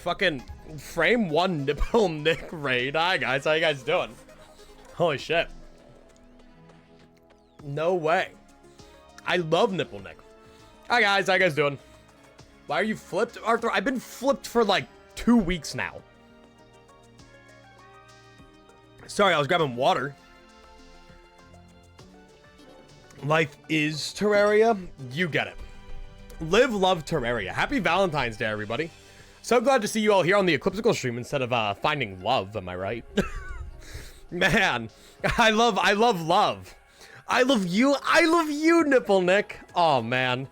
fucking frame 1 nipple Nick raid. Hi guys, how you guys doing? Holy shit. No way. I love nipple Nick. Hi guys, how you guys doing? Why are you flipped, Arthur? I've been flipped for like 2 weeks now. Sorry, I was grabbing water. Life is Terraria. You get it. Live, love Terraria. Happy Valentine's Day, everybody. So glad to see you all here on the Eclipscycle stream instead of finding love. Am I right? Man, I love love. I love you, nipple Nick. Oh man.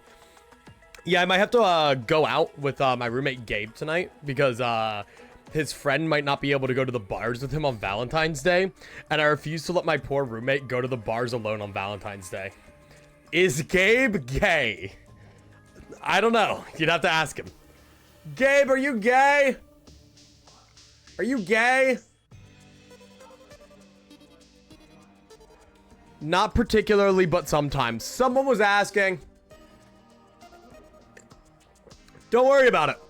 Yeah, I might have to go out with my roommate Gabe tonight because his friend might not be able to go to the bars with him on Valentine's Day, and I refuse to let my poor roommate go to the bars alone on Valentine's Day. Is Gabe gay? I don't know. You'd have to ask him. Gabe, are you gay? Are you gay? Not particularly, but sometimes. Someone was asking. Don't worry about it.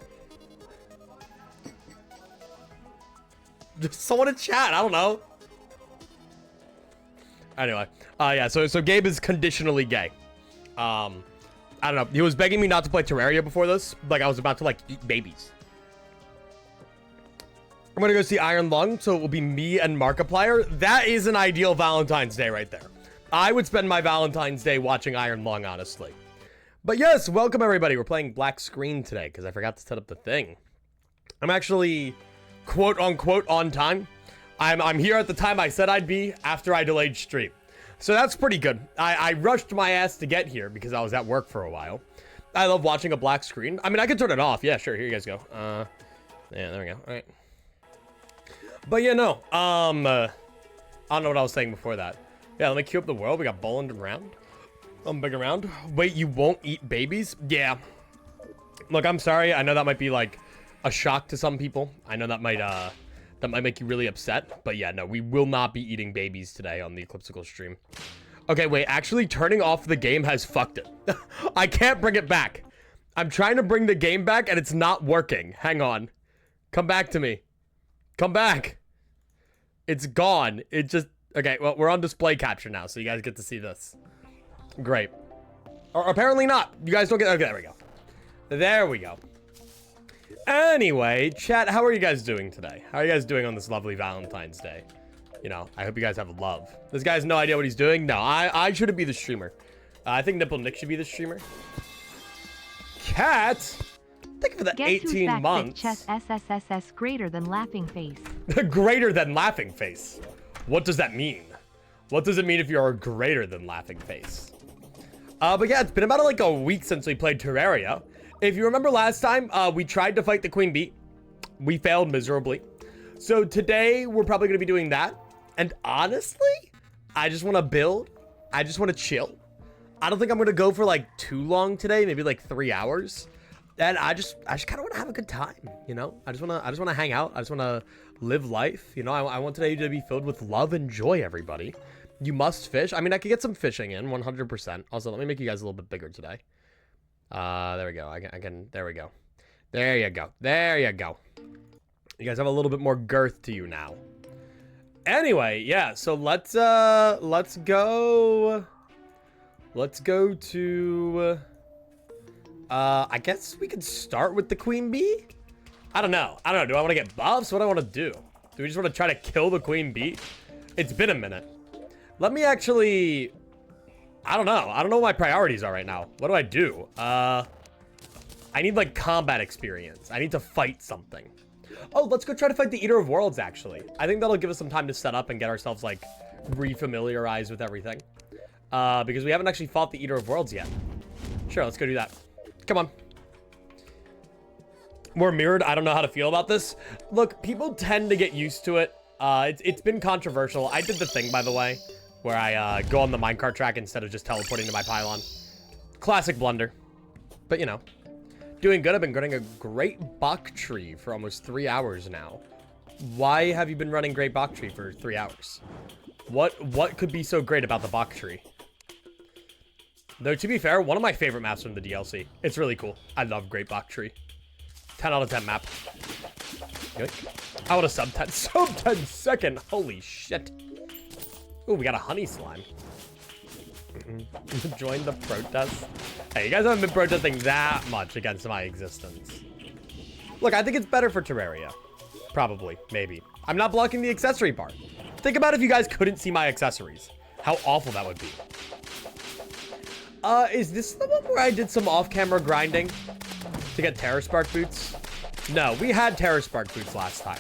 Just someone in chat. I don't know. Anyway, yeah. So Gabe is conditionally gay. I don't know. He was begging me not to play Terraria before this. Like I was about to like eat babies. I'm gonna go see Iron Lung, so it will be me and Markiplier. That is an ideal Valentine's Day right there. I would spend my Valentine's Day watching Iron Lung, honestly. But yes, welcome everybody. We're playing black screen today because I forgot to set up the thing. I'm actually quote unquote on time. I'm here at the time I said I'd be after I delayed stream. So that's pretty good. I rushed my ass to get here because I was at work for a while. I love watching a black screen. I mean, I could turn it off. Yeah, sure. Here you guys go. Yeah, there we go. All right. But yeah, no. I don't know what I was saying before that. Yeah, let me queue up the world. We got Boland around. Big around. Wait, you won't eat babies? Yeah. Look, I'm sorry. I know that might be like a shock to some people. I know that might make you really upset. But yeah, no, we will not be eating babies today on the Eclipscycle stream. Okay, wait. Actually, turning off the game has fucked it. I can't bring it back. I'm trying to bring the game back and it's not working. Hang on. Come back to me. Come back. It's gone. It just... Okay, well, we're on display capture now, so you guys get to see this. Great. Or apparently not. You guys don't get... Okay, there we go. There we go. Anyway, chat, how are you guys doing today? How are you guys doing on this lovely Valentine's Day? You know, I hope you guys have love. This guy has no idea what he's doing. No, I shouldn't be the streamer. I think Nipple Nick should be the streamer. Cat? Thank you for the 18 months. Chess SSSS greater than laughing face. Greater than laughing face. What does that mean? What does it mean if you're greater than laughing face? But yeah, it's been about like a week since we played Terraria. If you remember last time, we tried to fight the Queen Bee. We failed miserably. So today, we're probably going to be doing that. And honestly, I just want to build. I just want to chill. I don't think I'm going to go for like too long today. Maybe like 3 hours. And I just kind of want to have a good time, you know? I just want to hang out. I just want to live life. You know, I want today to be filled with love and joy, everybody. You must fish. I mean, I could get some fishing in 100%. Also, let me make you guys a little bit bigger today. There we go. I can, there we go. There you go. There you go. You guys have a little bit more girth to you now. Anyway, yeah, so let's go to, I guess we could start with the Queen Bee? I don't know. Do I want to get buffs? What do I want to do? Do we just want to try to kill the Queen Bee? It's been a minute. Let me actually... I don't know. I don't know what my priorities are right now. What do I do? I need, like, combat experience. I need to fight something. Oh, let's go try to fight the Eater of Worlds, actually. I think that'll give us some time to set up and get ourselves, like, re-familiarized with everything. Because we haven't actually fought the Eater of Worlds yet. Sure, let's go do that. Come on. More mirrored. I don't know how to feel about this. Look, people tend to get used to it. It's been controversial. I did the thing, by the way, where I go on the minecart track instead of just teleporting to my pylon. Classic blunder. But, you know. Doing good. I've been running a great Bach tree for almost 3 hours now. Why have you been running great Bach tree for 3 hours? What could be so great about the Bach tree? Though, to be fair, one of my favorite maps from the DLC. It's really cool. I love Great Bach Tree. 10 out of 10 map. I want a sub 10. Sub 10 second. Holy shit. Ooh, we got a honey slime. Join the protest. Hey, you guys haven't been protesting that much against my existence. Look, I think it's better for Terraria. Probably. Maybe. I'm not blocking the accessory part. Think about if you guys couldn't see my accessories. How awful that would be. Is this the one where I did some off-camera grinding to get Terra Spark boots? No, we had Terra Spark boots last time.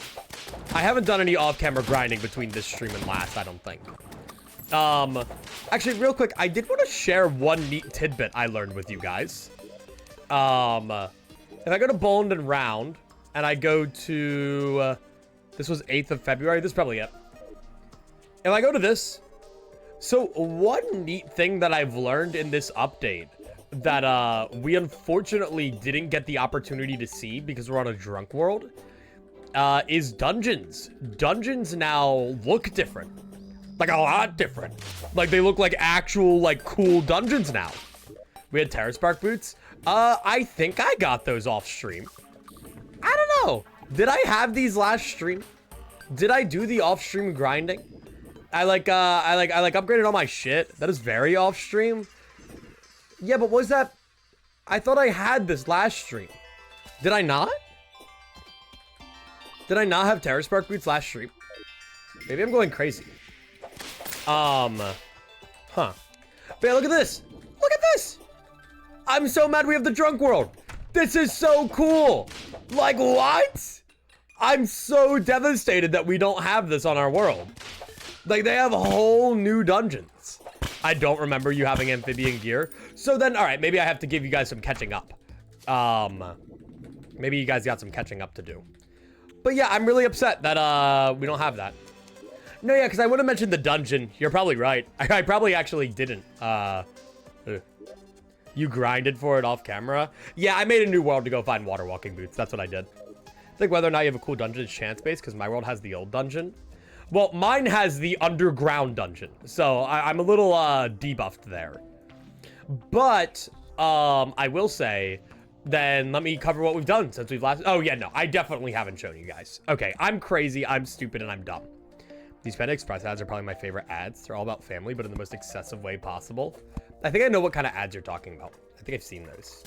I haven't done any off-camera grinding between this stream and last, I don't think. Actually, real quick, I did want to share one neat tidbit I learned with you guys. If I go to Bold and Round, and I go to, this was 8th of February, this is probably it. If I go to this, so one neat thing that I've learned in this update that, we unfortunately didn't get the opportunity to see because we're on a drunk world, is dungeons. Dungeons now look different. Like, a lot different. Like, they look like actual, like, cool dungeons now. We had Terra Spark boots. I think I got those off stream. I don't know. Did I have these last stream? Did I do the off stream grinding? I upgraded all my shit. That is very off stream. Yeah, but was that... I thought I had this last stream. Did I not? Did I not have Terra Spark boots last stream? Maybe I'm going crazy. Huh. But yeah, look at this. Look at this. I'm so mad we have the drunk world. This is so cool. Like, what? I'm so devastated that we don't have this on our world. Like, they have whole new dungeons. I don't remember you having amphibian gear. So then, all right, maybe I have to give you guys some catching up. Maybe you guys got some catching up to do. But yeah, I'm really upset that, we don't have that. No, yeah, because I would have mentioned the dungeon. You're probably right. I probably actually didn't. You grinded for it off camera? Yeah, I made a new world to go find water walking boots. That's what I did. I think whether or not you have a cool dungeon is chance based because my world has the old dungeon. Well, mine has the underground dungeon. So I'm a little debuffed there. But I will say, then let me cover what we've done since we've last... Oh, yeah, no, I definitely haven't shown you guys. Okay, I'm crazy, I'm stupid, and I'm dumb. These Panda Express ads are probably my favorite ads. They're all about family, but in the most excessive way possible. I think I know what kind of ads you're talking about. I think I've seen those.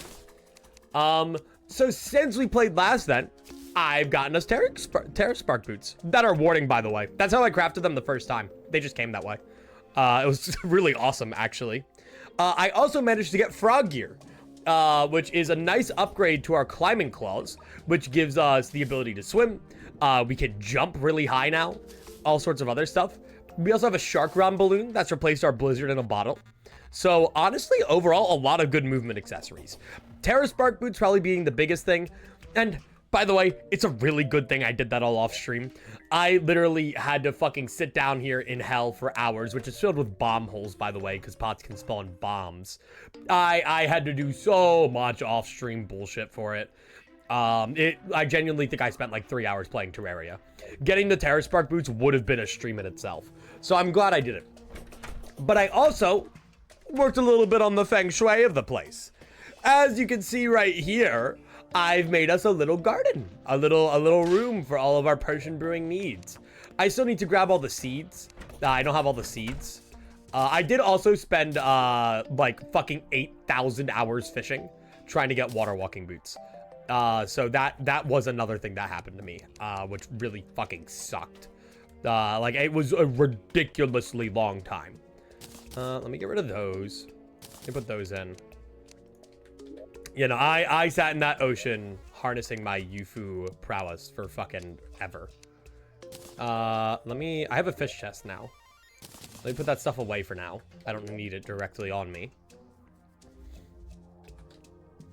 So since we played last then, I've gotten us Terra Spark boots that are warding, by the way. That's how I crafted them the first time. They just came that way. It was really awesome, actually. I also managed to get frog gear, which is a nice upgrade to our climbing claws, which gives us the ability to swim. We can jump really high now. All sorts of other stuff. We also have a shark round balloon that's replaced our blizzard in a bottle. So honestly, overall, a lot of good movement accessories. Terra Spark boots probably being the biggest thing. And by the way, it's a really good thing I did that all off stream. I literally had to fucking sit down here in hell for hours, which is filled with bomb holes, by the way, because pots can spawn bombs. I had to do so much off stream bullshit for it. I genuinely think I spent like 3 hours playing Terraria. Getting the Terra Spark boots would have been a stream in itself. So I'm glad I did it. But I also worked a little bit on the feng shui of the place. As you can see right here, I've made us a little garden, a little room for all of our Persian brewing needs. I still need to grab all the seeds. I don't have all the seeds. I did also spend like fucking 8,000 hours fishing trying to get water walking boots. So that was another thing that happened to me, which really fucking sucked. Like, it was a ridiculously long time. Let me get rid of those. Let me put those in. You know, I sat in that ocean harnessing my Yufu prowess for fucking ever. I have a fish chest now. Let me put that stuff away for now. I don't need it directly on me.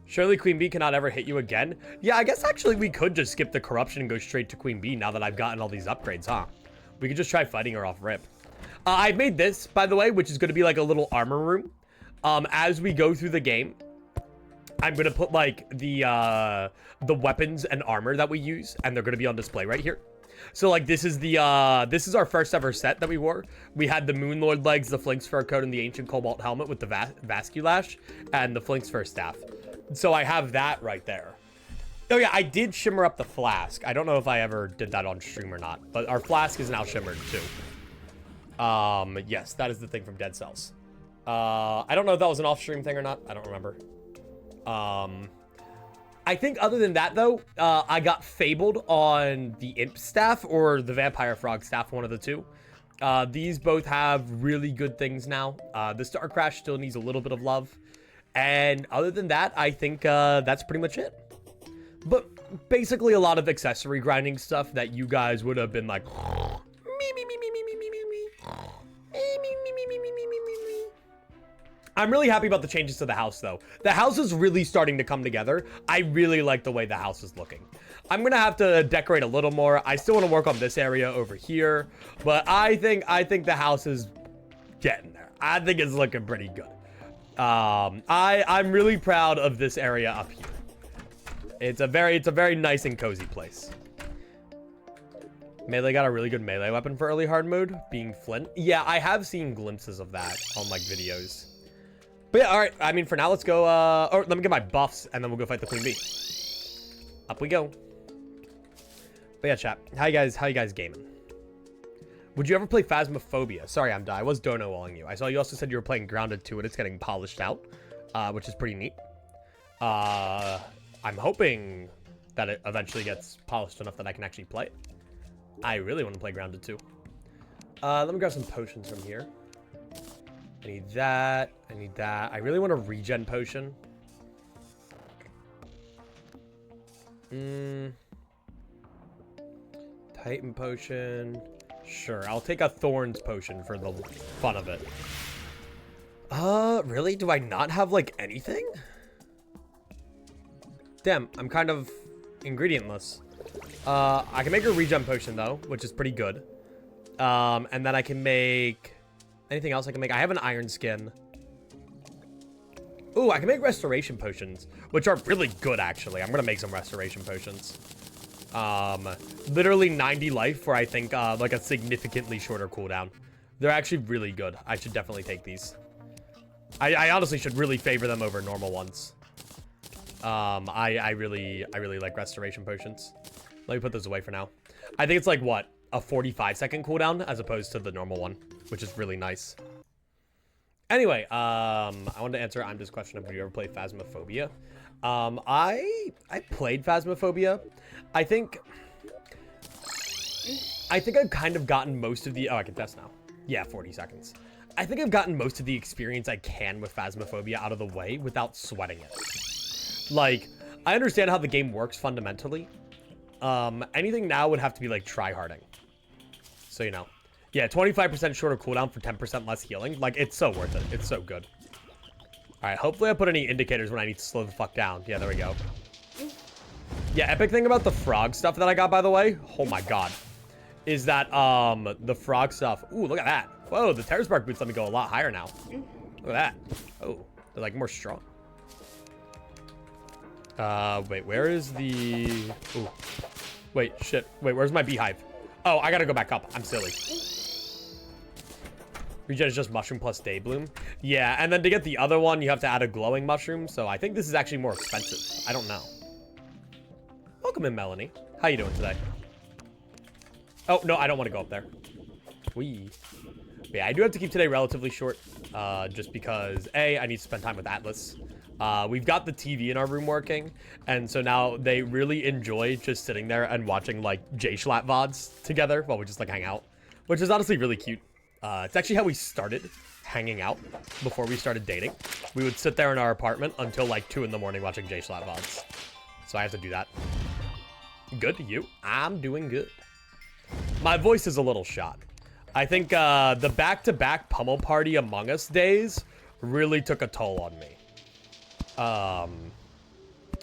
Surely Queen Bee cannot ever hit you again? Yeah, I guess actually we could just skip the corruption and go straight to Queen Bee now that I've gotten all these upgrades, huh? We could just try fighting her off rip. I've made this, by the way, which is going to be like a little armor room. As we go through the game, I'm going to put like the weapons and armor that we use, and they're going to be on display right here. So like this is our first ever set that we wore. We had the Moonlord legs, the Flink's fur coat, and the ancient cobalt helmet with the Vasculash and the Flink's fur staff. So I have that right there. Oh yeah, I did shimmer up the flask. I don't know if I ever did that on stream or not, but our flask is now shimmered too. Yes, that is the thing from Dead Cells. I don't know if that was an off-stream thing or not. I don't remember. I think other than that, though, I got fabled on the Imp staff or the Vampire Frog staff, one of the two. These both have really good things now. The Star Crash still needs a little bit of love. And other than that, I think that's pretty much it. But basically a lot of accessory grinding stuff that you guys would have been like... I'm really happy about the changes to the house, though. The house is really starting to come together. I really like the way the house is looking. I'm going to have to decorate a little more. I still want to work on this area over here. But I think the house is getting there. I think it's looking pretty good. I'm really proud of this area up here. It's a very nice and cozy place. Melee got a really good melee weapon for early hard mode, being Flint. Yeah, I have seen glimpses of that on like videos. But yeah, all right. I mean, for now, let's go. Or let me get my buffs, and then we'll go fight the Queen Bee. Up we go. But yeah, chat. How you guys gaming? Would you ever play Phasmophobia? Sorry, I was dono-walling you. I saw you also said you were playing Grounded 2, and it's getting polished out, which is pretty neat. I'm hoping that it eventually gets polished enough that I can actually play it. I really want to play Grounded 2. Let me grab some potions from here. I need that. I need that. I really want a regen potion. Titan potion. Sure, I'll take a Thorns potion for the fun of it. Really? Do I not have, like, anything? Damn, I'm kind of ingredientless. I can make a regen potion, though, which is pretty good. And then I can make... Anything else I can make? I have an iron skin. Ooh, I can make restoration potions, which are really good, actually. I'm going to make some restoration potions. Literally 90 life for, I think, like a significantly shorter cooldown. They're actually really good. I should definitely take these. I honestly should really favor them over normal ones. I really like restoration potions. Let me put those away for now. I think it's like, what? A 45-second cooldown as opposed to the normal one, which is really nice. Anyway, I wanted to answer Imda's question of, have you ever played Phasmophobia? I played Phasmophobia. I think I've kind of gotten most of the... Oh, I can test now. Yeah, 40 seconds. I think I've gotten most of the experience I can with Phasmophobia out of the way without sweating it. Like, I understand how the game works fundamentally. Anything now would have to be, like, tryharding. So, you know. Yeah, 25% shorter cooldown for 10% less healing. Like, it's so worth it. It's so good. Alright, hopefully I put any indicators when I need to slow the fuck down. Yeah, there we go. Yeah, epic thing about the frog stuff that I got, by the way, oh my god, is that, the frog stuff, ooh, look at that. Whoa, the Terrace Bark boots let me go a lot higher now. Look at that. Oh, they're, like, more strong. Wait, where is the... Ooh. Wait, shit. Wait, where's my beehive? Oh, I gotta go back up. I'm silly. Regen is just mushroom plus day bloom. Yeah, and then to get the other one, you have to add a glowing mushroom. So I think this is actually more expensive. I don't know. Welcome in, Melanie. How you doing today? Oh, no, I don't want to go up there. Whee. Yeah, I do have to keep today relatively short. Just because, A, I need to spend time with Atlas. We've got the TV in our room working, and so now they really enjoy just sitting there and watching, like, J-Schlatt VODs together while we just, like, hang out, which is honestly really cute. It's actually how we started hanging out before we started dating. We would sit there in our apartment until, like, 2 in the morning watching J-Schlatt VODs. So I have to do that. Good, you? I'm doing good. My voice is a little shot. I think, the back-to-back Pummel Party Among Us days really took a toll on me.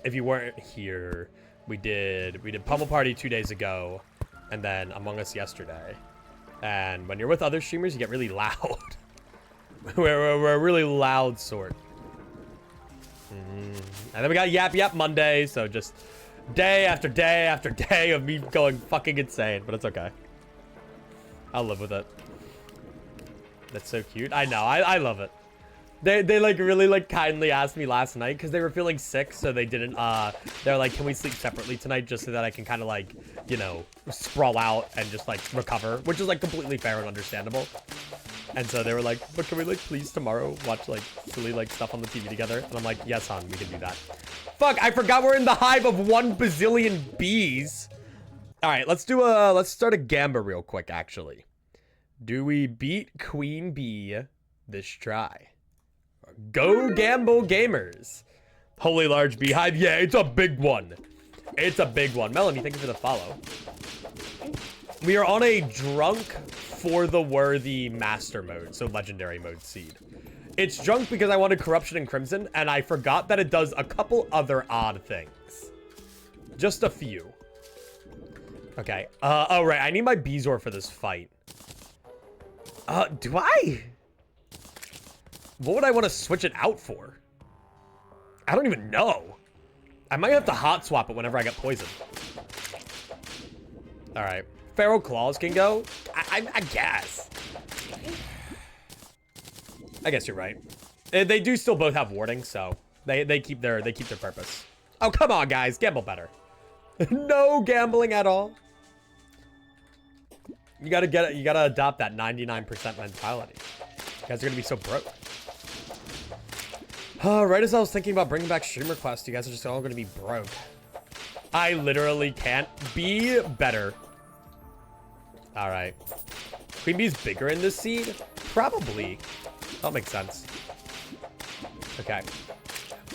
If you weren't here, we did Pummel Party 2 days ago, and then Among Us yesterday. And when you're with other streamers, you get really loud. we're a really loud sort. And then we got Yap Yap Monday, so just day after day after day of me going fucking insane, but it's okay. I'll live with it. That's so cute. I know, I love it. They like really like kindly asked me last night because they were feeling sick, so they didn't they're like, can we sleep separately tonight just so that I can kind of like, you know, sprawl out and just like recover, which is like completely fair and understandable. And so they were like, but can we like please tomorrow watch like silly like stuff on the TV together? And I'm like, yes, hon, we can do that. Fuck, I forgot we're in the hive of 1 bazillion bees. All right, let's start a gamba real quick, actually. Do we beat Queen Bee this try? Go gamble gamers. Holy large beehive. Yeah, it's a big one. It's a big one. Melanie, thank you for the follow. We are on a drunk for the worthy master mode, so legendary mode seed. It's drunk because I wanted corruption and crimson, and I forgot that it does a couple other odd things. Just a few. Okay. Oh, right. I need my Beezor for this fight. Do I? What would I want to switch it out for? I don't even know. I might have to hot swap it whenever I get poisoned. All right. Feral Claws can go? I guess. I guess you're right. They do still both have warding, so they keep their purpose. Oh, come on, guys. Gamble better. No gambling at all. You gotta adopt that 99% mentality. You guys are gonna be so broke. Right as I was thinking about bringing back streamer quest, you guys are just all gonna be broke. I literally can't be better. All right. Queen Bee's bigger in this seed? Probably. That makes sense. Okay.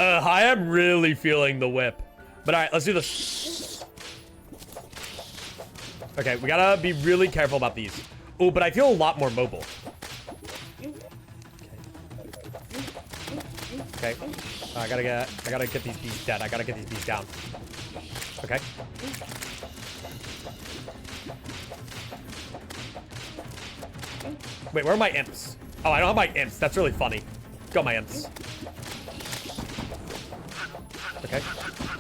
I am really feeling the whip. But all right, let's do this. Okay, we gotta be really careful about these. Oh, but I feel a lot more mobile. Okay. I gotta get these bees dead. I gotta get these bees down. Okay. Wait, where are my imps? Oh, I don't have my imps. That's really funny. Got my imps. Okay.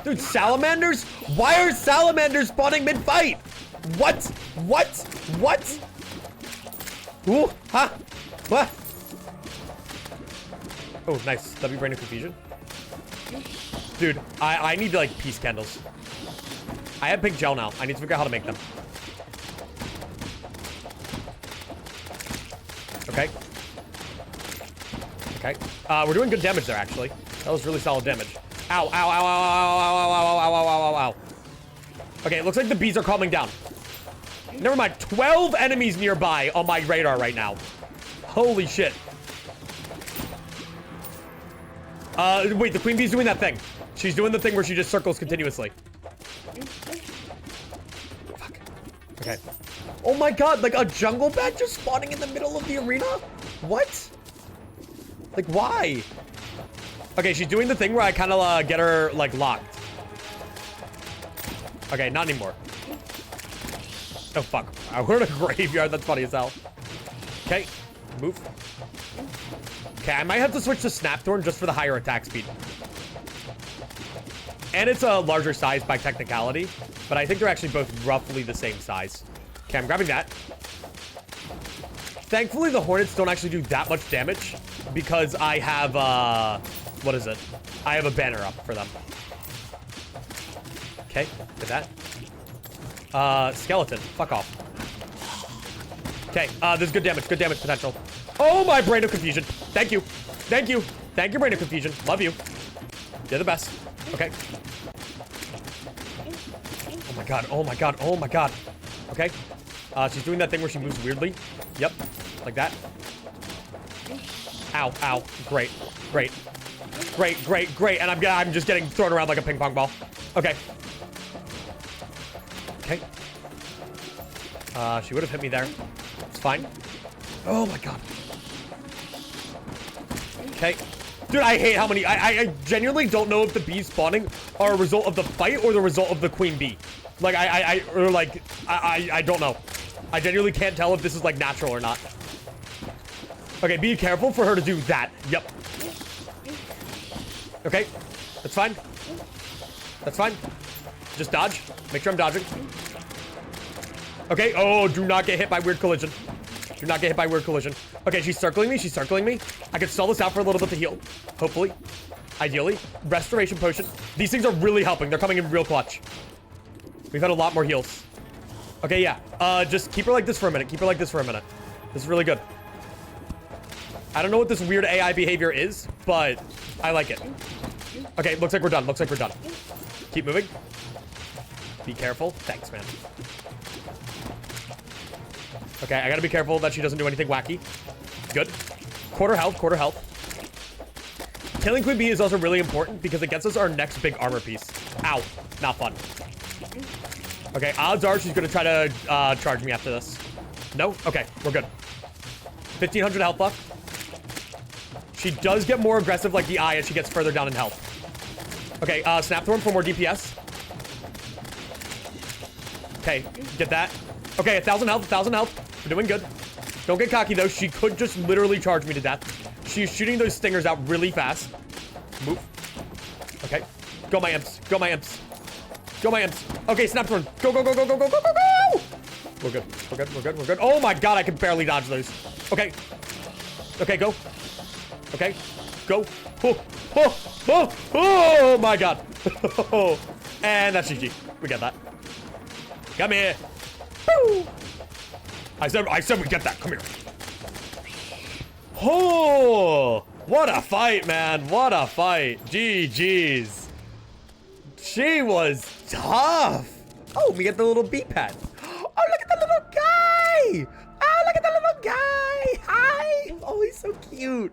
Dude, salamanders? Why are salamanders spawning mid-fight? What? What? What? Ooh, huh? What? Oh, nice. W Brain of Confusion. Dude, I need like peace candles. I have pink gel now. I need to figure out how to make them. Okay. Okay. We're doing good damage there, actually. That was really solid damage. Ow, ow, ow, ow, ow, ow, ow, ow, ow, ow, ow, ow. Okay, it looks like the bees are calming down. Never mind. 12 enemies nearby on my radar right now. Holy shit. Wait, the queen bee's doing that thing. She's doing the thing where she just circles continuously. Fuck. Okay. Oh my god, like a jungle bat just spawning in the middle of the arena? What? Like, why? Okay, she's doing the thing where I kind of get her, like, locked. Okay, not anymore. Oh, fuck. We're in a graveyard. That's funny as hell. Okay, move. Okay, I might have to switch to Snapthorn just for the higher attack speed. And it's a larger size by technicality, but I think they're actually both roughly the same size. Okay, I'm grabbing that. Thankfully, the Hornets don't actually do that much damage because I have, what is it? I have a banner up for them. Okay, get that. Skeleton, fuck off. Okay, there's good damage potential. Oh, my Brain of Confusion. Thank you. Thank you. Thank you, Brain of Confusion. Love you. You're the best. Okay. Oh my god, oh my god, oh my god. Okay. She's doing that thing where she moves weirdly. Yep, like that. Ow, ow. Great, great. Great, great, great. And I'm just getting thrown around like a ping pong ball. Okay. Okay. She would have hit me there. It's fine. Oh my god. Okay. Dude, I hate how many... I genuinely don't know if the bees spawning are a result of the fight or the result of the queen bee. Like, I don't know. I genuinely can't tell if this is, like, natural or not. Okay, be careful for her to do that. Yep. Okay. That's fine. That's fine. Just dodge. Make sure I'm dodging. Okay. Oh, do not get hit by weird collision. Do not get hit by weird collision. Okay, she's circling me. She's circling me. I can stall this out for a little bit to heal. Hopefully. Ideally. Restoration potion. These things are really helping. They're coming in real clutch. We've had a lot more heals. Okay, yeah. Just keep her like this for a minute. Keep her like this for a minute. This is really good. I don't know what this weird AI behavior is, but I like it. Okay, looks like we're done. Looks like we're done. Keep moving. Be careful. Thanks, man. Okay, I gotta be careful that she doesn't do anything wacky. Good. Quarter health, quarter health. Killing Queen Bee is also really important because it gets us our next big armor piece. Ow. Not fun. Okay, odds are she's gonna try to charge me after this. No? Okay, we're good. 1,500 health left. She does get more aggressive like the eye as she gets further down in health. Okay, Snap Thorn for more DPS. Okay, get that. Okay, 1,000 health, 1,000 health. We're doing good. Don't get cocky, though. She could just literally charge me to death. She's shooting those stingers out really fast. Move. Okay. Go, my imps. Go, my imps. Go, my imps. Okay, Snap Thorn. Go, go, go, go, go, go, go, go, go! We're good. We're good. We're good. We're good. Oh, my God. I can barely dodge those. Okay. Okay, go. Okay. Go. Oh, oh, oh, oh, my God. And that's GG. We get that. Come here. Woo! I said we get that. Come here. Oh, what a fight, man. What a fight. GG's. She was tough. Oh, we get the little bee pad. Oh, look at the little guy. Oh, look at the little guy. Hi. Oh, he's so cute.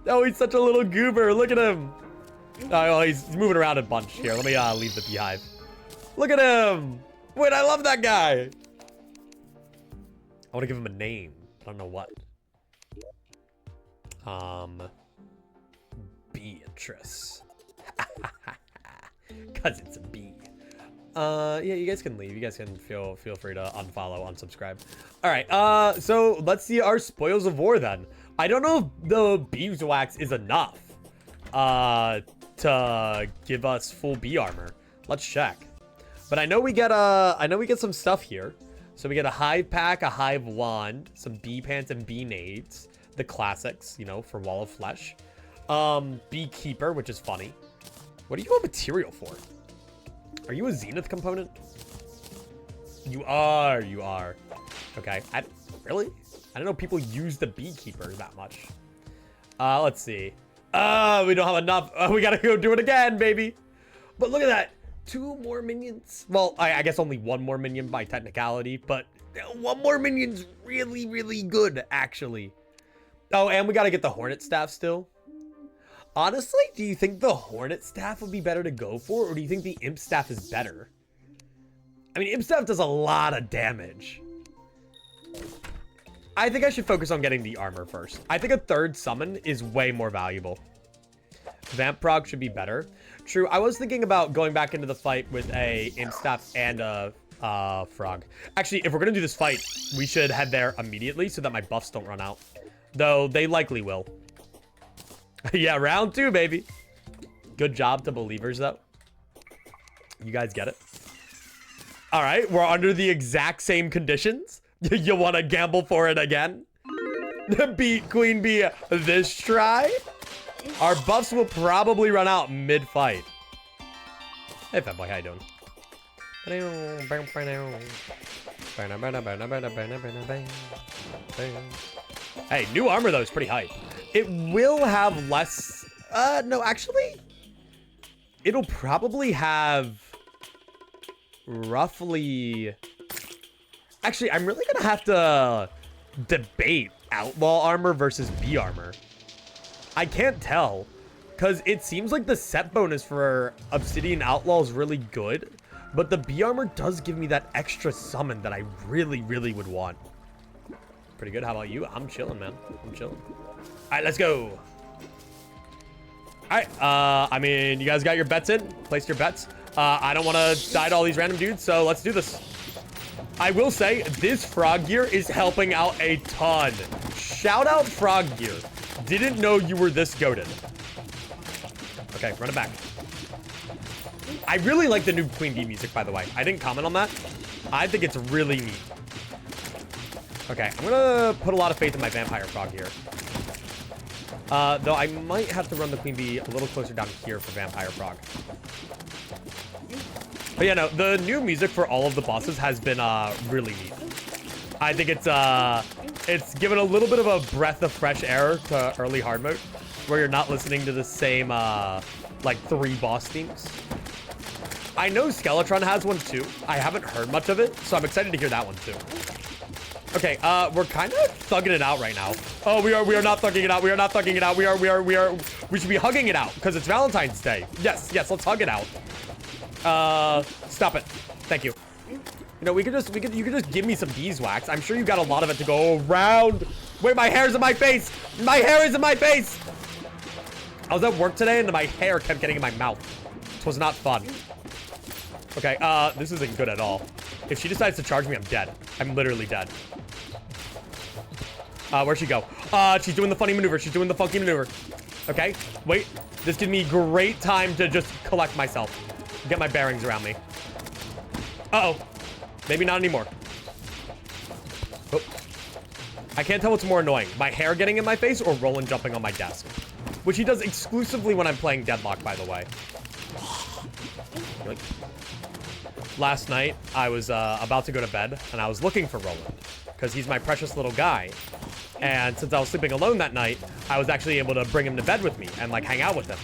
Oh, he's such a little goober. Look at him. Oh, he's moving around a bunch. Here, let me leave the beehive. Look at him. Wait, I love that guy. I want to give him a name. I don't know what. Beatrice. Cause it's a bee. Yeah, you guys can leave. You guys can feel free to unfollow, unsubscribe. All right. So let's see our spoils of war then. I don't know if the beeswax is enough to give us full bee armor. Let's check. But I know we get some stuff here. So we get a hive pack, a hive wand, some bee pants and bee nades, the classics, you know, for Wall of Flesh. Beekeeper, which is funny. What are you a material for? Are you a Zenith component? You are. Okay. Really? I don't know people use the beekeeper that much. Let's see. We don't have enough. We gotta go do it again, baby. But look at that. 2 more minions. Well, I guess only 1 more minion by technicality, but 1 more minion's really, really good, actually. Oh, and we gotta get the Hornet Staff still. Honestly, do you think the Hornet Staff would be better to go for, or do you think the Imp Staff is better? I mean, Imp Staff does a lot of damage. I think I should focus on getting the armor first. I think a 3rd summon is way more valuable. Vamp prog should be better. True, I was thinking about going back into the fight with a Imp Staff and a frog. Actually, if we're gonna do this fight, we should head there immediately so that my buffs don't run out. Though, they likely will. Yeah, round 2, baby. Good job to believers, though. You guys get it? All right, we're under the exact same conditions. You want to gamble for it again? Beat Queen Bee this try? Our buffs will probably run out mid-fight. Hey, Fatboy, how you doing? Hey, new armor, though, is pretty hype. It will have less... no, actually... It'll probably have... roughly... Actually, I'm really gonna have to debate outlaw armor versus bee armor. I can't tell, because it seems like the set bonus for Obsidian Outlaw is really good, but the bee armor does give me that extra summon that I really, really would want. Pretty good. How about you? I'm chilling, man. I'm chilling. All right, let's go. All right. I mean, you guys got your bets in? Placed your bets? I don't want to die to all these random dudes, so let's do this. I will say, this frog gear is helping out a ton. Shout out frog gear. Didn't know you were this goated. Okay, run it back. I really like the new Queen Bee music, by the way. I didn't comment on that. I think it's really neat. Okay, I'm gonna put a lot of faith in my vampire frog here. Though I might have to run the queen bee a little closer down here for vampire frog. But yeah, no, the new music for all of the bosses has been really neat. I think it's given a little bit of a breath of fresh air to early hard mode, where you're not listening to the same like 3 boss themes. I know Skeletron has one too. I haven't heard much of it, so I'm excited to hear that one too. Okay, we're kind of thugging it out right now. Oh, we are not thugging it out. We are not thugging it out. We should be hugging it out because it's Valentine's Day. Yes, let's hug it out. Stop it. Thank you. You know, you could just give me some beeswax. I'm sure you got a lot of it to go around. Wait, my hair's in my face. My hair is in my face. I was at work today and my hair kept getting in my mouth. This was not fun. Okay, this isn't good at all. If she decides to charge me, I'm dead. I'm literally dead. Where'd she go? She's doing the funny maneuver. She's doing the funky maneuver. Okay, wait. This gives me great time to just collect myself. Get my bearings around me. Uh-oh. Maybe not anymore. Oh. I can't tell what's more annoying. My hair getting in my face or Roland jumping on my desk. Which he does exclusively when I'm playing Deadlock, by the way. Last night, I was about to go to bed, and I was looking for Roland. Because he's my precious little guy. And since I was sleeping alone that night, I was actually able to bring him to bed with me and, like, hang out with him.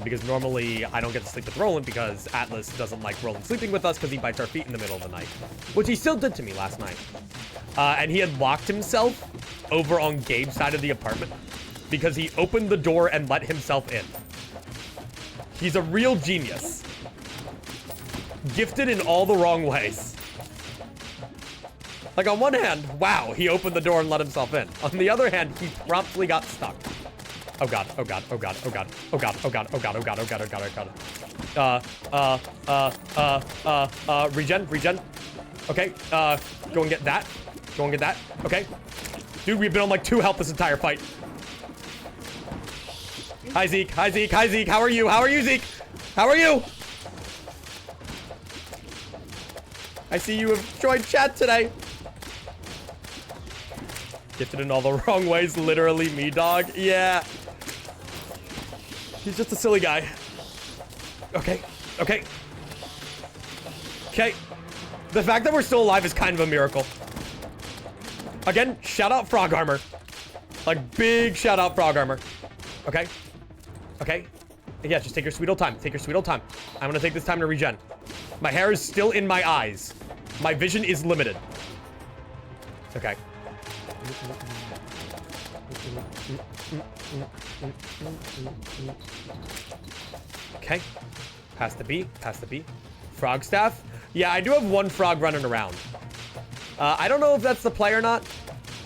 Because normally, I don't get to sleep with Roland because Atlas doesn't like Roland sleeping with us because he bites our feet in the middle of the night. Which he still did to me last night. And he had locked himself over on Gabe's side of the apartment because he opened the door and let himself in. He's a real genius. Gifted in all the wrong ways. Like, on one hand, wow, he opened the door and let himself in. On the other hand, he promptly got stuck. Oh god, oh god, oh god, oh god, oh god, oh god, oh god, oh god, oh god, oh god, oh god. Regen. Okay, go and get that. Go and get that. Okay. Dude, we've been on like 2 health this entire fight. Hi, Zeke. Hi, Zeke. Hi, Zeke. How are you? How are you, Zeke? How are you? I see you have joined chat today. Gifted in all the wrong ways. Literally me, dog. Yeah. He's just a silly guy. Okay. Okay. Okay. The fact that we're still alive is kind of a miracle. Again, shout out frog armor. Like, big shout out frog armor. Okay. Okay. Yeah, just take your sweet old time. Take your sweet old time. I'm gonna take this time to regen. My hair is still in my eyes. My vision is limited. Okay. Okay. Pass the B. Pass the B. Frog staff. Yeah, I do have 1 frog running around. I don't know if that's the play or not.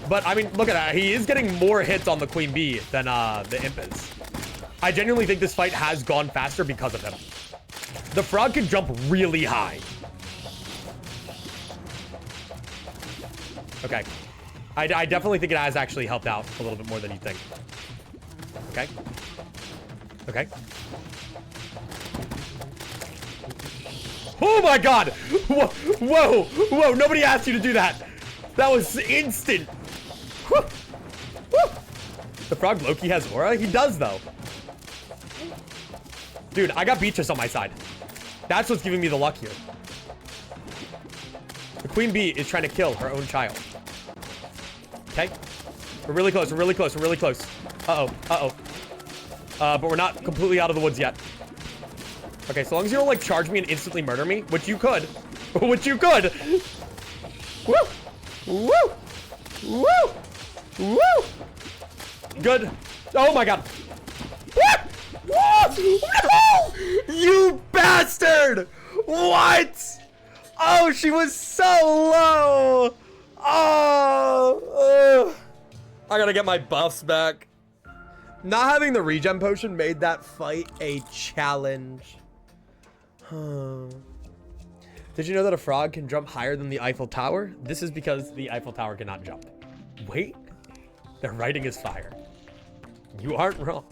But, I mean, look at that. He is getting more hits on the queen bee than the imp is. I genuinely think this fight has gone faster because of him. The frog can jump really high. Okay. I definitely think it has actually helped out a little bit more than you think. Okay. Okay. Oh my god! Whoa! Whoa! Whoa! Nobody asked you to do that! That was instant! Woo. Woo. The frog Loki has aura? He does, though. Dude, I got Beatrice on my side. That's what's giving me the luck here. The queen bee is trying to kill her own child. Okay? We're really close, we're really close, we're really close. Uh-oh, uh-oh. But we're not completely out of the woods yet. Okay, so long as you don't, like, charge me and instantly murder me, which you could. Which you could! Woo! Woo! Woo! Woo! Good. Oh my god. What? No! You bastard! What? Oh, she was so low! Oh! I gotta get my buffs back. Not having the regen potion made that fight a challenge. Huh. Did you know that a frog can jump higher than the Eiffel Tower? This is because the Eiffel Tower cannot jump. Wait. Their writing is fire. You aren't wrong.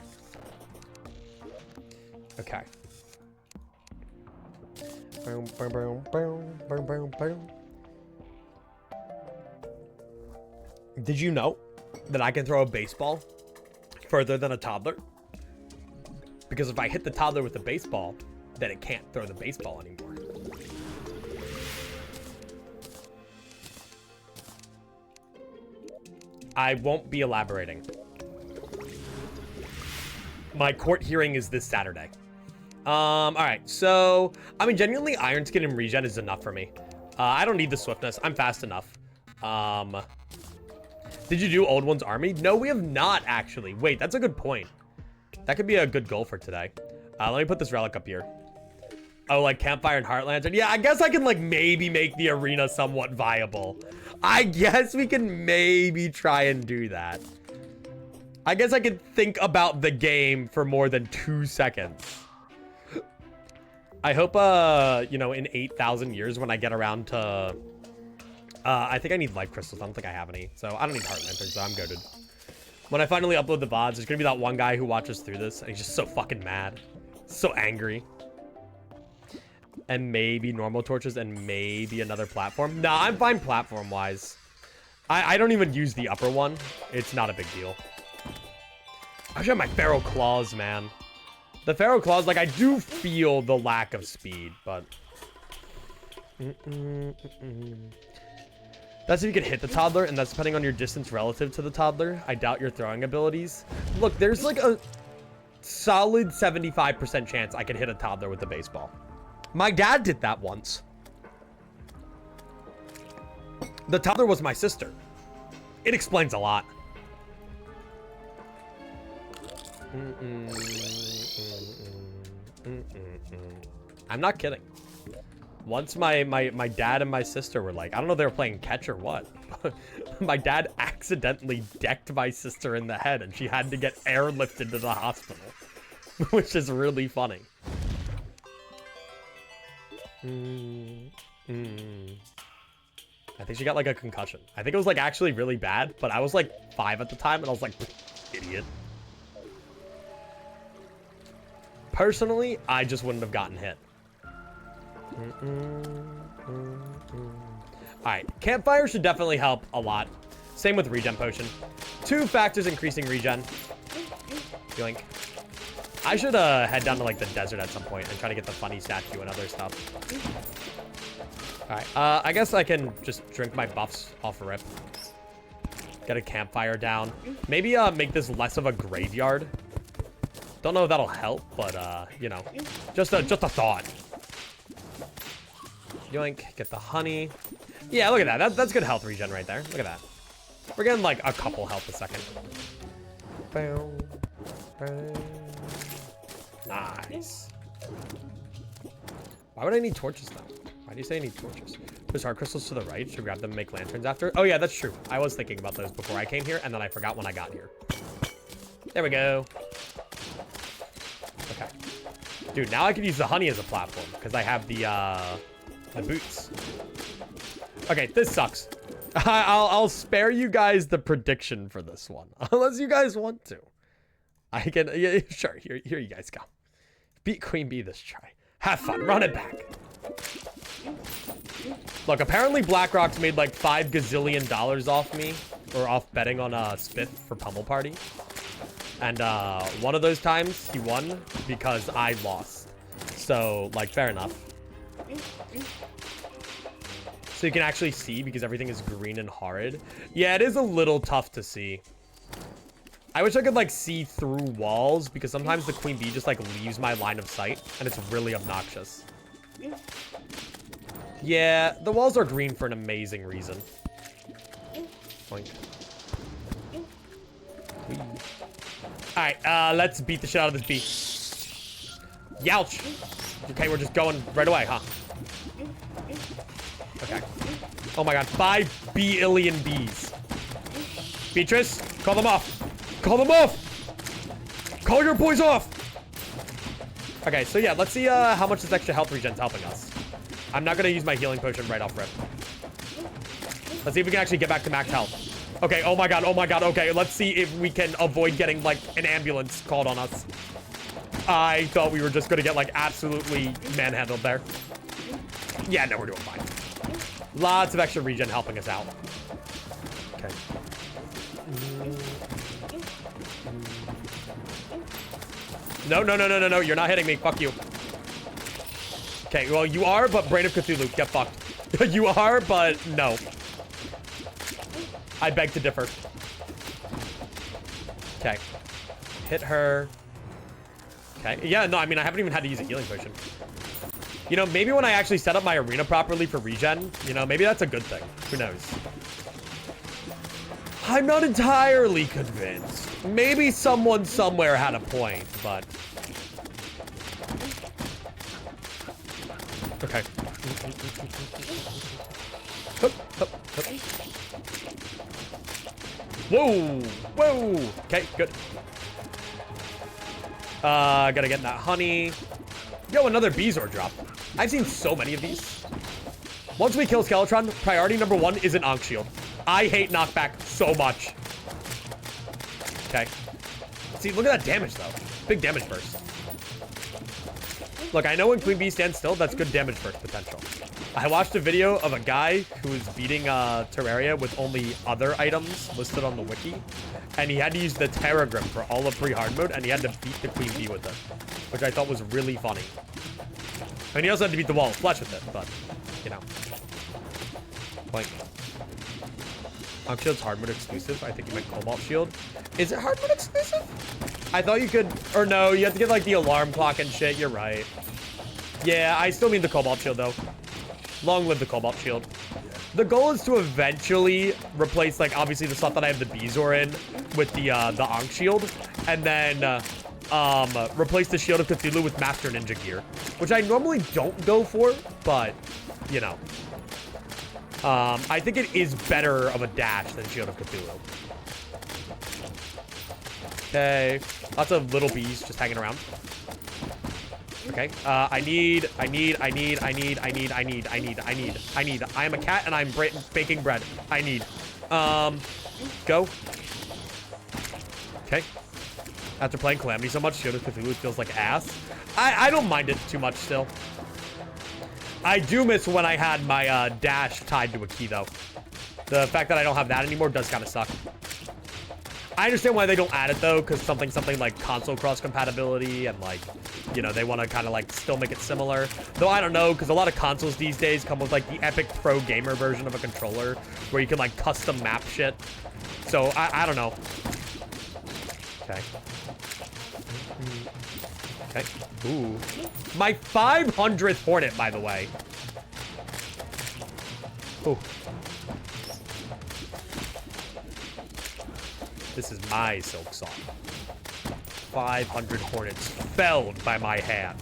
Okay. Did you know that I can throw a baseball further than a toddler? Because if I hit the toddler with the baseball, then it can't throw the baseball anymore. I won't be elaborating. My court hearing is this Saturday. All right, so, I mean, genuinely, Iron Skin and regen is enough for me. I don't need the swiftness. I'm fast enough. Did you do Old One's army? No, we have not, actually. Wait, that's a good point. That could be a good goal for today. Let me put this relic up here. Oh, like Campfire and Heart Lantern? Yeah, I guess I can, like, maybe make the arena somewhat viable. I guess we can maybe try and do that. I guess I could think about the game for more than 2 seconds. I hope, you know, in 8,000 years when I get around to... I think I need life crystals. I don't think I have any. So I don't need Heart Lantern, so I'm goated. When I finally upload the VODs, there's going to be that one guy who watches through this, and he's just so fucking mad. So angry. And maybe normal torches and maybe another platform. Nah, I'm fine platform-wise. I don't even use the upper one. It's not a big deal. I should have my Feral Claws, man. The Feral Claws, like, I do feel the lack of speed, but... That's if you can hit the toddler, and that's depending on your distance relative to the toddler. I doubt your throwing abilities. Look, there's, like, a solid 75% chance I could hit a toddler with a baseball. My dad did that once. The toddler was my sister. It explains a lot. I'm not kidding. Once my dad and my sister were like, I don't know if they were playing catch or what. My dad accidentally decked my sister in the head and she had to get airlifted to the hospital. Which is really funny. I think she got like a concussion. I think it was like actually really bad, but I was like 5 at the time and I was like, idiot. Personally, I just wouldn't have gotten hit. Alright, Campfire should definitely help a lot. Same with Regen Potion. 2 factors increasing regen. Yoink. I should head down to like the desert at some point and try to get the funny statue and other stuff. Alright, I guess I can just drink my buffs off a rip. Get a campfire down. Maybe make this less of a graveyard. Don't know if that'll help, but you know, just a thought. Yoink, get the honey. Yeah, look at that. That's good health regen right there. Look at that. We're getting like a couple health a second. Nice. Why would I need torches though? Why do you say I need torches? There's heart crystals to the right. Should grab them and make lanterns after. Oh yeah, that's true. I was thinking about those before I came here, and then I forgot when I got here. There we go. Okay. Dude, now I can use the honey as a platform because I have the boots. Okay, this sucks. I'll spare you guys the prediction for this one, unless you guys want to. I can, yeah, sure. Here you guys go. Beat Queen Bee this try. Have fun. Run it back. Look, apparently BlackRock's made like $5 gazillion off me, or off betting on Spiff for Pummel Party. And one of those times he won because I lost. So, like, fair enough. So you can actually see because everything is green and horrid. Yeah, it is a little tough to see. I wish I could, like, see through walls because sometimes the Queen Bee just, like, leaves my line of sight and it's really obnoxious. Yeah, the walls are green for an amazing reason. Boink. Alright, let's beat the shit out of this bee. Youch! Okay, we're just going right away, huh? Okay. Oh my god, 5 billion bees. Beatrice, call them off. Call them off! Call your boys off! Okay, so yeah, let's see how much this extra health regen's helping us. I'm not gonna use my healing potion right off rip. Let's see if we can actually get back to max health. Okay, oh my god, okay, let's see if we can avoid getting, like, an ambulance called on us. I thought we were just gonna get, like, absolutely manhandled there. Yeah, no, we're doing fine. Lots of extra regen helping us out. Okay. No, no, no, no, no, no. You're not hitting me. Fuck you. Okay, well, you are, but Brain of Cthulhu. Get fucked. You are, but no. I beg to differ. Okay. Hit her. Okay. Yeah, no, I mean, I haven't even had to use a healing potion. You know, maybe when I actually set up my arena properly for regen, you know, maybe that's a good thing. Who knows? I'm not entirely convinced. Maybe someone somewhere had a point, but... Okay. Hup, hup, hup. Whoa! Whoa! Okay, good. Gotta get that honey. Yo, another Beezor drop. I've seen so many of these. Once we kill Skeletron, priority number 1 is an Ankh Shield. I hate knockback so much. Okay. See, look at that damage, though. Big damage burst. Look, I know when Queen Bee stands still, that's good damage burst potential. I watched a video of a guy who was beating Terraria with only other items listed on the wiki. And he had to use the Terra Grip for all of pre-hard mode, and he had to beat the Queen Bee with it. Which I thought was really funny. And he also had to beat the Wall of Flesh with it, but, you know. Like... Ankh Shield's hard mode exclusive. I think you meant Cobalt Shield. Is it hard mode exclusive? I thought you could... Or no, you have to get, like, the alarm clock and shit. You're right. Yeah, I still mean the Cobalt Shield, though. Long live the Cobalt Shield. The goal is to eventually replace, like, obviously the stuff that I have the Beezor in with the Ankh Shield. And then, replace the Shield of Cthulhu with Master Ninja Gear. Which I normally don't go for, but, you know. I think it is better of a dash than Shield of Cthulhu. Okay. Lots of little bees just hanging around. Okay. I am a cat and I'm baking bread. I need. Go. Okay. After playing Calamity so much, Shield of Cthulhu feels like ass. I don't mind it too much still. I do miss when I had my dash tied to a key, though. The fact that I don't have that anymore does kind of suck. I understand why they don't add it, though, because something like console cross-compatibility and, like, you know, they want to kind of, like, still make it similar. Though I don't know, because a lot of consoles these days come with, like, the Epic Pro Gamer version of a controller where you can, like, custom map shit. So, I don't know. Okay. Okay. Ooh. My 500th Hornet, by the way. Ooh. This is my Silk Song. 500 Hornets felled by my hand.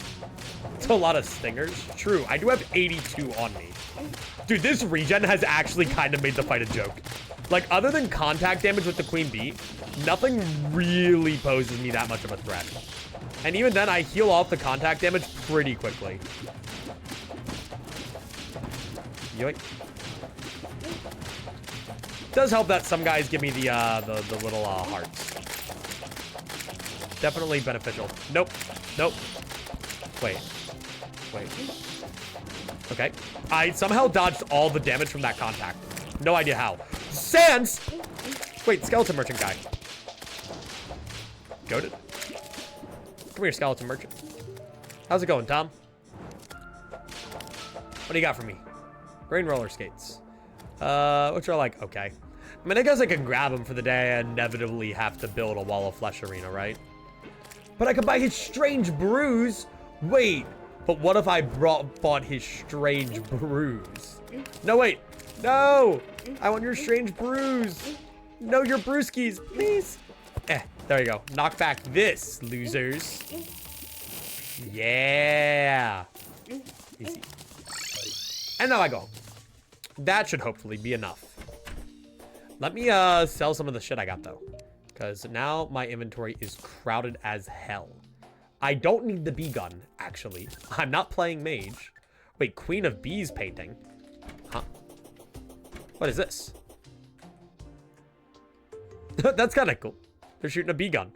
It's a lot of stingers. True, I do have 82 on me. Dude, this regen has actually kind of made the fight a joke. Like, other than contact damage with the Queen Bee, nothing really poses me that much of a threat. And even then, I heal off the contact damage pretty quickly. Yoink. Does help that some guys give me the little hearts. Definitely beneficial. Nope. Nope. Wait. Wait. Okay. I somehow dodged all the damage from that contact. No idea how. Sans! Wait, skeleton merchant guy. Goated. Come here, skeleton merchant. How's it going, Tom? What do you got for me? Grain roller skates. Which are like, okay. I mean, I guess I can grab them for the day. I inevitably have to build a Wall of Flesh arena, right? But I could buy his strange brews. Wait, but what if I bought his strange brews? No, wait. No! I want your strange brews. No, your brewskis, please. There you go. Knock back this, losers. Yeah. Easy. And now I go. That should hopefully be enough. Let me sell some of the shit I got, though. Because now my inventory is crowded as hell. I don't need the bee gun, actually. I'm not playing mage. Wait, Queen of Bees painting? Huh? What is this? That's kind of cool. They're shooting a bee gun.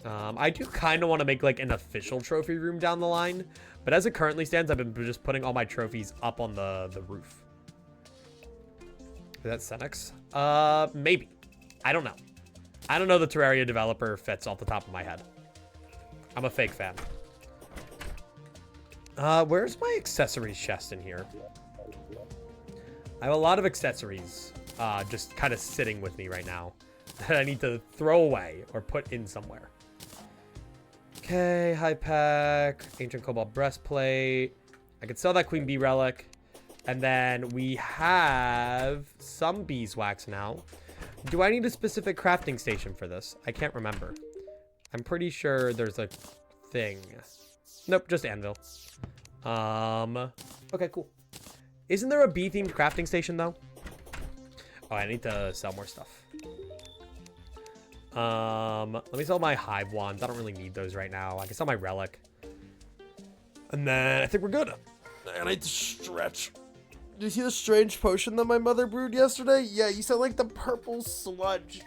I do kind of want to make, like, an official trophy room down the line. But as it currently stands, I've been just putting all my trophies up on the roof. Is that Senex? Maybe. I don't know. I don't know the Terraria developer fits off the top of my head. I'm a fake fan. Where's my accessories chest in here? I have a lot of accessories just kind of sitting with me right now that I need to throw away or put in somewhere. Okay, high pack, ancient cobalt breastplate. I could sell that queen bee relic. And then we have some beeswax now. Do I need a specific crafting station for this? I can't remember. I'm pretty sure there's a thing. Nope, just anvil. Okay, cool. Isn't there a bee-themed crafting station, though? Oh, I need to sell more stuff. Let me sell my hive wands. I don't really need those right now. I can sell my relic. And then I think we're good. I need to stretch. Did you see the strange potion that my mother brewed yesterday? Yeah, you sound like the purple sludge.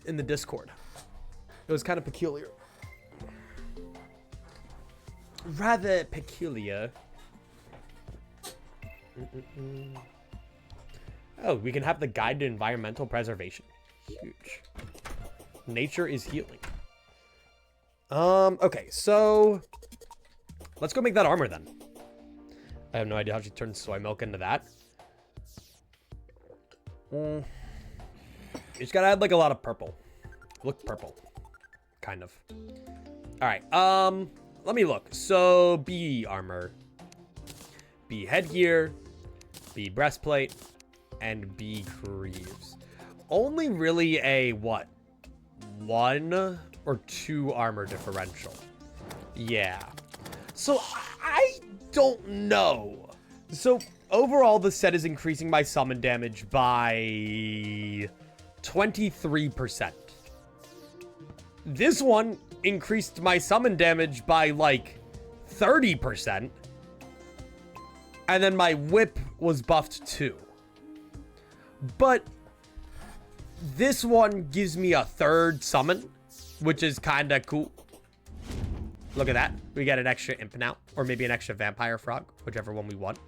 In the Discord. It was kind of peculiar. Rather peculiar. Oh, we can have the guide to environmental preservation. Huge. Nature is healing. Okay, so let's go make that armor then. I have no idea how she turned soy milk into that. You just gotta add like a lot of purple. Look purple. Kind of. Alright, let me look. So, bee armor. Bee headgear. Bee breastplate. And bee greaves. Only really a, what? 1 or 2 armor differential. Yeah. So, I don't know. So, overall, the set is increasing my summon damage by 23%. This one increased my summon damage by, like, 30%. And then my whip was buffed too. But this one gives me a 3rd summon, which is kind of cool. Look at that. We get an extra imp now, or maybe an extra vampire frog, whichever one we want.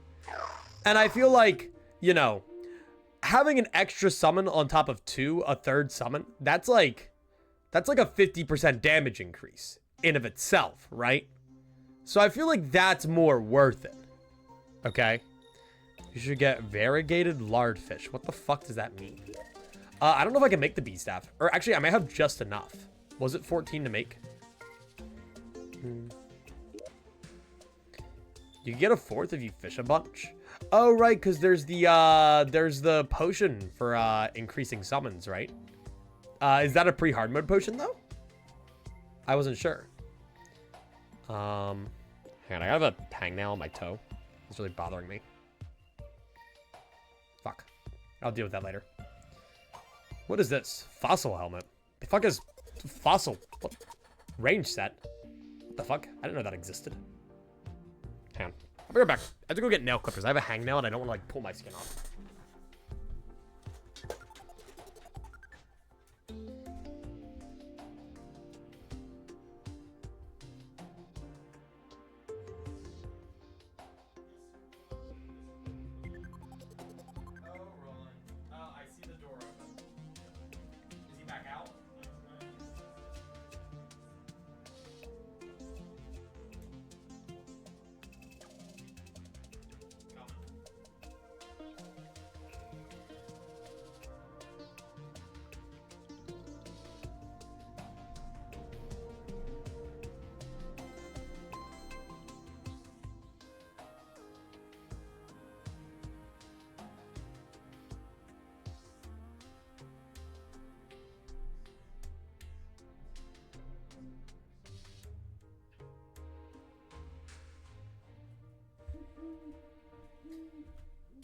And I feel like, you know, having an extra summon on top of 2, a 3rd summon, that's like a 50% damage increase in of itself, right? So I feel like that's more worth it. Okay? You should get variegated lardfish. What the fuck does that mean? I don't know if I can make the bee staff. Or actually, I might have just enough. Was it 14 to make? You can get a 4th if you fish a bunch. Oh, right, because there's the potion for increasing summons, right? Is that a pre-hard mode potion, though? I wasn't sure. Hang on, I have a hangnail on my toe. It's really bothering me. Fuck. I'll deal with that later. What is this? Fossil helmet. The fuck is fossil? What? Range set? What the fuck? I didn't know that existed. Hang on. I'll be right back. I have to go get nail clippers. I have a hangnail and I don't want to, like, pull my skin off.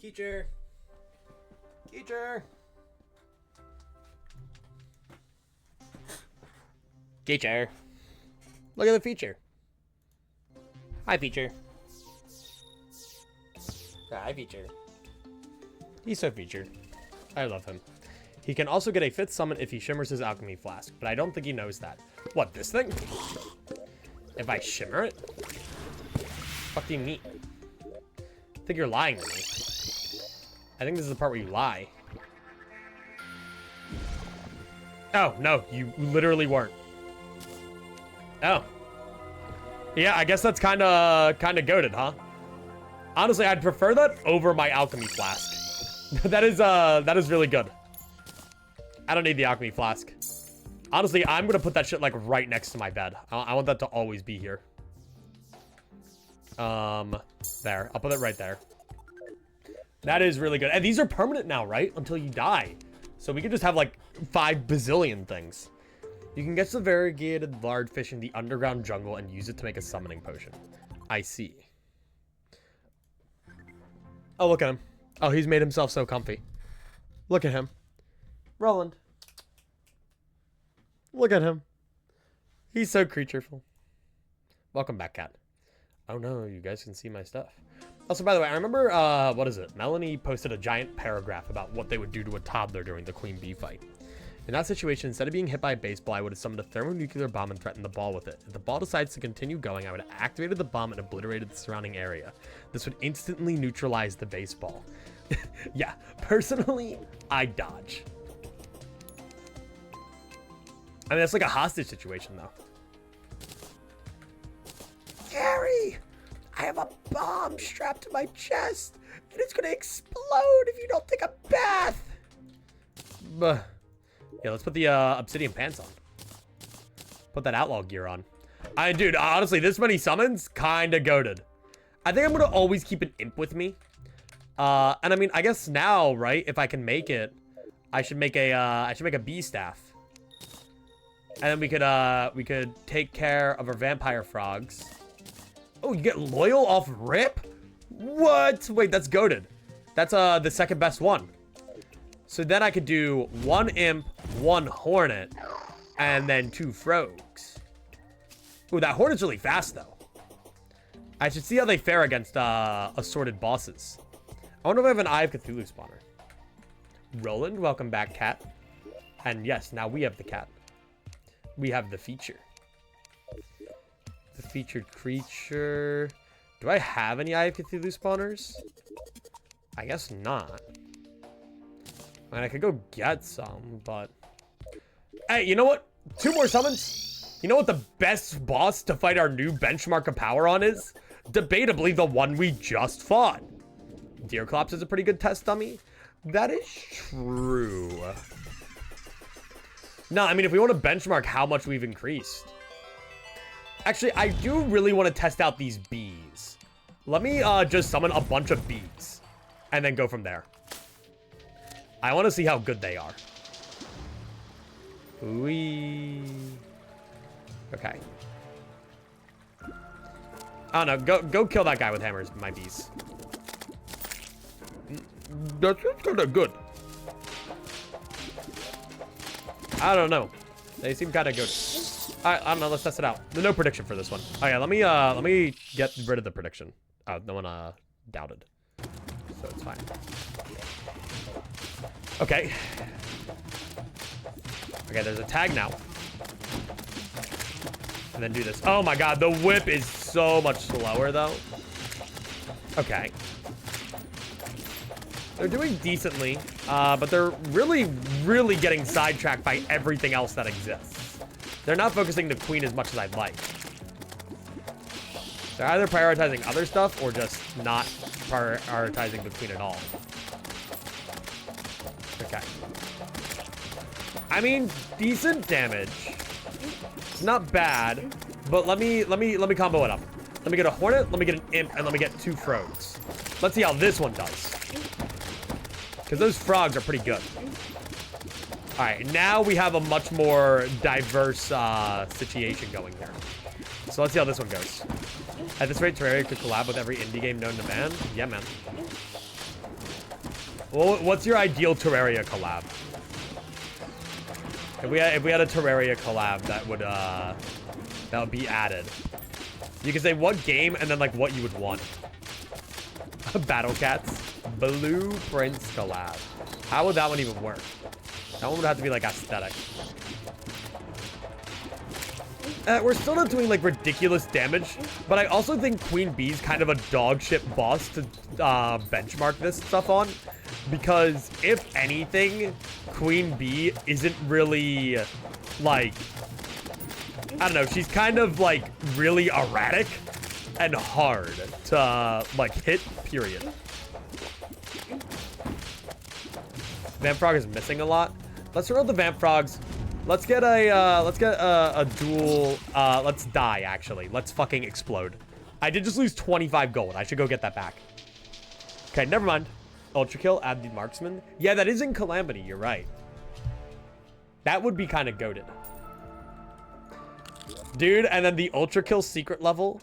Teacher. Teacher. Teacher. Look at the feature. Hi, feature. Hi, feature. He's so featured. I love him. He can also get a 5th summon if he shimmers his alchemy flask, but I don't think he knows that. What, this thing? If I shimmer it? What do you mean? I think you're lying to me. I think this is the part where you lie. Oh, no, you literally weren't. Oh. Yeah, I guess that's kind of goated, huh? Honestly, I'd prefer that over my alchemy flask. that is really good. I don't need the alchemy flask. Honestly, I'm gonna put that shit like right next to my bed. I want that to always be here. There. I'll put it right there. That is really good. And these are permanent now, right? Until you die. So we could just have like 5 bazillion things. You can get some variegated large fish in the underground jungle and use it to make a summoning potion. I see. Oh, look at him. Oh, he's made himself so comfy. Look at him. Roland. Look at him. He's so creatureful. Welcome back, cat. Oh no, you guys can see my stuff. Also, by the way, I remember, what is it? Melanie posted a giant paragraph about what they would do to a toddler during the queen bee fight. In that situation, instead of being hit by a baseball, I would have summoned a thermonuclear bomb and threatened the ball with it. If the ball decides to continue going, I would have activated the bomb and obliterated the surrounding area. This would instantly neutralize the baseball. Yeah, personally, I dodge. I mean, that's like a hostage situation, though. Gary! I have a bomb strapped to my chest, and it's gonna explode if you don't take a bath! Buh. Yeah, let's put the obsidian pants on. Put that outlaw gear on. Dude, honestly, this many summons, kinda goated. I think I'm gonna always keep an imp with me. And I mean, I guess now, right, if I can make it, I should make a bee staff. And then we could take care of our vampire frogs. Oh, you get loyal off rip? What? Wait, that's goated. That's the second best one. So then I could do 1 imp, 1 hornet, and then 2 frogs. Ooh, that hornet's really fast though. I should see how they fare against assorted bosses. I wonder if I have an Eye of Cthulhu spawner. Roland, welcome back, cat. And yes, now we have the cat. We have the feature. The featured creature. Do I have any Eye of Cthulhu spawners? I guess not. I mean, I could go get some, but... Hey, you know what? 2 more summons. You know what the best boss to fight our new benchmark of power on is? Debatably the one we just fought. Deerclops is a pretty good test dummy. That is true. No, I mean, if we want to benchmark how much we've increased. Actually, I do really want to test out these bees. Let me just summon a bunch of bees. And then go from there. I want to see how good they are. Wee. Okay. I don't know. Go kill that guy with hammers, my bees. That's kind of good. I don't know. They seem kind of good. I don't know. Let's test it out. No prediction for this one. Oh yeah, let me get rid of the prediction. Oh, no one doubted, so it's fine. Okay. Okay, there's a tag now. And then do this. Oh my god, the whip is so much slower though. Okay. They're doing decently, but they're really, really getting sidetracked by everything else that exists. They're not focusing the queen as much as I'd like. They're either prioritizing other stuff or just not prioritizing the queen at all. Okay. I mean, decent damage. It's not bad, but let me combo it up. Let me get a hornet, let me get an imp, and let me get 2 frogs. Let's see how this one does. Because those frogs are pretty good. Alright, now we have a much more diverse situation going here. So let's see how this one goes. At this rate, Terraria could collab with every indie game known to man? Yeah, man. Well, what's your ideal Terraria collab? If we had a Terraria collab that would be added. You can say what game and then like what you would want. Battle Cats. Blueprints collab. How would that one even work? That one would have to be like aesthetic. We're still not doing like ridiculous damage, but I also think Queen Bee's kind of a dog shit boss to benchmark this stuff on, because if anything, Queen Bee isn't really, like, I don't know, she's kind of, like, really erratic and hard to, like, hit, period. Vamp Frog is missing a lot. Let's throw out the Vamp Frogs. Let's get a dual, let's die, actually. Let's fucking explode. I did just lose 25 gold. I should go get that back. Okay, never mind. Ultra Kill, add the Marksman. Yeah, that is in Calamity, you're right. That would be kind of goated. Dude, and then the Ultra Kill secret level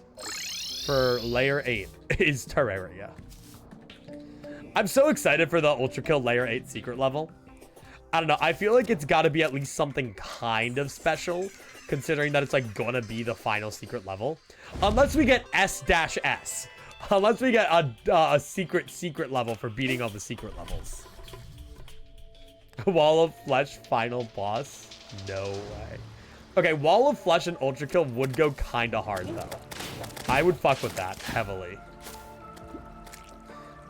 for layer 8 is Terraria. I'm so excited for the Ultra Kill layer 8 secret level. I don't know. I feel like it's got to be at least something kind of special, considering that it's like gonna be the final secret level. Unless we get S-S. Unless we get a secret level for beating all the secret levels. Wall of Flesh final boss? No way. Okay, Wall of Flesh and Ultra Kill would go kind of hard, though. I would fuck with that heavily.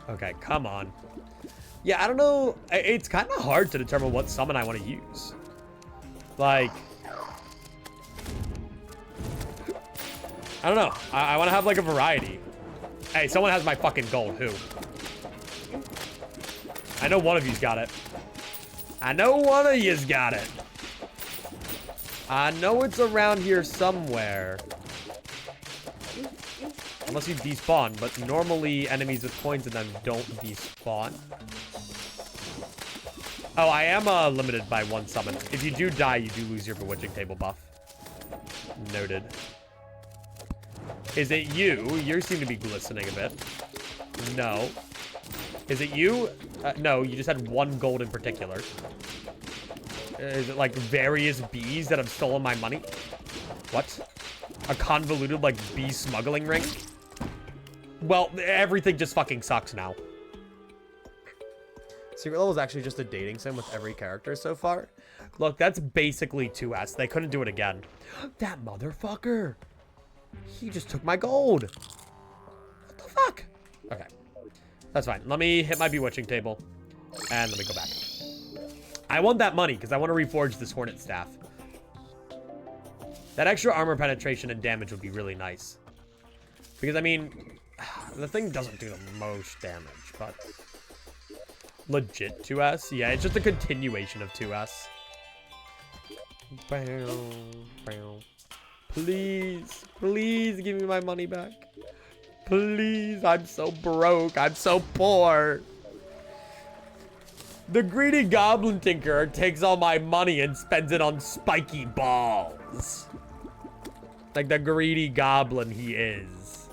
Okay, come on. Yeah, I don't know. It's kind of hard to determine what summon I want to use. Like, I don't know. I want to have, like, a variety. Hey, someone has my fucking gold. Who? I know one of you's got it. I know one of you's got it. I know it's around here somewhere. Unless you despawn, but normally enemies with coins in them don't despawn. Oh, I am limited by one summon. If you do die, you do lose your Bewitching Table buff. Noted. Is it you? You seem to be glistening a bit. No. Is it you? No, you just had one gold in particular. Is it like various bees that have stolen my money? What? A convoluted, like, bee smuggling ring? Well, everything just fucking sucks now. Secret level is actually just a dating sim with every character so far. Look, that's basically 2S. They couldn't do it again. That motherfucker! He just took my gold. What the fuck? Okay. That's fine. Let me hit my Bewitching Table. And let me go back. I want that money because I want to reforge this Hornet Staff. That extra armor penetration and damage would be really nice. Because, I mean, the thing doesn't do the most damage, but... Legit 2S? Yeah, it's just a continuation of 2S. Please, please give me my money back. Please, I'm so broke. I'm so poor. The greedy goblin tinker takes all my money and spends it on spiky balls. Like the greedy goblin he is.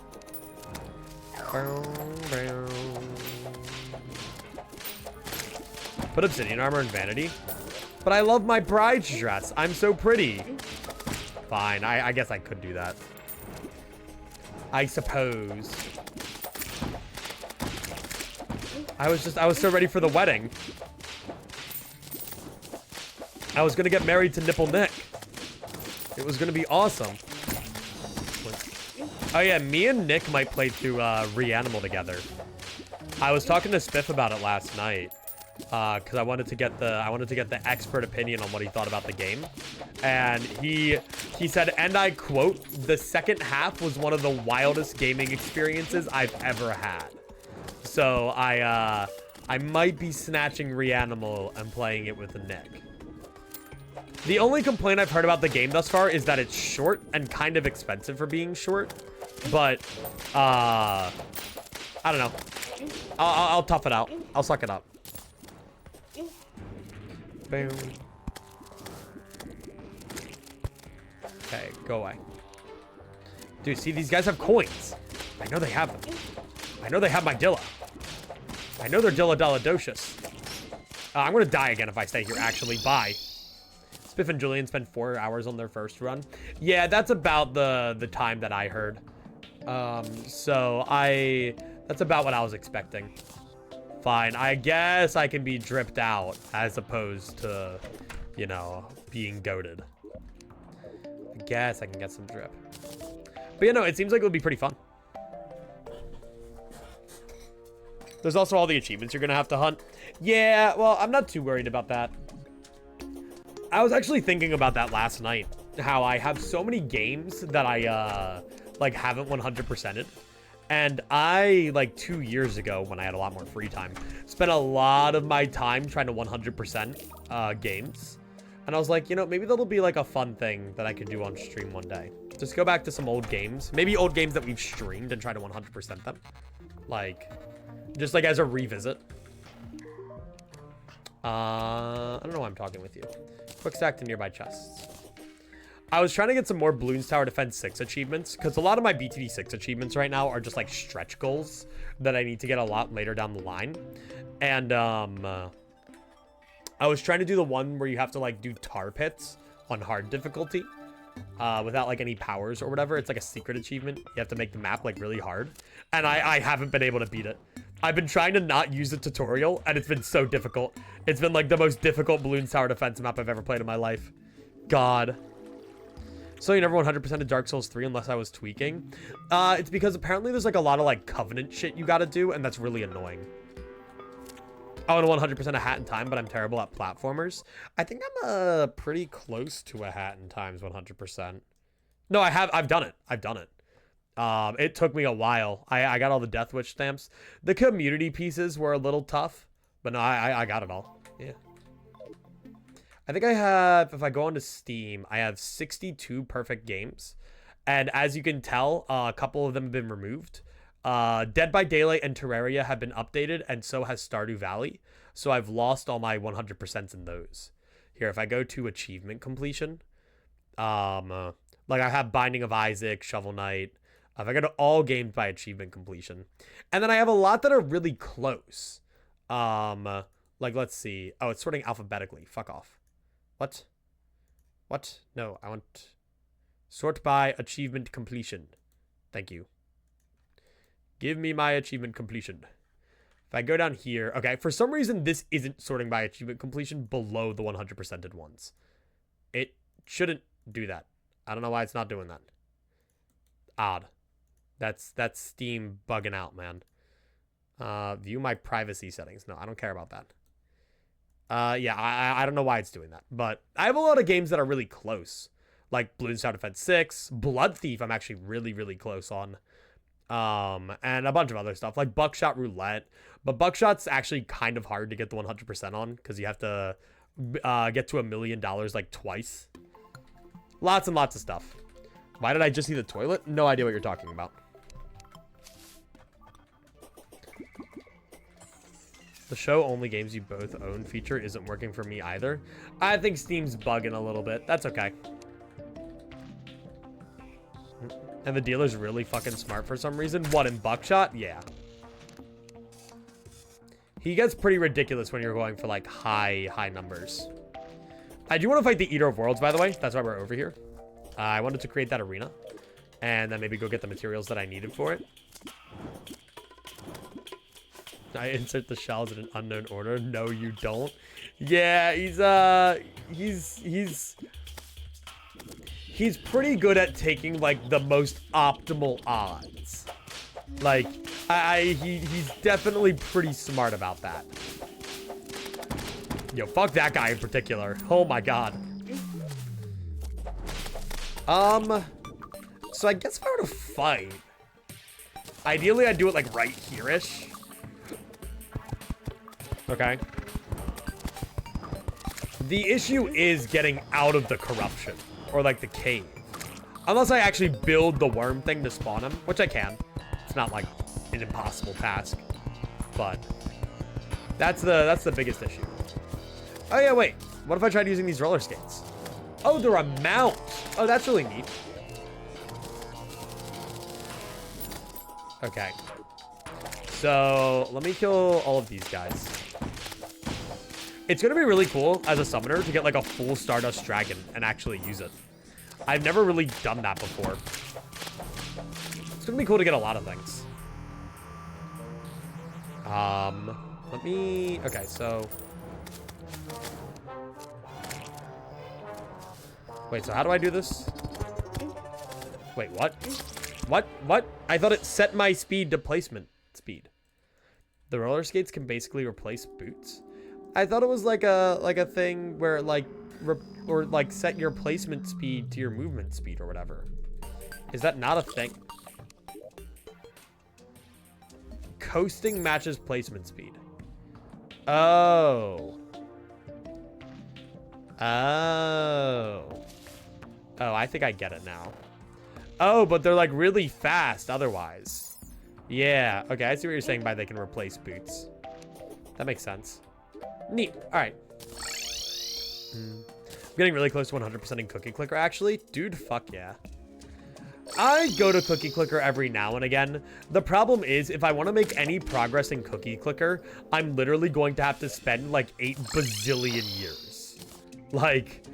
Put obsidian armor in vanity. But I love my bride's dress. I'm so pretty. Fine, I guess I could do that. I suppose. I was so ready for the wedding. I was gonna get married to Nipple Nick. It was gonna be awesome. Oh yeah, me and Nick might play through Reanimal together. I was talking to Spiff about it last night. Because I wanted to get the expert opinion on what he thought about the game, and he said, and I quote, "The second half was one of the wildest gaming experiences I've ever had." So I might be snatching Reanimal and playing it with Nick. The only complaint I've heard about the game thus far is that it's short and kind of expensive for being short, but I don't know. I'll tough it out. I'll suck it up. Boom. Okay, go away. Dude, see, these guys have coins. I know they have them. I know they have my Dilla. I know they're Dilladilladocious. I'm gonna die again if I stay here, actually. Bye. Spiff and Julian spent 4 hours on their first run. Yeah, that's about the time that I heard. So that's about what I was expecting. Fine, I guess I can be dripped out as opposed to, you know, being goated. I guess I can get some drip. But you know, it seems like it would be pretty fun. There's also all the achievements you're gonna have to hunt. Yeah, well, I'm not too worried about that. I was actually thinking about that last night. How I have so many games that I, like, haven't 100%ed. And I, like, 2 years ago, when I had a lot more free time, spent a lot of my time trying to 100% games. And I was like, you know, maybe that'll be, like, a fun thing that I could do on stream one day. Just go back to some old games. Maybe old games that we've streamed and try to 100% them. Like, just, like, as a revisit. I don't know why I'm talking with you. Quick stack to nearby chests. I was trying to get some more Bloons Tower Defense 6 achievements, because a lot of my BTD 6 achievements right now are just, like, stretch goals that I need to get a lot later down the line. And, I was trying to do the one where you have to, like, do tar pits on hard difficulty, without, like, any powers or whatever. It's, like, a secret achievement. You have to make the map, like, really hard. And I haven't been able to beat it. I've been trying to not use the tutorial, and it's been so difficult. It's been, like, the most difficult Bloons Tower Defense map I've ever played in my life. God. So you never 100%ed Dark Souls 3 unless I was tweaking? It's because apparently there's, like, a lot of, like, Covenant shit you gotta do, and that's really annoying. I want to 100% a Hat in Time, but I'm terrible at platformers. I think I'm, pretty close to a Hat in Times 100%. No, I've done it. I've done it. It took me a while. I got all the Death Wish stamps. The community pieces were a little tough, but no, I got it all. Yeah. I think I have, if I go onto Steam, I have 62 perfect games. And as you can tell, a couple of them have been removed. Dead by Daylight and Terraria have been updated, and so has Stardew Valley. So I've lost all my 100% in those. Here, if I go to achievement completion, like I have Binding of Isaac, Shovel Knight. If I go to all games by achievement completion. And then I have a lot that are really close. Like, let's see. Oh, it's sorting alphabetically. Fuck off. What? What? No, I want sort by achievement completion. Thank you. Give me my achievement completion. If I go down here, okay, for some reason this isn't sorting by achievement completion below the 100%ed ones. It shouldn't do that. I don't know why it's not doing that. Odd. That's Steam bugging out, man. View my privacy settings. No, I don't care about that. Yeah, I don't know why it's doing that, but I have a lot of games that are really close, like Bloons Tower Defense 6, Blood Thief I'm actually really, really close on, and a bunch of other stuff, like Buckshot Roulette, but Buckshot's actually kind of hard to get the 100% on, because you have to get to $1 million, like, twice. Lots and lots of stuff. Why did I just see the toilet? No idea what you're talking about. The show only games you both own feature isn't working for me either. I think Steam's bugging a little bit. That's okay. And the dealer's really fucking smart for some reason. What, in Buckshot? Yeah. He gets pretty ridiculous when you're going for, like, high numbers. I do want to fight the Eater of Worlds, by the way. That's why we're over here. I wanted to create that arena. And then maybe go get the materials that I needed for it. I insert the shells in an unknown order. No, you don't. Yeah, he's pretty good at taking, like, the most optimal odds. Like, he's definitely pretty smart about that. Yo, fuck that guy in particular. Oh my god. So I guess if I were to fight, ideally I'd do it, like, right here-ish. Okay. The issue is getting out of the corruption, or, like, the cave. Unless I actually build the worm thing to spawn him, which I can. It's not, like, an impossible task, but that's the biggest issue. Oh yeah, wait. What if I tried using these roller skates? Oh, they're a mount. Oh, that's really neat. Okay. So let me kill all of these guys. It's gonna be really cool as a summoner to get, like, a full Stardust Dragon and actually use it. I've never really done that before. It's gonna be cool to get a lot of things. Let me... Okay, so... Wait, so how do I do this? Wait, what? What? I thought it set my speed to placement speed. The roller skates can basically replace boots. I thought it was like a thing where like or like set your placement speed to your movement speed or whatever. Is that not a thing? Coasting matches placement speed. Oh. Oh. Oh, I think I get it now. Oh, but they're like really fast otherwise. Yeah. Okay, I see what you're saying by they can replace boots. That makes sense. Neat. All right. I'm getting really close to 100% in Cookie Clicker, actually. Dude, fuck yeah. I go to Cookie Clicker every now and again. The problem is, if I want to make any progress in Cookie Clicker, I'm literally going to have to spend like 8 bazillion years. Like,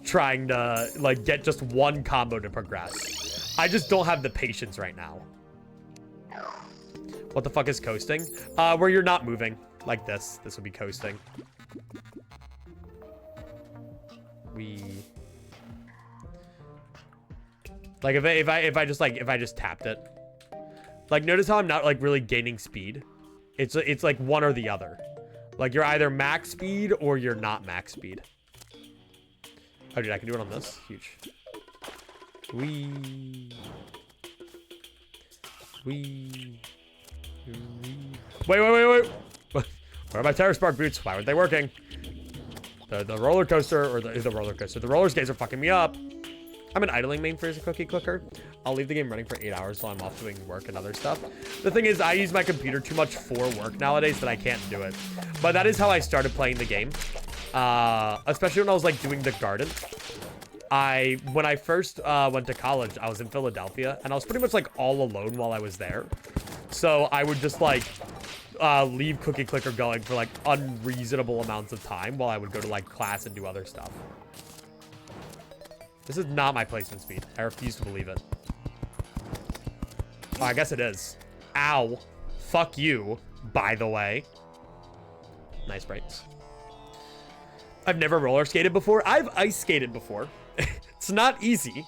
trying to, like, get just one combo to progress. I just don't have the patience right now. What the fuck is coasting? Where you're not moving. Like this. This would be coasting. Like if I just tapped it. Like notice how I'm not like really gaining speed. It's like one or the other. Like you're either max speed or you're not max speed. Oh dude, I can do it on this. Huge. Wee. Wait. Where are my Terra Spark boots? Why weren't they working? The roller coaster, or the roller coaster. The roller skates are fucking me up. I'm an idling main for Cookie Clicker. I'll leave the game running for 8 hours while I'm off doing work and other stuff. The thing is, I use my computer too much for work nowadays that I can't do it. But that is how I started playing the game. Especially when I was like doing the garden. When I first went to college, I was in Philadelphia, and I was pretty much like all alone while I was there. So I would just like leave Cookie Clicker going for like unreasonable amounts of time while I would go to like class and do other stuff. This is not my placement speed. I refuse to believe it. Oh, I guess it is. Ow. Fuck you, by the way. Nice breaks. I've never roller skated before. I've ice skated before. It's not easy.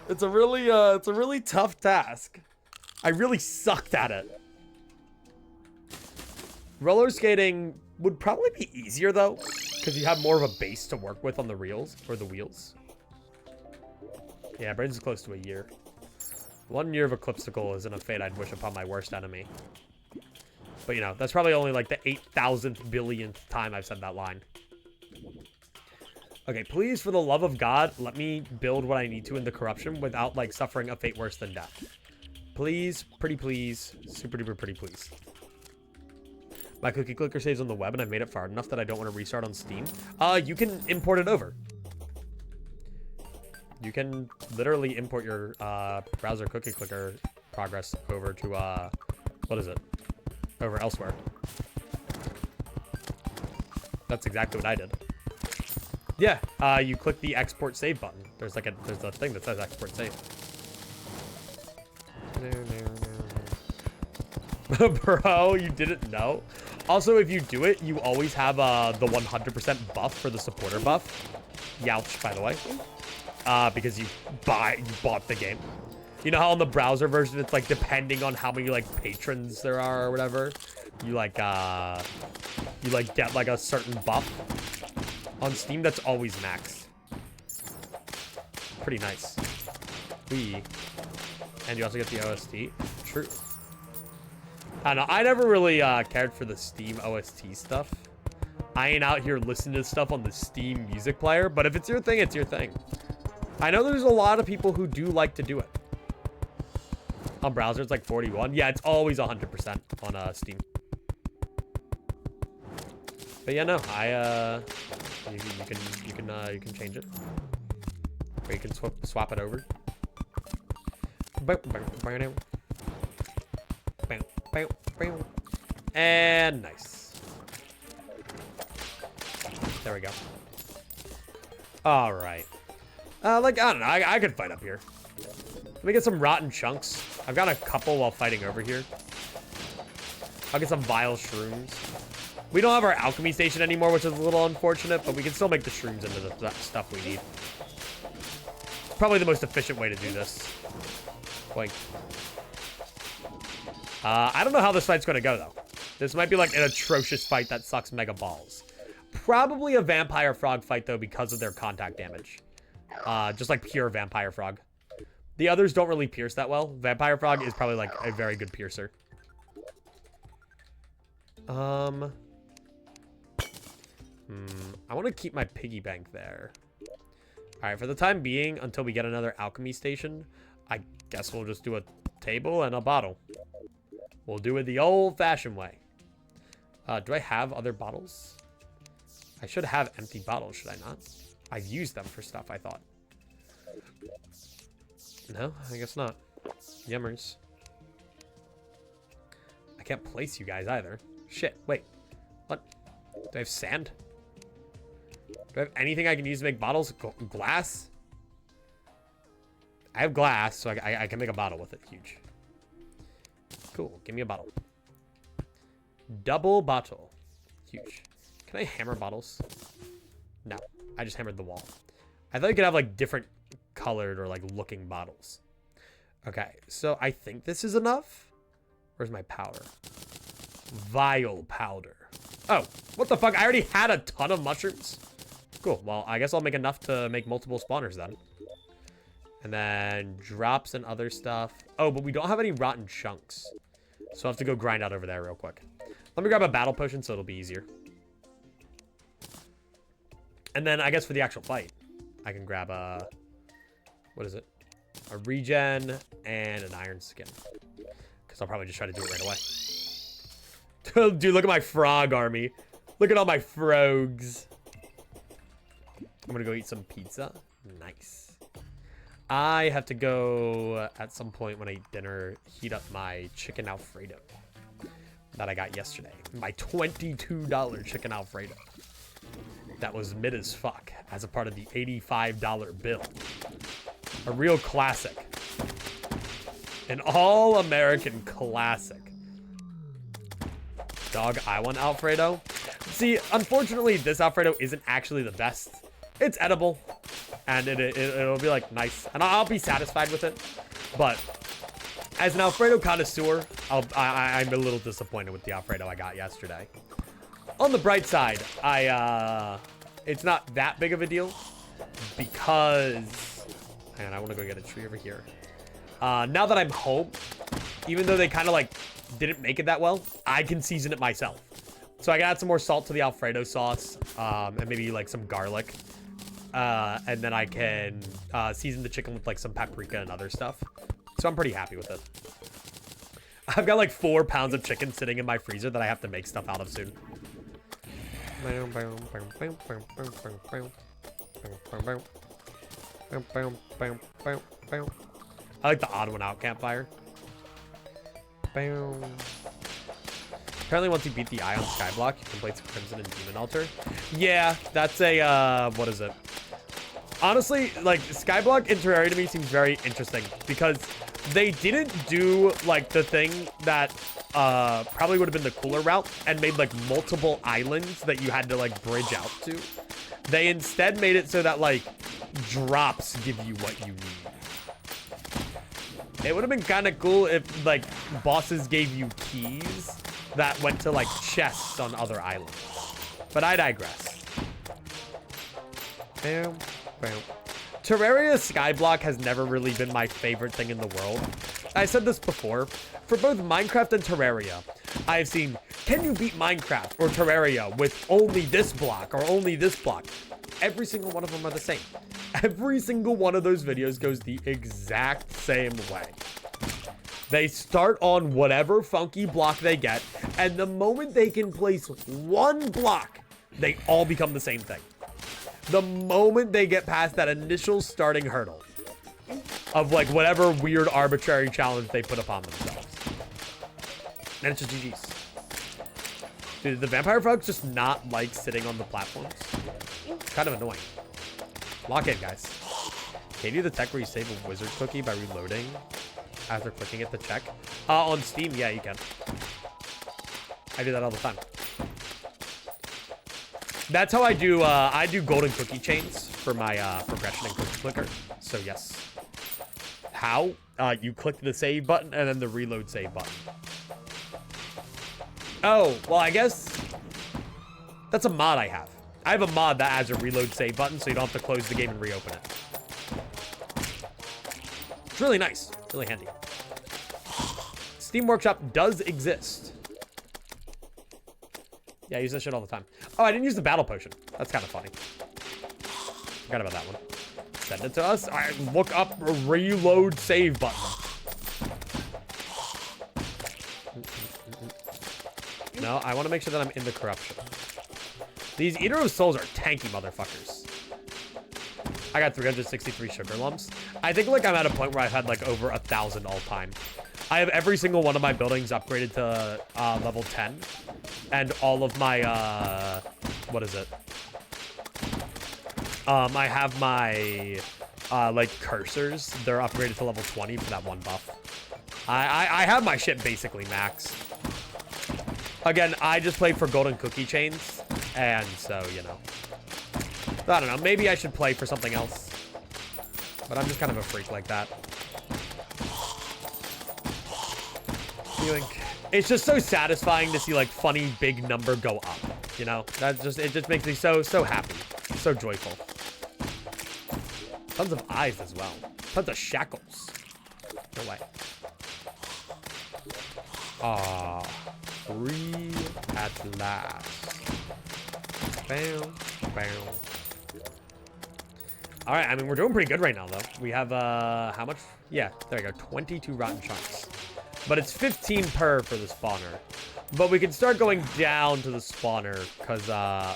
It's a really tough task. I really sucked at it. Roller skating would probably be easier though, because you have more of a base to work with on the reels or the wheels. Yeah, Brains is close to a year. 1 year of Eclipscycle isn't a fate I'd wish upon my worst enemy. But you know, that's probably only like the 8,000th billionth time I've said that line. Okay, please, for the love of God, let me build what I need to in the corruption without like suffering a fate worse than death. Please, pretty please, super duper pretty please. My Cookie Clicker saves on the web and I've made it far enough that I don't want to restart on Steam. You can import it over. You can literally import your browser Cookie Clicker progress over to, what is it? Over elsewhere. That's exactly what I did. Yeah, you click the export save button. There's a thing that says export save. Bro, you didn't know? Also, if you do it, you always have the 100% buff for the supporter buff. Youch, by the way. Because you bought the game. You know how on the browser version, it's like depending on how many like patrons there are or whatever, you like get like a certain buff. On Steam, that's always max. Pretty nice. And you also get the OST. True. I don't know. I never really cared for the Steam OST stuff. I ain't out here listening to stuff on the Steam music player, but if it's your thing, it's your thing. I know there's a lot of people who do like to do it. On browser, it's like 41. Yeah, it's always 100% on Steam. But yeah, no, you can change it, or you can swap it over. And nice. There we go. All right. Like I don't know, I could fight up here. Let me get some rotten chunks. I've got a couple while fighting over here. I'll get some vile shrooms. We don't have our alchemy station anymore, which is a little unfortunate, but we can still make the shrooms into the stuff we need. Probably the most efficient way to do this. Boink. I don't know how this fight's going to go, though. This might be like an atrocious fight that sucks mega balls. Probably a vampire frog fight, though, because of their contact damage. Just like pure vampire frog. The others don't really pierce that well. Vampire frog is probably like a very good piercer. I want to keep my piggy bank there. All right, for the time being, until we get another alchemy station, I guess we'll just do a table and a bottle. We'll do it the old-fashioned way. Do I have other bottles? I should have empty bottles, should I not? I've used them for stuff, I thought. No, I guess not. Yummers. I can't place you guys either. Shit, wait. What? Do I have sand? Do I have anything I can use to make bottles? Glass? I have glass, so I can make a bottle with it. Huge. Cool, give me a bottle. Double bottle. Huge. Can I hammer bottles? No, I just hammered the wall. I thought you could have like different colored or like looking bottles. Okay, so I think this is enough. Where's my powder? Vile powder. Oh, what the fuck? I already had a ton of mushrooms. Cool, well, I guess I'll make enough to make multiple spawners then. And then drops and other stuff. Oh, but we don't have any rotten chunks. So I'll have to go grind out over there real quick. Let me grab a battle potion so it'll be easier. And then I guess for the actual fight, I can grab a... What is it? A regen and an iron skin. Because I'll probably just try to do it right away. Dude, look at my frog army. Look at all my frogs. I'm going to go eat some pizza. Nice. I have to go at some point when I eat dinner, heat up my chicken Alfredo that I got yesterday. My $22 chicken Alfredo. That was mid as fuck as a part of the $85 bill. A real classic. An all-American classic. Dog, I want Alfredo. See, unfortunately, this Alfredo isn't actually the best. It's edible, and it'll be, like, nice. And I'll be satisfied with it. But as an Alfredo connoisseur, I'm a little disappointed with the Alfredo I got yesterday. On the bright side, it's not that big of a deal because, hang on, I want to go get a tree over here. Now that I'm home, even though they kind of like didn't make it that well, I can season it myself. So I can add some more salt to the Alfredo sauce, and maybe like some garlic. And then I can season the chicken with like some paprika and other stuff. So I'm pretty happy with it. I've got like 4 pounds of chicken sitting in my freezer that I have to make stuff out of soon. I like the odd one out campfire. Apparently once you beat the eye on Skyblock, you can play some Crimson and Demon Altar. Yeah, that's a, what is it? Honestly, like, Skyblock in Terraria to me seems very interesting because they didn't do, like, the thing that probably would have been the cooler route and made, like, multiple islands that you had to, like, bridge out to. They instead made it so that, like, drops give you what you need. It would have been kind of cool if, like, bosses gave you keys that went to, like, chests on other islands. But I digress. Terraria Skyblock has never really been my favorite thing in the world. I said this before. For both Minecraft and Terraria, I have seen, can you beat Minecraft or Terraria with only this block or only this block? Every single one of them are the same. Every single one of those videos goes the exact same way. They start on whatever funky block they get, and the moment they can place one block, they all become the same thing. The moment they get past that initial starting hurdle of like whatever weird arbitrary challenge they put upon themselves. And it's just GG's. Dude, the vampire frogs just not like sitting on the platforms. It's kind of annoying. Lock in, guys. Can you do the tech where you save a wizard cookie by reloading after clicking it to check? On Steam, yeah, you can. I do that all the time. That's how I do golden cookie chains for my progression and cookie clicker. So yes. How? You click the save button and then the reload save button. Oh, well, I guess that's a mod I have. I have a mod that adds a reload save button, so you don't have to close the game and reopen it. It's really nice. Really handy. Steam Workshop does exist. Yeah, I use this shit all the time. Oh, I didn't use the battle potion. That's kind of funny. Forgot about that one. Send it to us. All right, look up a reload save button. No, I want to make sure that I'm in the corruption. These Eater of Souls are tanky motherfuckers. I got 363 sugar lumps. I think like I'm at a point where I've had like over 1,000 all time. I have every single one of my buildings upgraded to level 10. And all of my, what is it? I have my, like, cursors. They're upgraded to level 20 for that one buff. I have my shit basically maxed. Again, I just played for golden cookie chains. And so, you know. I don't know. Maybe I should play for something else. But I'm just kind of a freak like that. It's just so satisfying to see like funny big number go up, you know? It just makes me so happy, so joyful. Tons of eyes as well. Tons of shackles. No way. Ah, free at last. Bam, bam. All right, I mean we're doing pretty good right now though. We have how much? Yeah, there we go. 22 rotten chunks. But it's 15 per for the spawner. But we can start going down to the spawner, because,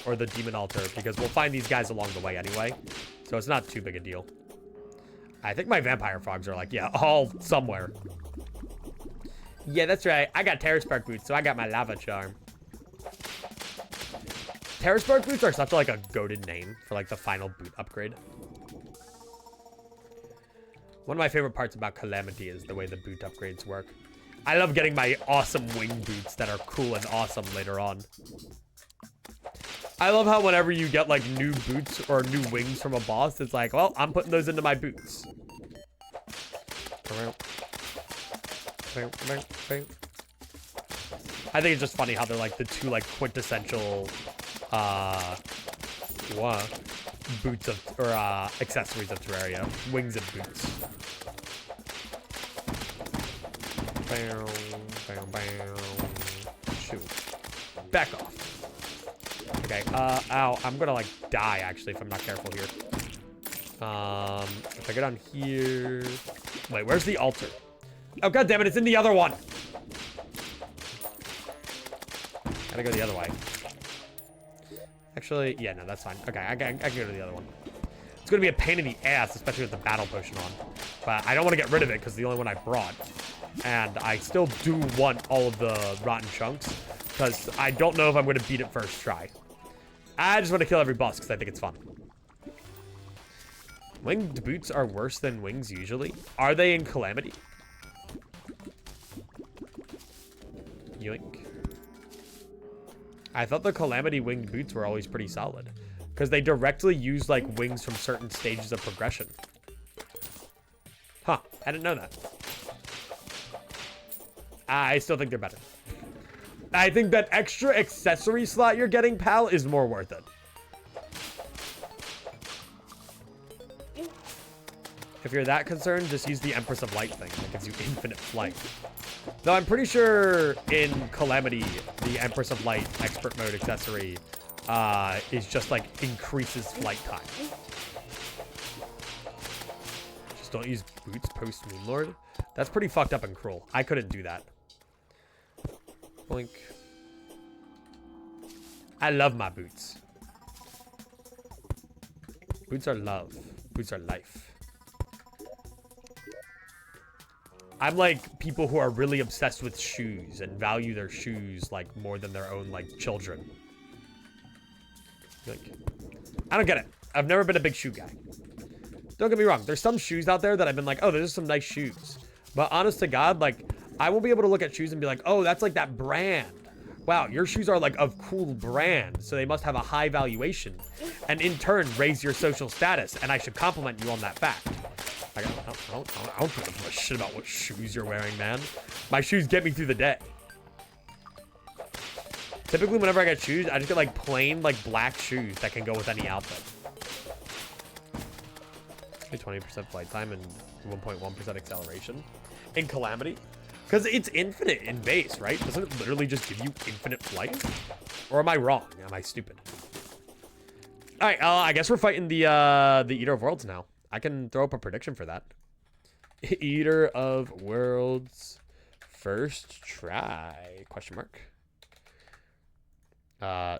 or the demon altar, because we'll find these guys along the way anyway. So it's not too big a deal. I think my vampire frogs are like, yeah, all somewhere. Yeah, that's right. I got Terra Spark boots, so I got my lava charm. Terra Spark boots are such like a goated name for like the final boot upgrade. One of my favorite parts about Calamity is the way the boot upgrades work. I love getting my awesome wing boots that are cool and awesome later on. I love how whenever you get like new boots or new wings from a boss, it's like, well, I'm putting those into my boots. I think it's just funny how they're like the two like quintessential boots of or accessories of Terraria. Wings and boots. Bam, bam, bam. Shoot. Back off. Okay, ow, I'm gonna like die actually if I'm not careful here. If I get on here. Wait, where's the altar? Oh god damn it, it's in the other one. Gotta go the other way. Actually, yeah, no, that's fine. Okay, I can go to the other one. It's gonna be a pain in the ass, especially with the battle potion on. But I don't want to get rid of it because it's the only one I brought. And I still do want all of the rotten chunks because I don't know if I'm going to beat it first try. I just want to kill every boss because I think it's fun. Winged boots are worse than wings usually. Are they in Calamity? Yoink. I thought the Calamity winged boots were always pretty solid because they directly use like wings from certain stages of progression. Huh, I didn't know that. I still think they're better. I think that extra accessory slot you're getting, pal, is more worth it. If you're that concerned, just use the Empress of Light thing. That gives you infinite flight. Though I'm pretty sure in Calamity, the Empress of Light expert mode accessory is just like increases flight time. Just don't use boots post Moonlord. That's pretty fucked up and cruel. I couldn't do that. Blink. I love my boots. Boots are love. Boots are life. I'm like people who are really obsessed with shoes and value their shoes like more than their own like children. Like, I don't get it. I've never been a big shoe guy. Don't get me wrong. There's some shoes out there that I've been like, oh, those are some nice shoes. But honest to God, like, I won't be able to look at shoes and be like, oh, that's like that brand. Wow, your shoes are like of cool brand, so they must have a high valuation, and in turn raise your social status. And I should compliment you on that fact. Like, I don't give a shit about what shoes you're wearing, man. My shoes get me through the day. Typically, whenever I get shoes, I just get like plain like black shoes that can go with any outfit. 20% flight time and 1.1% acceleration in Calamity. Because it's infinite in base, right? Doesn't it literally just give you infinite flight? Or am I wrong? Am I stupid? All right, I guess we're fighting the Eater of Worlds now. I can throw up a prediction for that. Eater of Worlds first try? Question mark.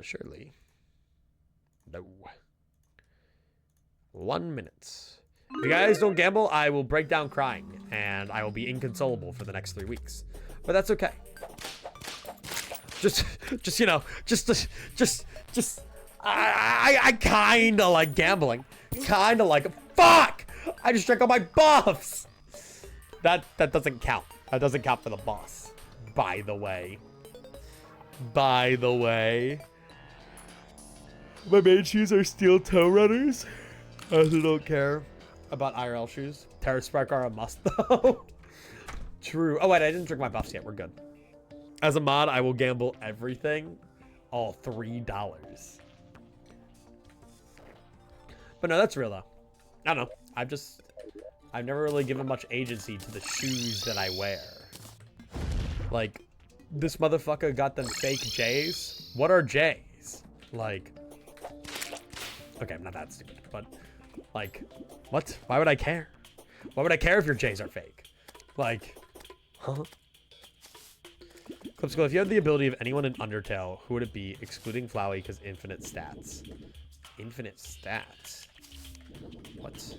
Surely. No. 1 minute. If you guys don't gamble, I will break down crying, and I will be inconsolable for the next 3 weeks. But that's okay. You know, I kinda like gambling. Kinda like, fuck! I just drank all my buffs! That doesn't count. That doesn't count for the boss. By the way. By the way. My main shoes are steel toe runners. I also don't care about IRL shoes. Terra Spark are a must though. True. Oh wait, I didn't drink my buffs yet. We're good. As a mod, I will gamble everything. All $3. But no, that's real though. I don't know. I've never really given much agency to the shoes that I wear. Like, this motherfucker got them fake J's. What are J's? Like, okay, I'm not that stupid, but like, what? Why would I care? Why would I care if your J's are fake? Like, huh? Eclipscycle, if you had the ability of anyone in Undertale, who would it be? Excluding Flowey, because infinite stats. Infinite stats? What?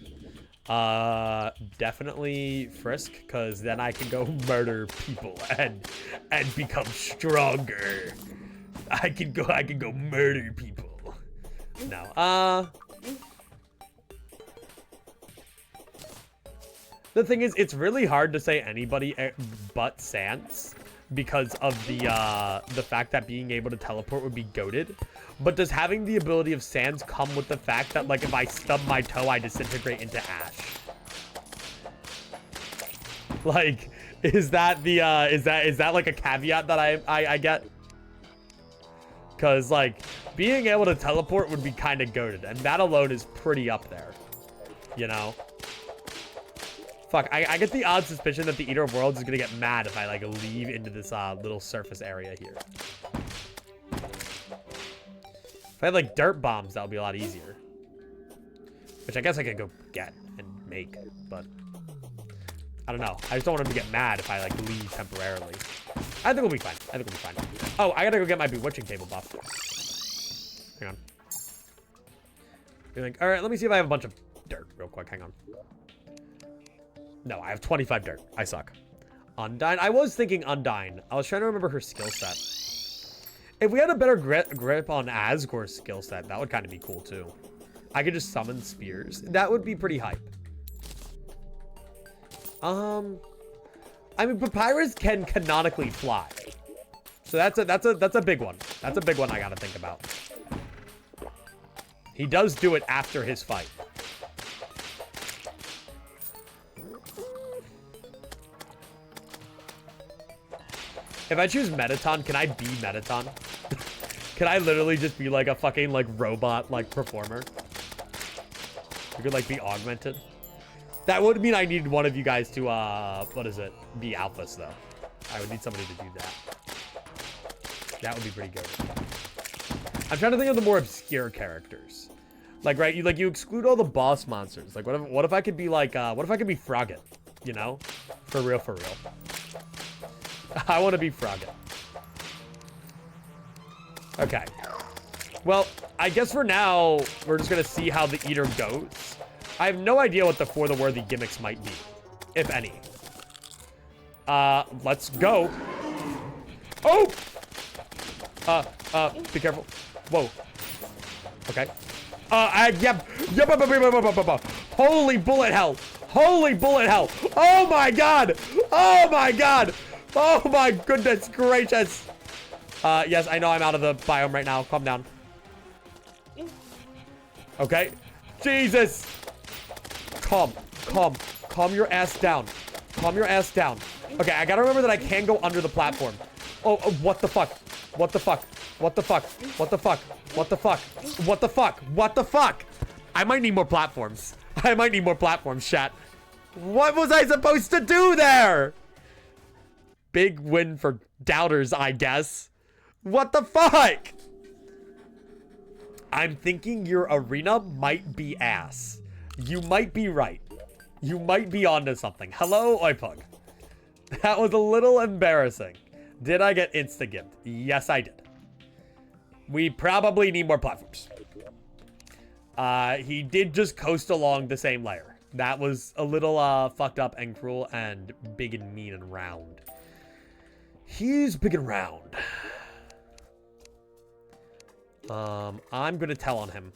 Definitely Frisk, because then I can go murder people and become stronger. I can go murder people. No. The thing is, it's really hard to say anybody but Sans because of the fact that being able to teleport would be goated. But does having the ability of Sans come with the fact that, like, if I stub my toe, I disintegrate into ash? Like, is that the is that like a caveat that I get? Because, like, being able to teleport would be kind of goated, and that alone is pretty up there, you know? Fuck, I get the odd suspicion that the Eater of Worlds is gonna get mad if I, like, leave into this little surface area here. If I had, like, dirt bombs, that would be a lot easier. Which I guess I could go get and make, but I don't know. I just don't want him to get mad if I, like, leave temporarily. I think we'll be fine. I think we'll be fine. Oh, I gotta go get my bewitching table buff. Hang on. You're like, all right, let me see if I have a bunch of dirt real quick. Hang on. No, I have 25 dirt. I suck. Undyne. I was thinking Undyne. I was trying to remember her skill set. If we had a better grip on Asgore's skill set, that would kind of be cool too. I could just summon spears. That would be pretty hype. I mean, Papyrus can canonically fly. So that's a big one. That's a big one I gotta think about. He does do it after his fight. If I choose Metaton, can I be Metaton? Can I literally just be like a fucking like robot like performer? You could like be augmented. That would mean I need one of you guys to what is it? Be alphas though. I would need somebody to do that. That would be pretty good. I'm trying to think of the more obscure characters. Like, right, you exclude all the boss monsters. Like, what if I could be like what if I could be Frogget? You know? For real, for real. I want to be Frogget. Okay. Well, I guess for now, we're just gonna see how the Eater goes. I have no idea what the For the Worthy gimmicks might be, if any. Let's go. Oh! Be careful. Whoa. Okay. Yep. Holy bullet hell. Holy bullet hell. Oh my god. Oh my god. Oh my goodness gracious. Yes, I know I'm out of the biome right now. Calm down. Okay. Jesus. Calm your ass down. Calm your ass down. Okay, I gotta remember that I can go under the platform. Oh, what the fuck? What the fuck? What the fuck? What the fuck? What the fuck? What the fuck? What the fuck? I might need more platforms. I might need more platforms, chat. What was I supposed to do there? Big win for doubters, I guess. What the fuck? I'm thinking your arena might be ass. You might be right. You might be onto something. Hello, Oipug. That was a little embarrassing. Did I get insta-gimped? Yes, I did. We probably need more platforms. He did just coast along the same layer. That was a little fucked up and cruel and big and mean and round. He's big and round. I'm gonna tell on him.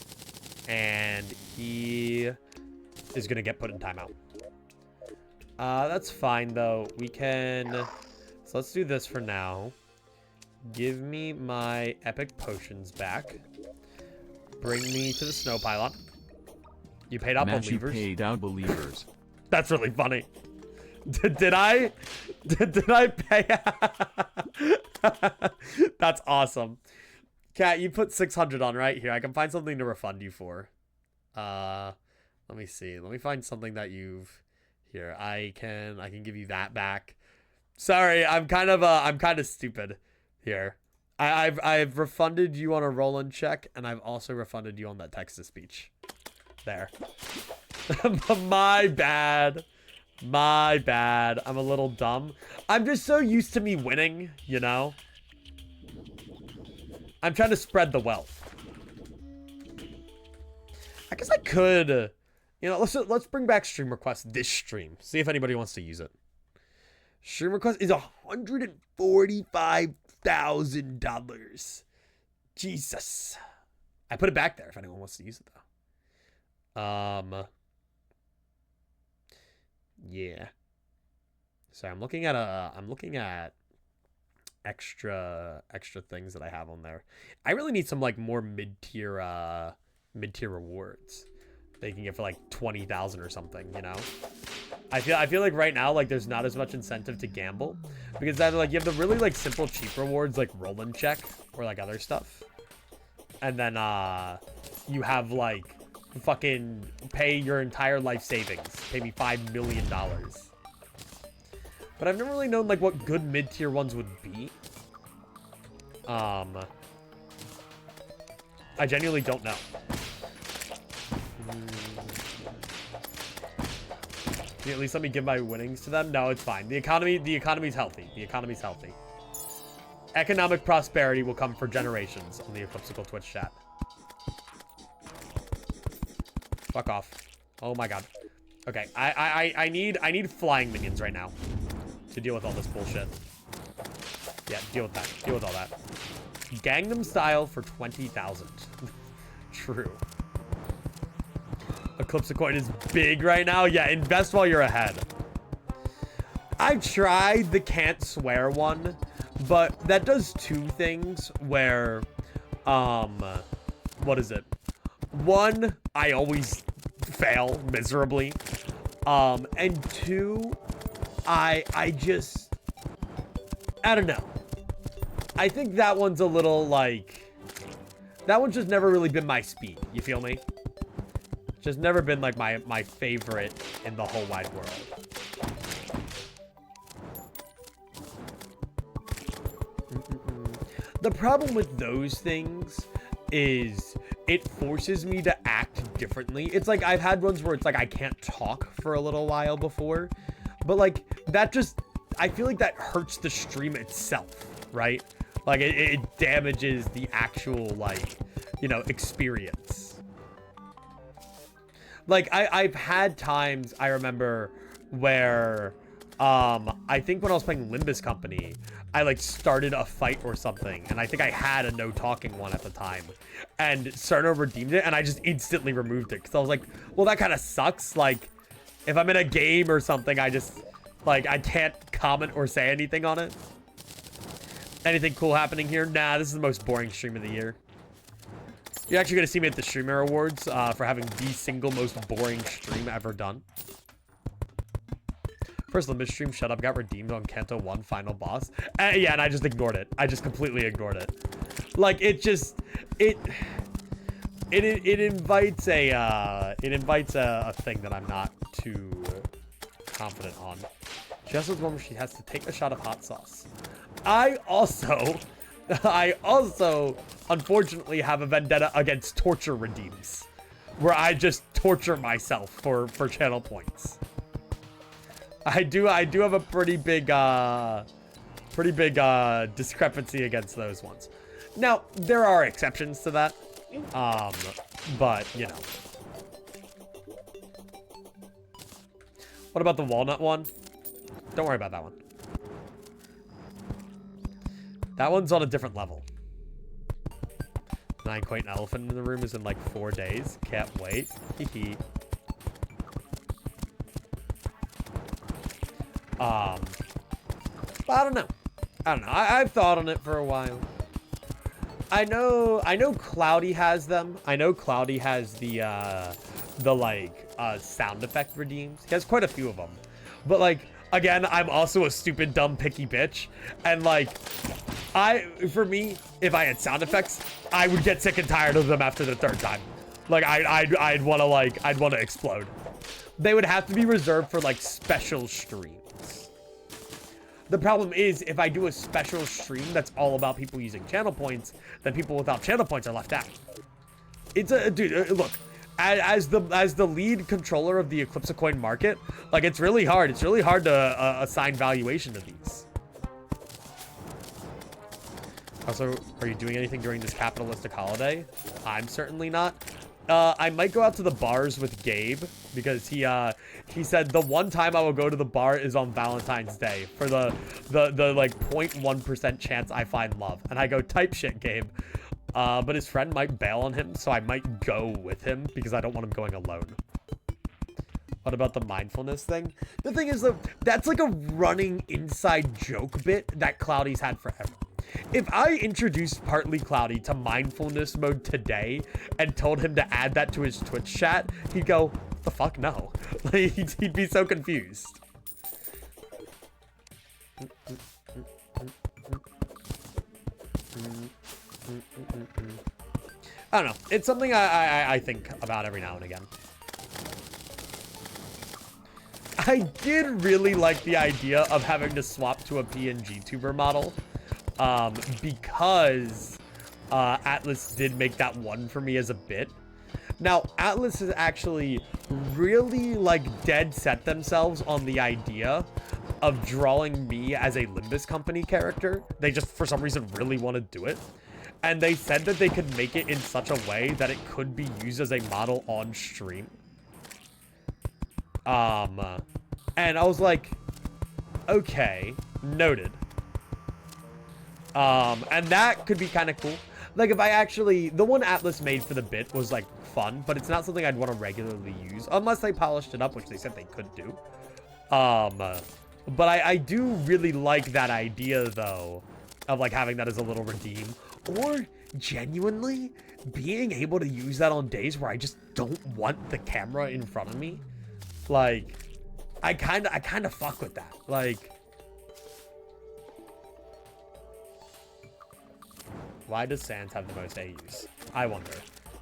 And he is gonna get put in timeout. That's fine though. We can... So let's do this for now. Give me my epic potions back. Bring me to the snow pylon. You paid out believers. You paid out believers. That's really funny. Did I pay? That's awesome. Cat, you put 600 on right here. I can find something to refund you for. Let me see. Let me find something that you've here. I can give you that back. Sorry, I'm kind of stupid here. I've refunded you on a roll-in check, and I've also refunded you on that text-to-speech. There. My bad. My bad. I'm a little dumb. I'm just so used to me winning, you know? I'm trying to spread the wealth. I guess I could, you know, let's bring back stream requests this stream. See if anybody wants to use it. Stream request is $145,000. Jesus. I put it back there if anyone wants to use it though. Yeah. So I'm looking at extra things that I have on there. I really need some like more mid-tier rewards. They can get for like 20,000 or something, you know? I feel like right now like there's not as much incentive to gamble because either like you have the really like simple cheap rewards like roll and check or like other stuff. And then you have like fucking pay your entire life savings. Pay me $5 million. But I've never really known like what good mid-tier ones would be. I genuinely don't know. Can you at least let me give my winnings to them? No, it's fine. The economy's healthy. The economy's healthy. Economic prosperity will come for generations on the Eclipscycle Twitch chat. Fuck off. Oh my god. Okay, I need flying minions right now to deal with all this bullshit. Yeah, deal with that. Deal with all that. Gangnam Style for 20,000. True. Eclipscycle is big right now. Yeah, invest while you're ahead. I've tried the can't swear one, but that does two things where, what is it? One, I always fail miserably. And two, I don't know. I think that one's a little like, that one's just never really been my speed. You feel me? Just never been like my favorite in the whole wide world. The problem with those things is it forces me to act differently. It's like I've had ones where it's like I can't talk for a little while before, but like that just, I feel like that hurts the stream itself, right? Like it damages the actual like, you know, experience. Like I've had times I remember where I think when I was playing Limbus Company, I like started a fight or something, and I think I had a no talking one at the time, and Cerno redeemed it, and I just instantly removed it because I was like, well, that kind of sucks. Like if I'm in a game or something, I just like I can't comment or say anything on it. Anything cool happening here? Nah, this is the most boring stream of the year. You're actually gonna see me at the Streamer Awards for having the single most boring stream ever done. First Limbus stream, shut up, got redeemed on Kanto 1 final boss. Yeah, and I just ignored it. I just completely ignored it. Like, it just, it invites a thing that I'm not too confident on. She also has one where she has to take a shot of hot sauce. I also, unfortunately, have a vendetta against torture redeems, where I just torture myself for channel points. I do have a pretty big discrepancy against those ones. Now, there are exceptions to that, but you know. What about the walnut one? Don't worry about that one. That one's on a different level. 9 quite an elephant in the room is in like 4 days. Can't wait. Hee. But I don't know. I've thought on it for a while. I know Cloudy has them. I know Cloudy has the sound effect redeems. He has quite a few of them. But like, again, I'm also a stupid, dumb, picky bitch. And like, for me, if I had sound effects, I would get sick and tired of them after the 3rd time. Like, I'd want to explode. They would have to be reserved for like special streams. The problem is, if I do a special stream that's all about people using channel points, then people without channel points are left out. It's dude, look, as the lead controller of the Eclipscycle market, like, it's really hard. It's really hard to assign valuation to these. Also, are you doing anything during this capitalistic holiday? I'm certainly not. I might go out to the bars with Gabe, because he said the one time I will go to the bar is on Valentine's Day for the like 0.1% chance I find love. And I go, type shit, Gabe. But his friend might bail on him, so I might go with him because I don't want him going alone. What about the mindfulness thing? The thing is, though, that's like a running inside joke bit that Cloudy's had forever. If I introduced Partly Cloudy to mindfulness mode today and told him to add that to his Twitch chat, he'd go, the fuck, no. Like, he'd be so confused. I don't know. It's something I think about every now and again. I did really like the idea of having to swap to a PNG tuber model. Because Atlas did make that one for me as a bit. Now, Atlas has actually really, like, dead set themselves on the idea of drawing me as a Limbus Company character. They just, for some reason, really want to do it. And they said that they could make it in such a way that it could be used as a model on stream. And I was like, okay, noted. And that could be kind of cool. Like, if I actually, the one Atlas made for the bit was like fun, but it's not something I'd want to regularly use unless they polished it up, which they said they could do. But I do really like that idea, though, of like having that as a little redeem, or genuinely being able to use that on days where I just don't want the camera in front of me. Like, I kind of fuck with that. Like, why does Sans have the most AUs? I wonder.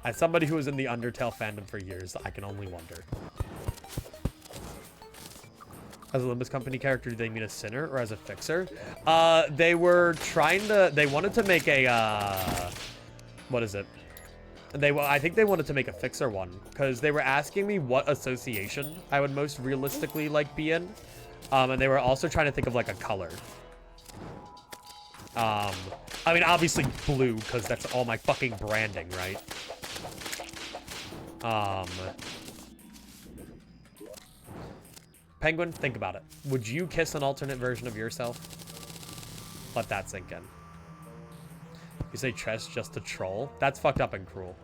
As somebody who was in the Undertale fandom for years, I can only wonder. As a Limbus Company character, do they mean a sinner or as a fixer? They were trying to, they wanted to make a, what is it? I think they wanted to make a fixer one, because they were asking me what association I would most realistically like be in. And they were also trying to think of like a color. I mean, obviously blue, because that's all my fucking branding, right? Penguin, think about it. Would you kiss an alternate version of yourself? Let that sink in. You say Tress just to troll? That's fucked up and cruel.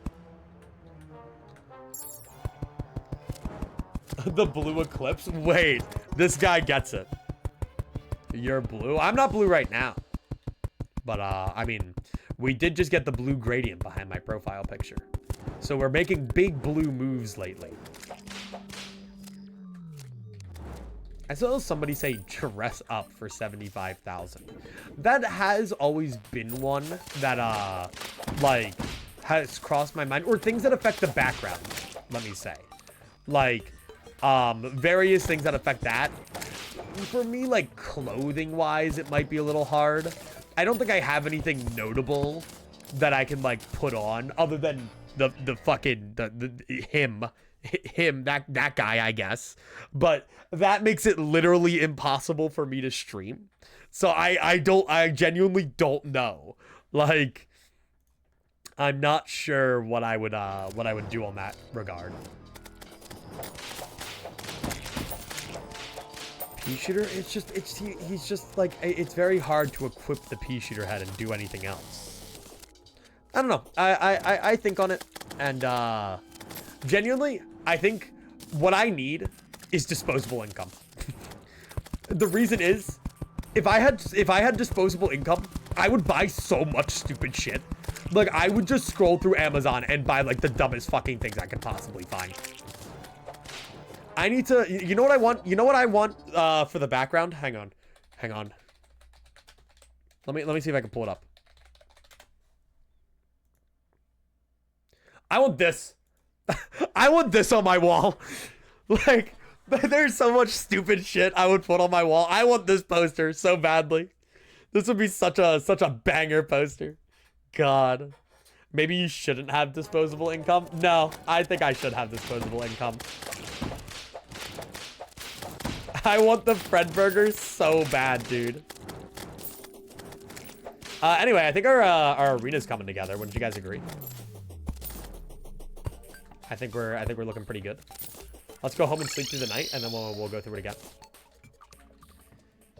The blue eclipse? Wait, this guy gets it. You're blue? I'm not blue right now. But, I mean, we did just get the blue gradient behind my profile picture. So we're making big blue moves lately. I saw somebody say dress up for 75,000. That has always been one that, like, has crossed my mind. Or things that affect the background, let me say. Like, various things that affect that. For me, like, clothing-wise, it might be a little hard. I don't think I have anything notable that I can, like, put on other than the fucking, him, that guy, I guess. But that makes it literally impossible for me to stream. So I genuinely don't know. Like, I'm not sure what I would do on that regard. Pea shooter, he's just like, it's very hard to equip the pea shooter head and do anything else. I don't know. I think on it, and genuinely, I think what I need is disposable income. The reason is, if I had disposable income, I would buy so much stupid shit. Like, I would just scroll through Amazon and buy like the dumbest fucking things I could possibly find. I need to, you know what I want? You know what I want for the background? Hang on. Let me see if I can pull it up. I want this. I want this on my wall. Like, there's so much stupid shit I would put on my wall. I want this poster so badly. This would be such a banger poster. God. Maybe you shouldn't have disposable income. No, I think I should have disposable income. I want the Fred burger so bad, dude. Anyway, I think our arena's coming together. Wouldn't you guys agree? I think we're looking pretty good. Let's go home and sleep through the night, and then we'll go through it again.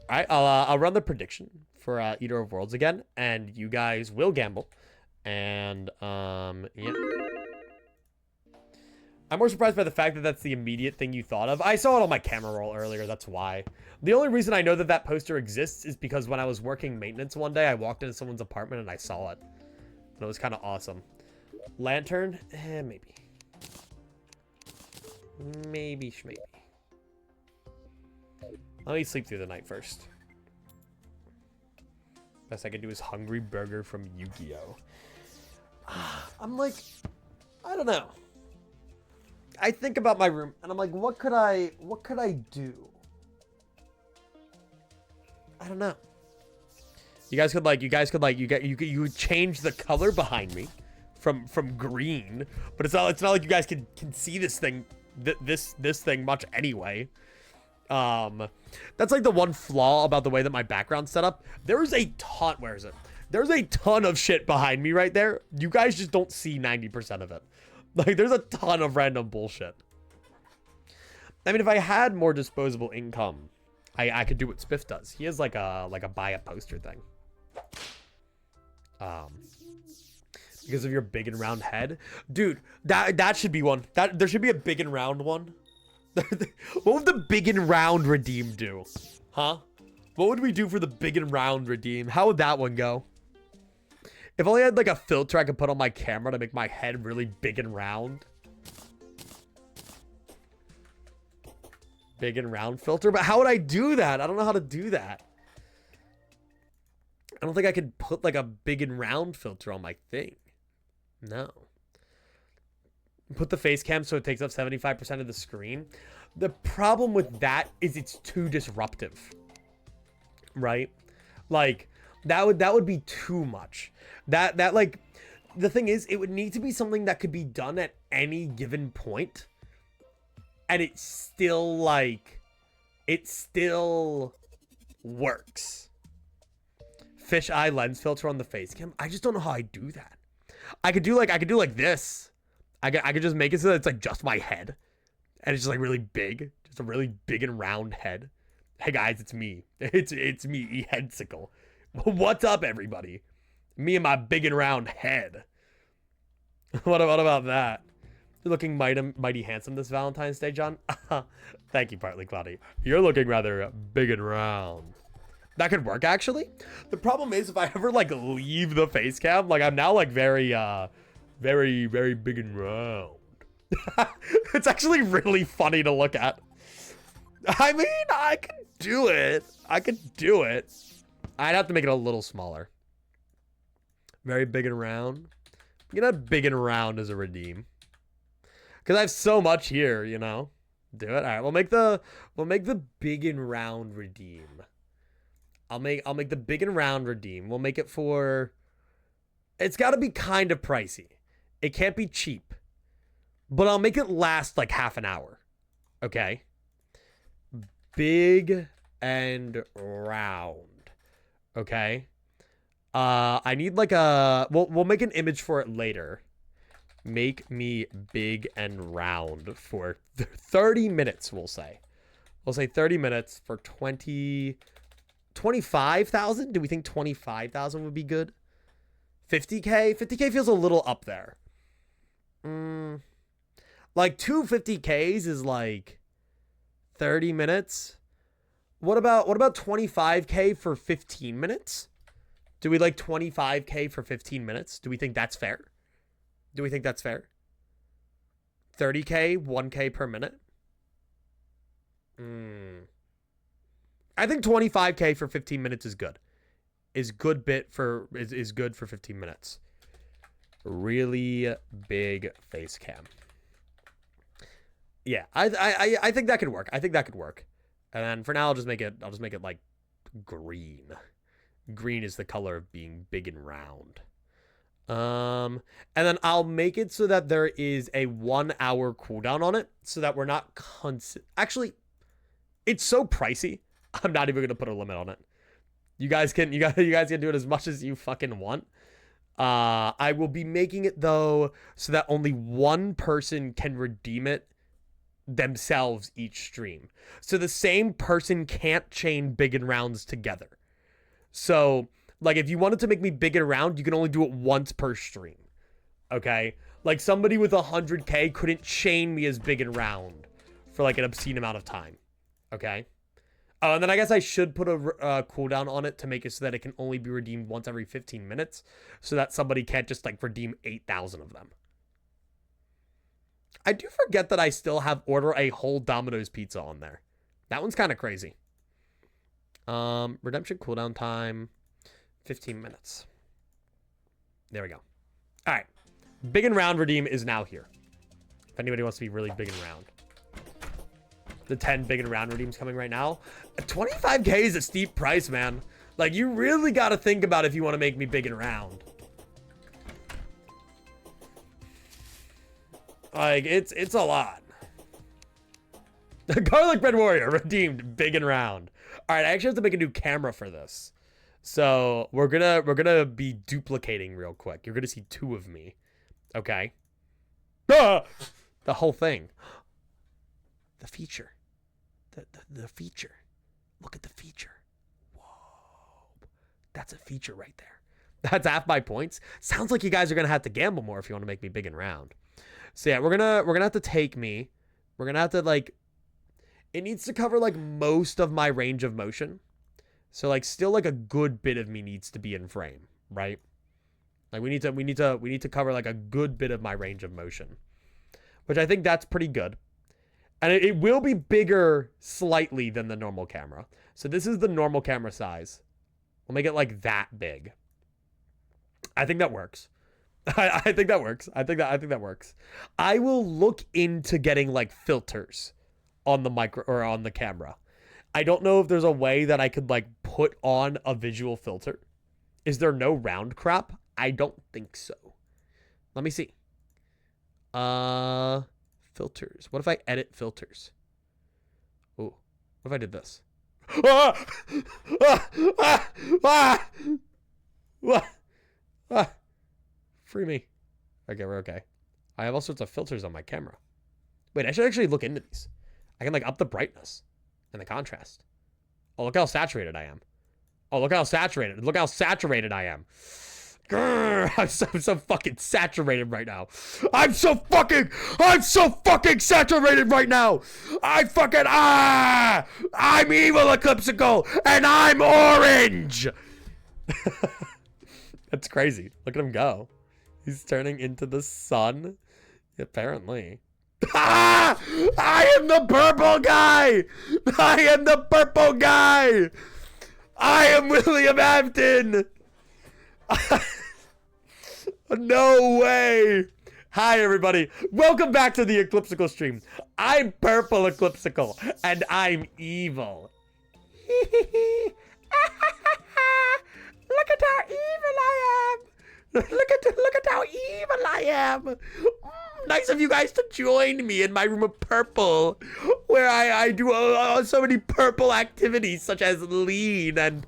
All right, I'll run the prediction for Eater of Worlds again, and you guys will gamble. And yeah. I'm more surprised by the fact that that's the immediate thing you thought of. I saw it on my camera roll earlier, that's why. The only reason I know that that poster exists is because when I was working maintenance one day, I walked into someone's apartment and I saw it. And it was kind of awesome. Lantern? Maybe. Maybe. Let me sleep through the night first. Best I can do is Hungry Burger from Yu-Gi-Oh! I'm like, I don't know. I think about my room and I'm like, what could I do? I don't know. You could change the color behind me from green, but it's not like you guys can see this thing this thing much anyway. That's like the one flaw about the way that my background's set up. There's a ton, where is it? There's a ton of shit behind me right there. You guys just don't see 90% of it. Like, there's a ton of random bullshit. I mean, if I had more disposable income, I could do what Spiff does. He has like a buy a poster thing. Because of your big and round head. Dude, that should be one. There should be a big and round one. What would the big and round redeem do? Huh? What would we do for the big and round redeem? How would that one go? If only I had like a filter I could put on my camera to make my head really big and round. Big and round filter. But how would I do that? I don't know how to do that. I don't think I could put like a big and round filter on my thing. No. Put the face cam so it takes up 75% of the screen. The problem with that is it's too disruptive. Right? Like, that would be too much. That like, the thing is, it would need to be something that could be done at any given point, and it still works. Fisheye lens filter on the face cam. I just don't know how I do that. I could do like this. I could just make it so that it's like just my head, and it's just like really big, just a really big and round head. Hey guys, it's me. It's me, Eclipscycle. What's up, everybody? Me and my big and round head. What about that? You're looking mighty handsome this Valentine's Day, John. Thank you, Partly Cloudy. You're looking rather big and round. That could work, actually. The problem is, if I ever like leave the face cam, like I'm now like very big and round. It's actually really funny to look at. I mean, I could do it. I could do it. I'd have to make it a little smaller. Very big and round. You know, big and round as a redeem. Because I have so much here, you know. Do it. All right, we'll make the big and round redeem. I'll make the big and round redeem. We'll make it for. It's got to be kind of pricey. It can't be cheap. But I'll make it last like half an hour. Okay. Big and round. Okay. I need like a. We'll make an image for it later. Make me big and round for 30 minutes, we'll say. We'll say 30 minutes for 25,000? Do we think 25,000 would be good? 50K? 50K feels a little up there. Like 250Ks is like 30 minutes. What about 25K for 15 minutes? Do we like 25K for 15 minutes? Do we think that's fair? 30K, 1K per minute? I think 25K for 15 minutes is good. Is good for 15 minutes. Really big face cam. Yeah, I think that could work. And then for now I'll just make it like green. Green is the color of being big and round. And then I'll make it so that there is a 1 hour cooldown on it so that we're not actually, it's so pricey. I'm not even going to put a limit on it. You guys can do it as much as you fucking want. I will be making it though so that only one person can redeem it themselves each stream. So the same person can't chain big and rounds together. So like, if you wanted to make me big and round, you can only do it once per stream. Okay? Like, somebody with 100K couldn't chain me as big and round for, like, an obscene amount of time. Okay? And then I guess I should put a cooldown on it to make it so that it can only be redeemed once every 15 minutes. So that somebody can't just, like, redeem 8,000 of them. I do forget that I still have order a whole Domino's pizza on there. That one's kind of crazy. Redemption cooldown time. 15 minutes. There we go. All right. Big and round redeem is now here. If anybody wants to be really big and round. The 10 big and round redeems coming right now. 25K is a steep price, man. Like, you really got to think about if you want to make me big and round. Like, it's a lot. The Garlic Bread Warrior redeemed big and round. All right, I actually have to make a new camera for this. So we're gonna be duplicating real quick. You're gonna see two of me, okay? Ah! The whole thing. The feature, the feature. Look at the feature. Whoa, that's a feature right there. That's half my points. Sounds like you guys are gonna have to gamble more if you want to make me big and round. So yeah, we're gonna have to take me. We're gonna have to like. It needs to cover like most of my range of motion. So like still like a good bit of me needs to be in frame, right? Like we need to cover like a good bit of my range of motion, which I think that's pretty good. And it will be bigger slightly than the normal camera. So this is the normal camera size. We'll make it like that big. I think that works. I think that works. I think that works. I will look into getting like filters on the micro or on the camera. I don't know if there's a way that I could like put on a visual filter. Is there no round crop? I don't think so. Let me see. Filters. What if I edit filters? Oh, what if I did this? Ah! Ah! Ah! Ah! Ah! Ah! Free me. Okay, we're okay. I have all sorts of filters on my camera. Wait, I should actually look into these. I can like up the brightness. And the contrast. Oh, look how saturated I am. Oh, look how saturated. Look how saturated I am. Grr, I'm so fucking saturated right now. I'm so fucking saturated right now. I'm evil Eclipscycle and I'm orange. That's crazy. Look at him go. He's turning into the sun. Apparently. Ah! I am the purple guy! I am the purple guy! I am William Afton! No way! Hi, everybody. Welcome back to the Eclipscycle stream. I'm Purple Eclipscycle, and I'm evil. Look at how evil I am! Look at how evil I am! Nice of you guys to join me in my room of purple, where I do so many purple activities, such as lean and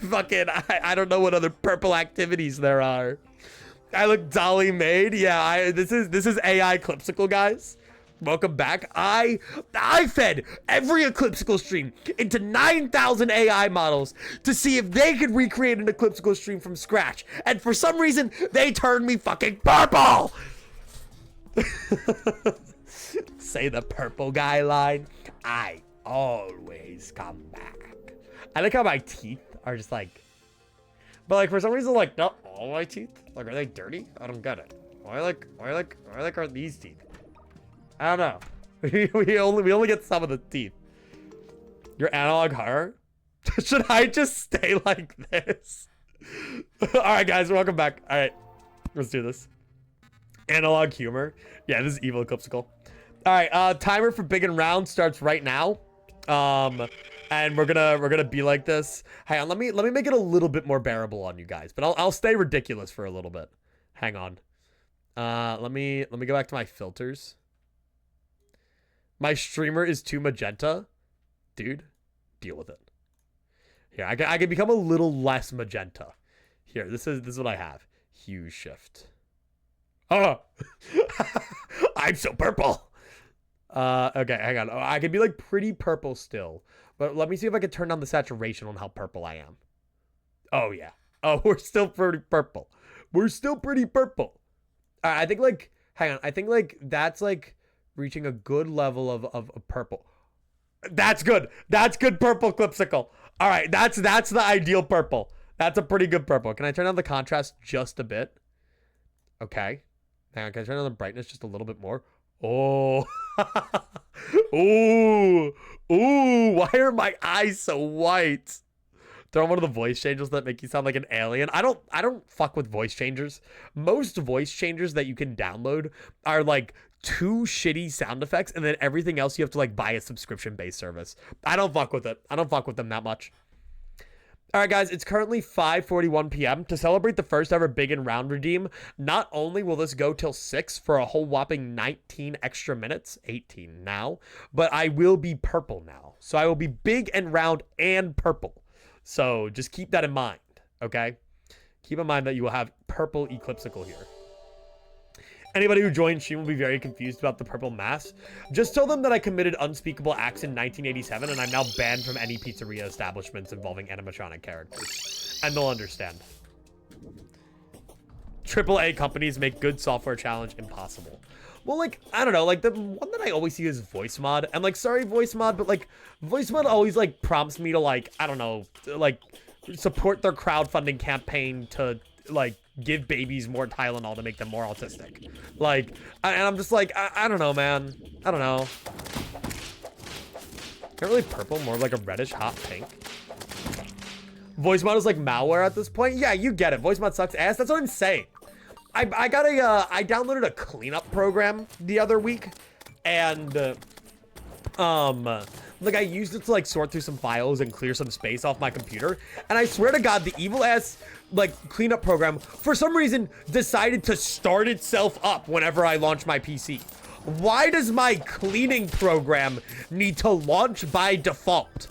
fucking I don't know what other purple activities there are. I look dolly made. Yeah, this is AI Eclipscycle, guys. Welcome back. I fed every Eclipscycle stream into 9,000 AI models to see if they could recreate an Eclipscycle stream from scratch. And for some reason, they turned me fucking purple. Say the purple guy line. I always come back. I like how my teeth are just like, but like for some reason, like not all my teeth. Like, are they dirty? I don't get it. Why are these teeth? I don't know. we only get some of the teeth. Your analog horror? Should I just stay like this? All right, guys, welcome back. All right, let's do this. Analog humor. Yeah, this is evil Eclipscycle. All right, timer for big and round starts right now. And we're gonna be like this. Hang on, let me make it a little bit more bearable on you guys, but I'll stay ridiculous for a little bit. Hang on. Let me go back to my filters. My streamer is too magenta. Dude, deal with it. Here, I can become a little less magenta. Here, this is what I have. Hue shift. Oh, I'm so purple. Okay, hang on. Oh, I can be like pretty purple still, but let me see if I can turn down the saturation on how purple I am. Oh yeah. Oh, we're still pretty purple. We're still pretty purple. I think like, hang on. I think like that's like reaching a good level of purple. That's good. That's good purple Eclipscycle. All right, that's the ideal purple. That's a pretty good purple. Can I turn down the contrast just a bit? Okay. Now, can I turn down the brightness just a little bit more? Oh. Ooh. Ooh. Why are my eyes so white? Throw on one of the voice changers that make you sound like an alien. I don't fuck with voice changers. Most voice changers that you can download are like 2 shitty sound effects, and then everything else you have to like buy a subscription-based service. I don't fuck with it. I don't fuck with them that much. All right, guys, it's currently 5:41 p.m. To celebrate the first ever big and round redeem, not only will this go till 6 for a whole whopping 19 extra minutes, 18 now, but I will be purple now. So I will be big and round and purple. So just keep that in mind, okay? Keep in mind that you will have purple Eclipscycle here. Anybody who joins stream will be very confused about the purple mass. Just tell them that I committed unspeakable acts in 1987 and I'm now banned from any pizzeria establishments involving animatronic characters. And they'll understand. AAA companies make good software challenge impossible. Well, like, I don't know, like, the one that I always see is voice mod. And, like, sorry, voice mod, but, like, voice mod always, like, prompts me to, like, I don't know, like, support their crowdfunding campaign to, like, give babies more Tylenol to make them more autistic. Like, and I'm just like, I don't know, man. I don't know. Not really purple, more like a reddish hot pink. Voice mod is like malware at this point. Yeah, you get it. Voice mod sucks ass. That's what I'm saying. I downloaded a cleanup program the other week, and like I used it to like sort through some files and clear some space off my computer, and I swear to God, the evil ass like cleanup program for some reason decided to start itself up whenever I launch my PC. Why does my cleaning program need to launch by default?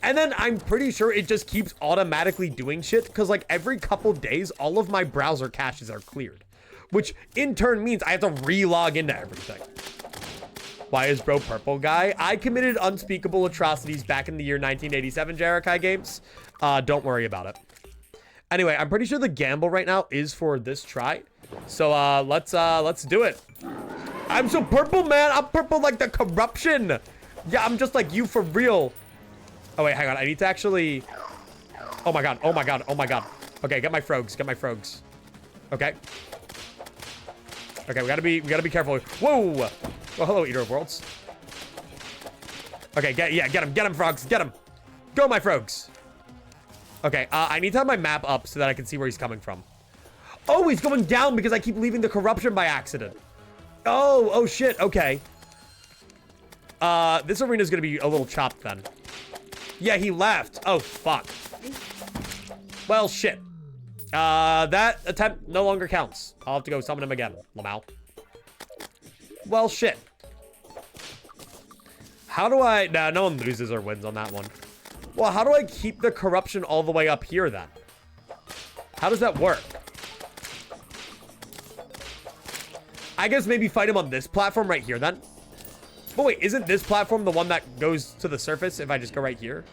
And then I'm pretty sure it just keeps automatically doing shit because like every couple days, all of my browser caches are cleared, which in turn means I have to re-log into everything. Why is bro purple guy? I committed unspeakable atrocities back in the year 1987, Jerikai Games. Don't worry about it. Anyway, I'm pretty sure the gamble right now is for this try. So let's do it. I'm so purple, man. I'm purple like the corruption. Yeah, I'm just like you for real. Oh wait, hang on. I need to actually. Oh my god. Oh my god. Oh my god. Okay, get my frogs. Get my frogs. Okay. Okay, we gotta be careful. Whoa! Oh, hello, Eater of Worlds. Okay, get him, frogs, get him. Go, my frogs. Okay, I need to have my map up so that I can see where he's coming from. Oh, he's going down because I keep leaving the corruption by accident. Oh shit, okay. This arena's gonna be a little chopped then. Yeah, he left. Oh, fuck. Well, shit. That attempt no longer counts. I'll have to go summon him again, Lamau. Well, shit. How do I... Nah, no one loses or wins on that one. Well, how do I keep the corruption all the way up here, then? How does that work? I guess maybe fight him on this platform right here, then. But wait, isn't this platform the one that goes to the surface if I just go right here?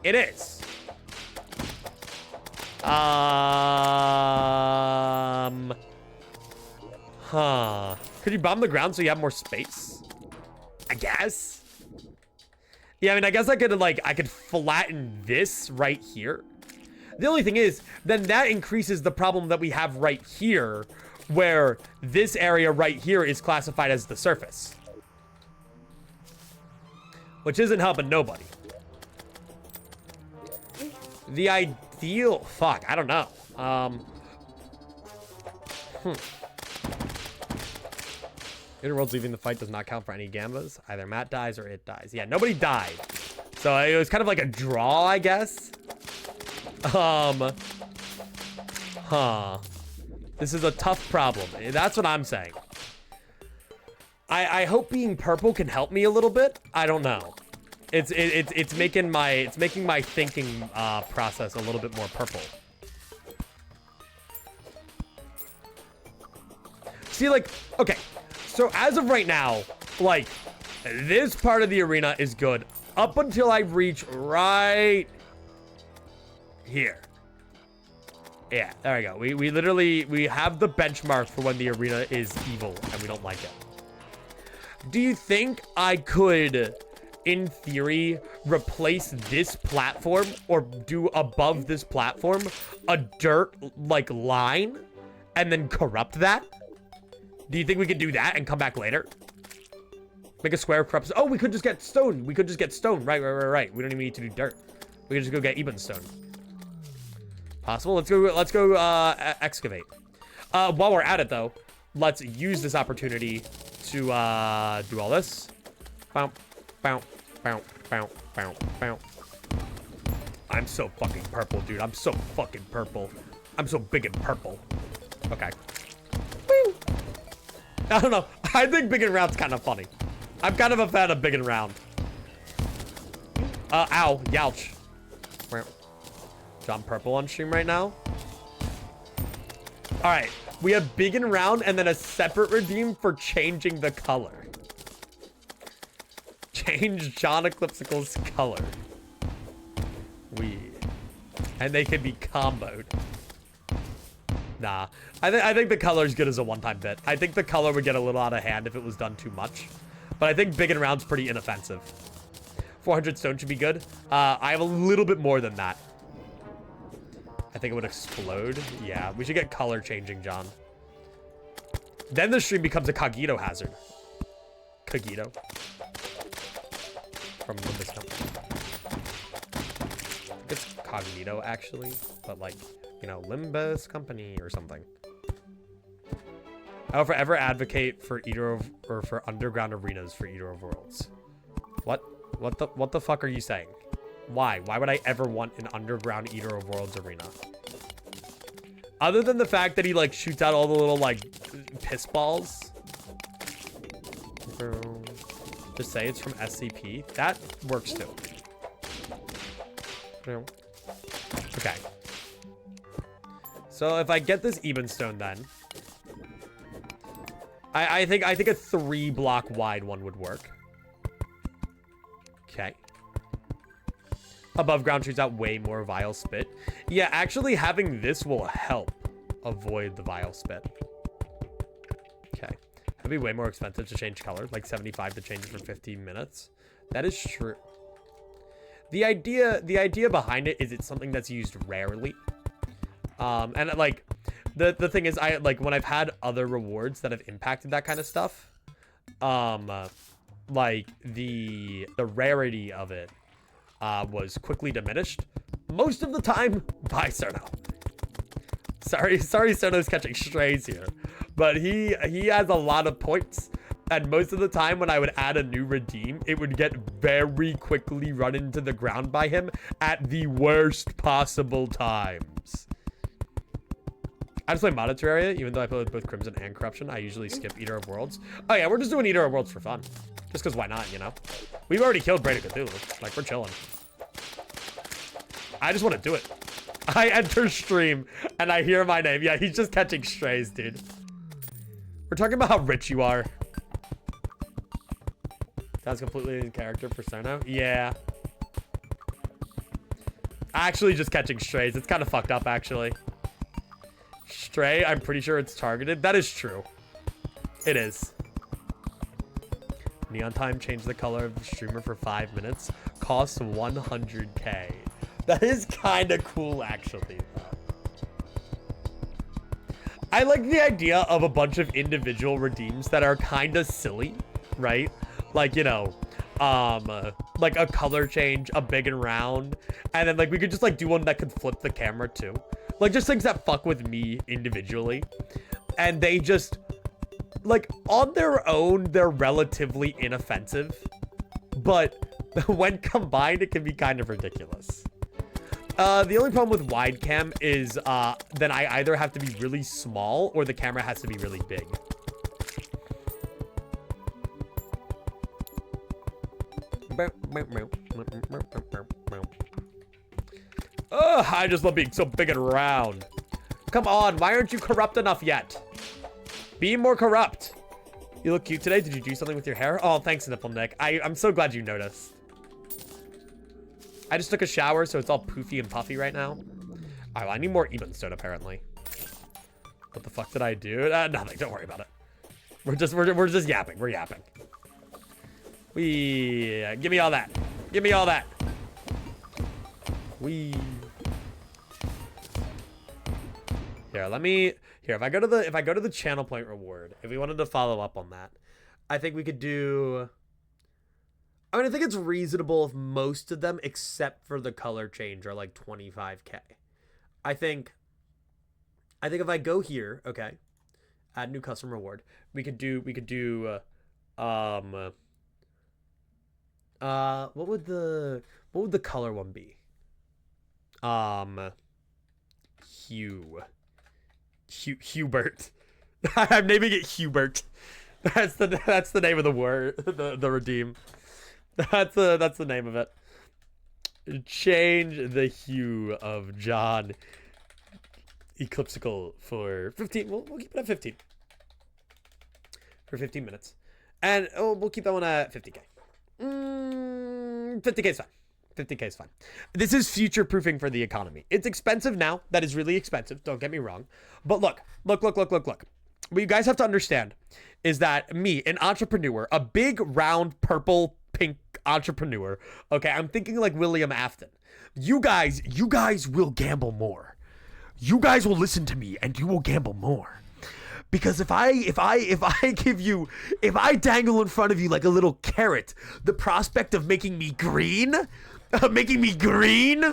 It is. Huh. Could you bomb the ground so you have more space? I guess. Yeah, I mean, I guess I could flatten this right here. The only thing is, then that increases the problem that we have right here, where this area right here is classified as the surface. Which isn't helping nobody. The ideal... Fuck, I don't know. Interworld's leaving the fight does not count for any gambas. Either Matt dies or it dies. Yeah, nobody died. So it was kind of like a draw, I guess. Huh. This is a tough problem. That's what I'm saying. I hope being purple can help me a little bit. I don't know. It's making my thinking process a little bit more purple. See, like, okay. So as of right now, like, this part of the arena is good up until I reach right here. Yeah, there we go. We literally have the benchmark for when the arena is evil and we don't like it. Do you think I could, in theory, replace this platform or do above this platform a dirt like line and then corrupt that? Do you think we could do that and come back later? Make a square corrupt. Oh, we could just get stone. We could just get stone. Right. We don't even need to do dirt. We could just go get even stone. Possible. Let's go excavate. While we're at it though, let's use this opportunity to do all this. Bow, bow, bow, bow, bow, bow. I'm so fucking purple, dude. I'm so fucking purple. I'm so big and purple. Okay. Woo. I don't know. I think big and round's kind of funny. I'm kind of a fan of big and round. Ow. Youch. I'm purple on stream right now. All right. We have big and round and then a separate redeem for changing the color. Change John Eclipscycle's color. And they can be comboed. Nah. I think the color is good as a one-time bit. I think the color would get a little out of hand if it was done too much. But I think big and round's pretty inoffensive. 400 stone should be good. I have a little bit more than that. I think it would explode. Yeah, we should get color changing, John. Then the stream becomes a cogito hazard. Cogito. From Limbus Company. It's cognito, actually. But, like, you know, Limbus Company or something. I will forever advocate for for underground arenas for Eater of Worlds. What the fuck are you saying? Why? Why would I ever want an underground Eater of Worlds arena? Other than the fact that he, like, shoots out all the little, like, piss balls. Just say it's from SCP. That works, too. Okay. So, if I get this even stone, then... I think a 3-block wide one would work. Okay. Above ground shoots out way more vile spit. Yeah, actually having this will help avoid the vile spit. Okay. That'd be way more expensive to change color, like 75 to change it for 15 minutes. That is true. The idea behind it is it's something that's used rarely. And like The thing is, I like when I've had other rewards that have impacted that kind of stuff, like the rarity of it was quickly diminished. Most of the time, bye Cerno. Sorry Cerno's catching strays here, but he has a lot of points. And most of the time when I would add a new redeem, it would get very quickly run into the ground by him at the worst possible times. I just play modded Terraria, even though I play with both Crimson and Corruption. I usually skip Eater of Worlds. Oh yeah, we're just doing Eater of Worlds for fun. Just because why not, you know? We've already killed Braid of Cthulhu. Like, we're chilling. I just want to do it. I enter stream and I hear my name. Yeah, he's just catching strays, dude. We're talking about how rich you are. That's completely in character persona. Yeah. Actually just catching strays. It's kind of fucked up, actually. Stray, I'm pretty sure it's targeted. That is true. It is. Neon time changed the color of the streamer for 5 minutes. Costs 100K. That is kind of cool, actually. I like the idea of a bunch of individual redeems that are kind of silly, right? Like, you know, like a color change, a big and round, and then like we could just like do one that could flip the camera too. Like just things that fuck with me individually. And they just, like on their own, they're relatively inoffensive. But when combined, it can be kind of ridiculous. The only problem with wide cam is then I either have to be really small or the camera has to be really big. Ugh, I just love being so big and round. Come on, why aren't you corrupt enough yet? Be more corrupt. You look cute today. Did you do something with your hair? Oh, thanks, Nipple Nick. I'm so glad you noticed. I just took a shower, so it's all poofy and puffy right now. Oh, I need more Ebon Stone, apparently. What the fuck did I do? Nothing. Don't worry about it. We're just yapping. We're yapping. Give me all that. Give me all that. Here, if I go to the channel point reward, if we wanted to follow up on that, I think we could do, I mean, I think it's reasonable if most of them, except for the color change, are like 25K. I think if I go here, okay, add new custom reward, we could do, what would the color one be? Hubert. I'm naming it Hubert. That's the name of the word, the redeem. That's the name of it. Change the hue of John Eclipscycle for 15. We'll keep it at 15 for 15 minutes, and we'll keep that one at 50K. 50K is fine. 50K is fine. This is future proofing for the economy. It's expensive now. That is really expensive. Don't get me wrong. But look. What you guys have to understand is that me, an entrepreneur, a big, round, purple, pink entrepreneur. Okay, I'm thinking like William Afton. You guys will gamble more. You guys will listen to me and you will gamble more. Because if I dangle in front of you like a little carrot, the prospect of making me green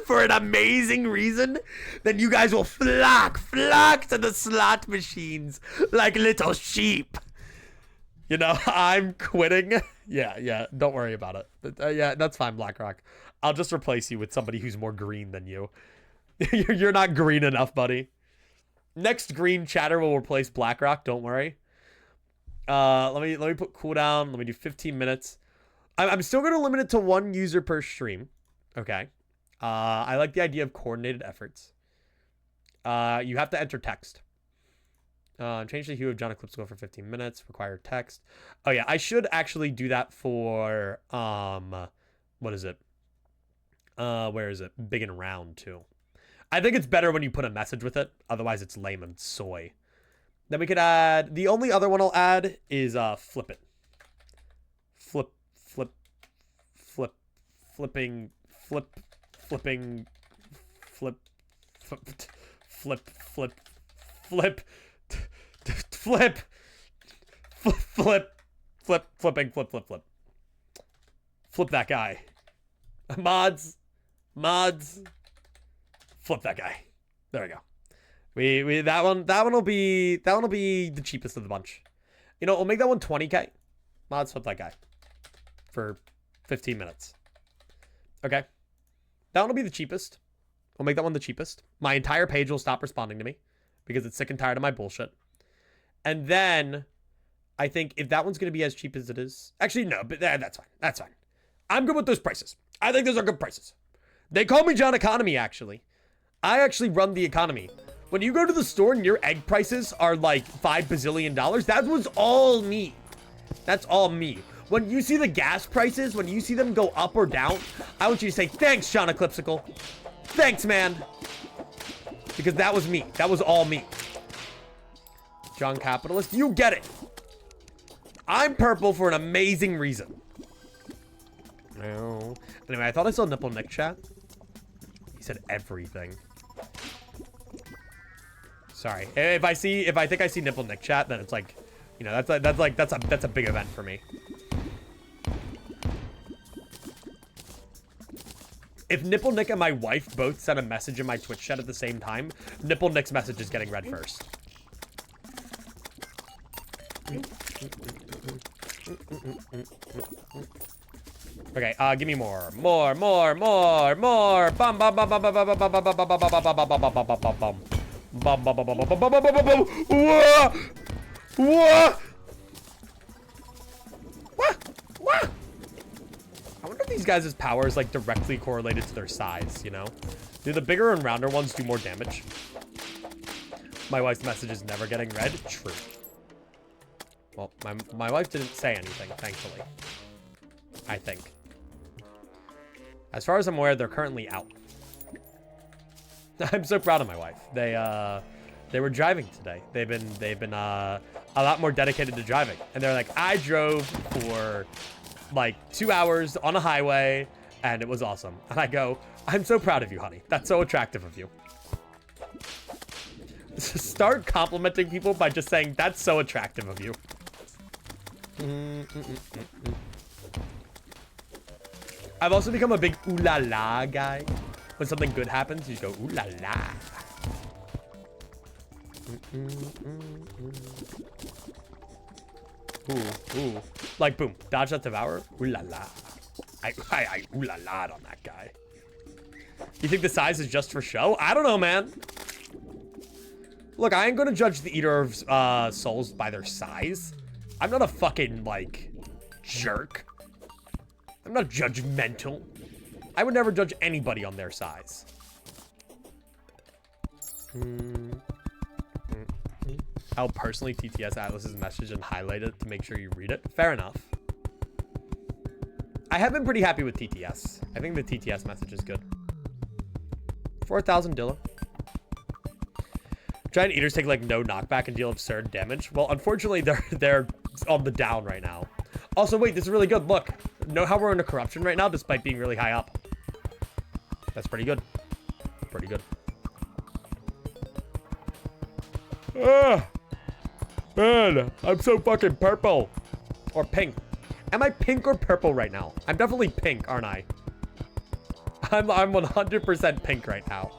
for an amazing reason, then you guys will flock to the slot machines like little sheep. You know, I'm quitting. Yeah, don't worry about it. Yeah, that's fine, BlackRock. I'll just replace you with somebody who's more green than you. You're not green enough, buddy. Next green chatter will replace BlackRock, don't worry. Let me put cooldown. Let me do 15 minutes. I'm still going to limit it to 1 user per stream. Okay. I like the idea of coordinated efforts. You have to enter text. Change the hue of John Eclipscycle for 15 minutes. Require text. Oh yeah, I should actually do that for what is it? Where is it? Big and round too. I think it's better when you put a message with it. Otherwise, it's lame and soy. Then we could add, the only other one I'll add is flip it. Flipping. Flip. Flip. Flipping. Flip. Flip that guy. Mods. Flip that guy. There we go. That one will be the cheapest of the bunch. You know, we'll make that one 20k. Mods, flip that guy for 15 minutes. Okay. That one will be the cheapest. We'll make that one the cheapest. My entire page will stop responding to me because it's sick and tired of my bullshit. And then I think if that one's going to be as cheap as it is, actually no, but that's fine. I'm good with those prices. I think those are good prices. They call me John Economy, actually. I actually run the economy. When you go to the store and your egg prices are like $5 bazillion, that was all me. That's all me. When you see the gas prices, when you see them go up or down, I want you to say, thanks, John Eclipscycle. Thanks, man. Because that was me. That was all me. John Capitalist, you get it. I'm purple for an amazing reason. No. Anyway, I thought I saw Nipple Nick chat. He said everything. Sorry. If I think I see Nipple Nick chat, then it's like, you know, that's a big event for me. If Nipple Nick and my wife both send a message in my Twitch chat at the same time, Nipple Nick's message is getting read first. Okay, give me more. More. Bum bum bum bum bum bum bum bum bum bum bum bum bum bum bum bum bum bum bum. What? I wonder if these guys' power is like directly correlated to their size, you know? Do the bigger and rounder ones do more damage? My wife's message is never getting read. True. Well, my wife didn't say anything, thankfully. I think. As far as I'm aware, they're currently out. I'm so proud of my wife. They were driving today. They've been a lot more dedicated to driving. And they're like, I drove for like 2 hours on a highway and it was awesome. And I go, I'm so proud of you, honey. That's so attractive of you. Start complimenting people by just saying, that's so attractive of you. I've also become a big ooh la la guy. When something good happens, you just go ooh la la. Ooh. Like boom, dodge that devour. Ooh la la. I ooh la la on that guy. You think the size is just for show? I don't know, man. Look, I ain't gonna judge the Eater of Souls by their size. I'm not a fucking, like, jerk. I'm not judgmental. I would never judge anybody on their size. I'll personally TTS Atlas's message and highlight it to make sure you read it. Fair enough. I have been pretty happy with TTS. I think the TTS message is good. 4,000 Dilla. Giant Eaters take like no knockback and deal absurd damage. Well, unfortunately, they're on the down right now. Also, wait, this is really good. Look, know how we're into corruption right now, despite being really high up. That's pretty good. Pretty good. Ah, man, I'm so fucking purple or pink. Am I pink or purple right now? I'm definitely pink, aren't I? I'm 100% pink right now.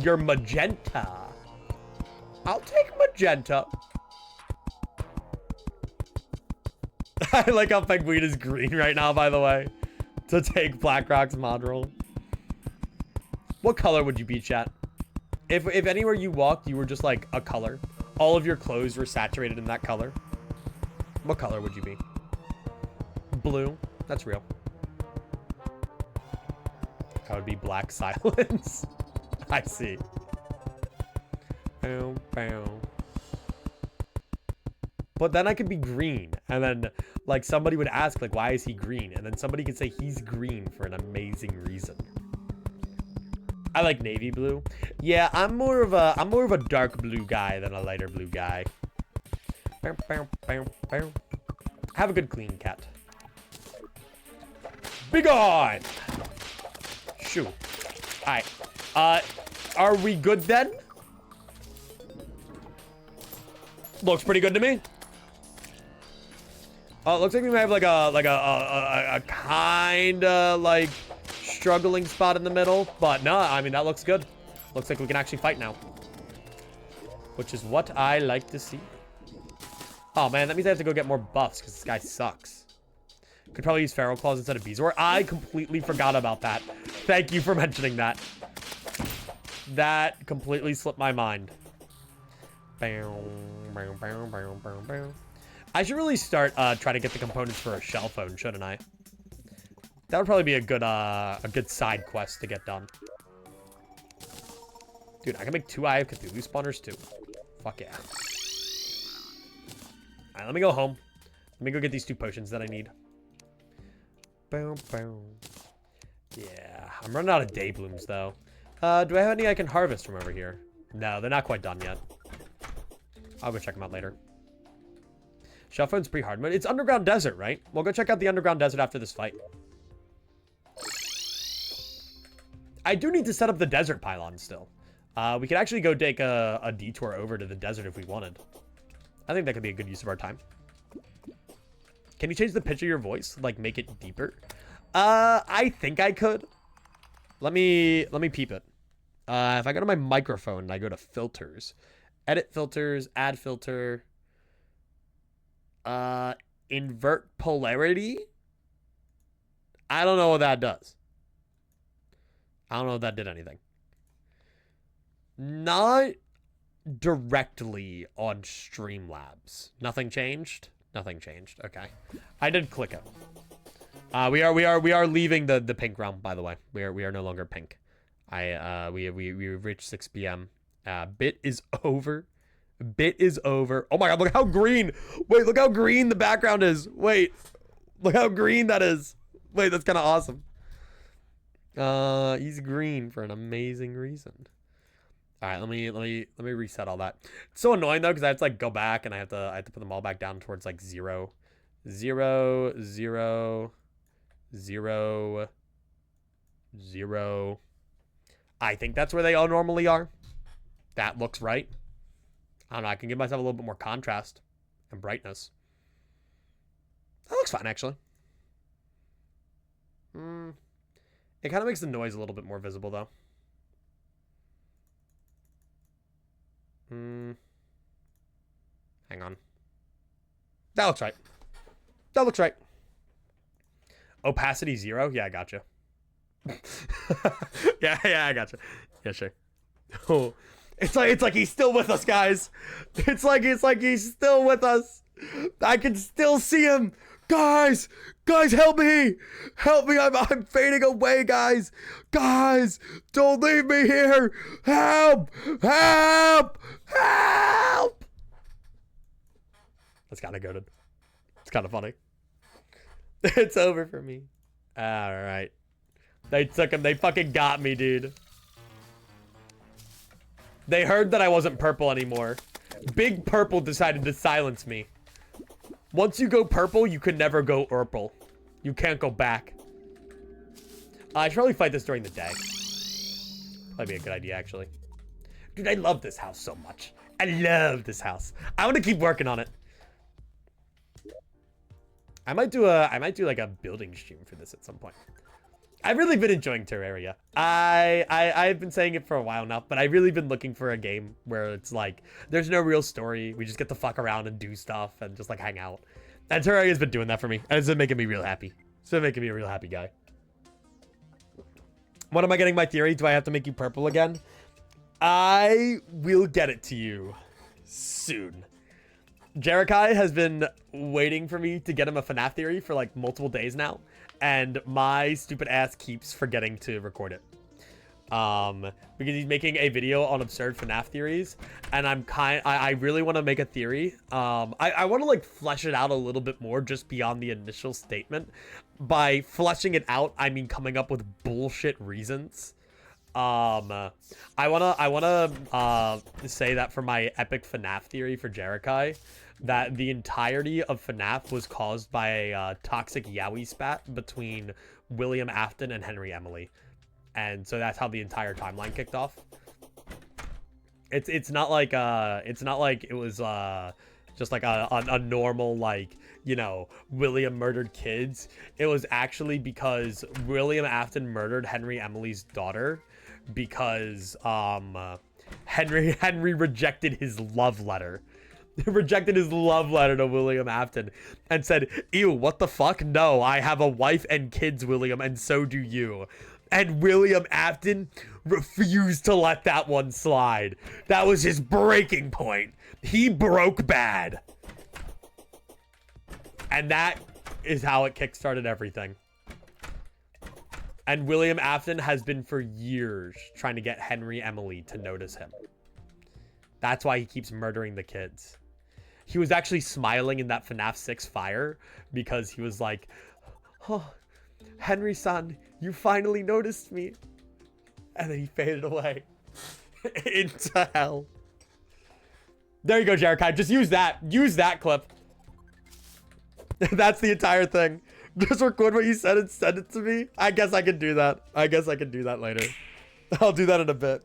You're magenta. I'll take magenta. I like how Penguin is green right now, by the way. To take BlackRock's mod roll. What color would you be, chat? If anywhere you walked, you were just like a color. All of your clothes were saturated in that color. What color would you be? Blue. That's real. That would be black silence. I see. Bow, bow. But then I could be green. And then, like, somebody would ask, like, why is he green? And then somebody could say he's green for an amazing reason. I like navy blue. Yeah, I'm more of a dark blue guy than a lighter blue guy. Bow, bow, bow, bow. Have a good clean cat. Be gone! Shoot. Alright. Are we good then? Looks pretty good to me. Oh, it looks like we might have like a kind of like struggling spot in the middle, but no, I mean that looks good. Looks like we can actually fight now, which is what I like to see. Oh man, that means I have to go get more buffs because this guy sucks. Could probably use Feral Claws instead of Bezoar. I completely forgot about that. Thank you for mentioning that. That completely slipped my mind. I should really start trying to get the components for a shell phone, shouldn't I? That would probably be a good side quest to get done. Dude, I can make 2 Eye of Cthulhu spawners too. Fuck yeah. Alright, let me go home. Let me go get these 2 potions that I need. Boom, boom. Yeah, I'm running out of day blooms though. Do I have any I can harvest from over here? No, they're not quite done yet. I'll go check them out later. Shell phone's pretty hard mode. It's underground desert, right? We'll go check out the underground desert after this fight. I do need to set up the desert pylon still. We could actually go take a detour over to the desert if we wanted. I think that could be a good use of our time. Can you change the pitch of your voice? Like, make it deeper? I think I could. Let me peep it. If I go to my microphone and I go to filters, edit filters, add filter, invert polarity. I don't know what that does. I don't know if that did anything. Not directly on Streamlabs. Nothing changed? Nothing changed. Okay. I did click it. We are leaving the pink realm, by the way. We are no longer pink. We reached 6 p.m. Bit is over. Bit is over. Oh my god, look how green. Wait, look how green the background is. Wait. Look how green that is. Wait, that's kind of awesome. He's green for an amazing reason. All right, let me reset all that. It's so annoying though because I have to like go back and I have to put them all back down towards like 0, 0, 0, 0, 0. I think that's where they all normally are. That looks right. I don't know. I can give myself a little bit more contrast and brightness. That looks fine actually. It kind of makes the noise a little bit more visible though. Hang on. That looks right. That looks right. Opacity 0? Yeah, I gotcha. yeah, I gotcha. Yeah, sure. Oh, it's like he's still with us, guys. It's like he's still with us. I can still see him. Guys, help me. Help me. I'm fading away, guys. Guys, don't leave me here. Help. Help. Help. That's kind of goated. It's kind of funny. It's over for me. All right. They took him. They fucking got me, dude. They heard that I wasn't purple anymore. Big Purple decided to silence me. Once you go purple, you can never go purple. You can't go back. I should probably fight this during the day. That'd be a good idea, actually. Dude, I love this house so much. I love this house. I want to keep working on it. I might do like a building stream for this at some point. I've really been enjoying Terraria. I've been saying it for a while now, but I've really been looking for a game where it's like there's no real story. We just get to fuck around and do stuff and just like hang out. And Terraria's been doing that for me. And it's been making me real happy. It's been making me a real happy guy. When am I getting my theory? Do I have to make you purple again? I will get it to you soon. Jerikai has been waiting for me to get him a FNAF theory for like multiple days now. And my stupid ass keeps forgetting to record it. Because he's making a video on absurd FNAF theories. And I really want to make a theory. I want to like flesh it out a little bit more just beyond the initial statement. By fleshing it out, I mean coming up with bullshit reasons. I wanna say that for my epic FNAF theory for Jerikai, that the entirety of FNAF was caused by a toxic yaoi spat between William Afton and Henry Emily, and so that's how the entire timeline kicked off. It's not like it was just like a normal, like, you know, William murdered kids. It was actually because William Afton murdered Henry Emily's daughter because Henry rejected his love letter. Rejected his love letter to William Afton and said, ew, what the fuck? No, I have a wife and kids, William, and so do you. And William Afton refused to let that one slide. That was his breaking point. He broke bad. And that is how it kickstarted everything. And William Afton has been for years trying to get Henry Emily to notice him. That's why he keeps murdering the kids. He was actually smiling in that FNAF 6 fire because he was like, oh, Henry-san, you finally noticed me. And then he faded away into hell. There you go, Jerikai. Just use that. Use that clip. That's the entire thing. Just record what you said and send it to me. I guess I can do that. I guess I can do that later. I'll do that in a bit.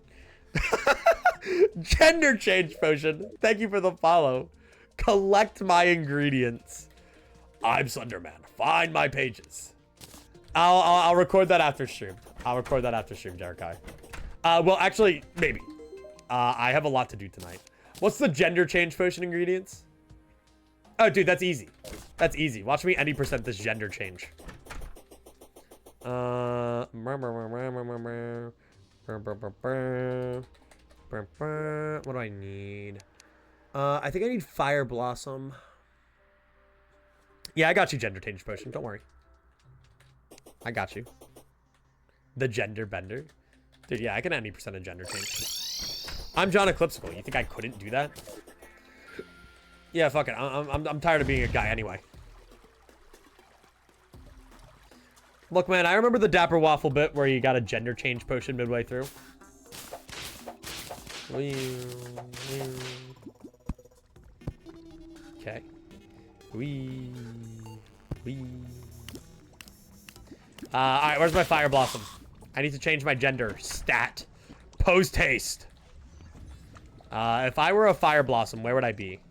Gender change potion. Thank you for the follow. Collect my ingredients. I'm Slenderman. Find my pages. I'll record that after stream. I'll record that after stream, Jerikai. Well, actually, maybe. I have a lot to do tonight. What's the gender change potion ingredients? Oh, dude, that's easy. That's easy. Watch me any % this gender change. What do I need? I think I need Fire Blossom. Yeah, I got you, gender change potion. Don't worry. I got you. The gender bender. Dude, yeah, I can any % of gender change. I'm John Eclipscycle. You think I couldn't do that? Yeah, fuck it. I'm tired of being a guy anyway. Look, man, I remember the Dapper Waffle bit where you got a gender change potion midway through. Okay. Alright, where's my Fire Blossom? I need to change my gender. Stat. Post haste. If I were a Fire Blossom, where would I be?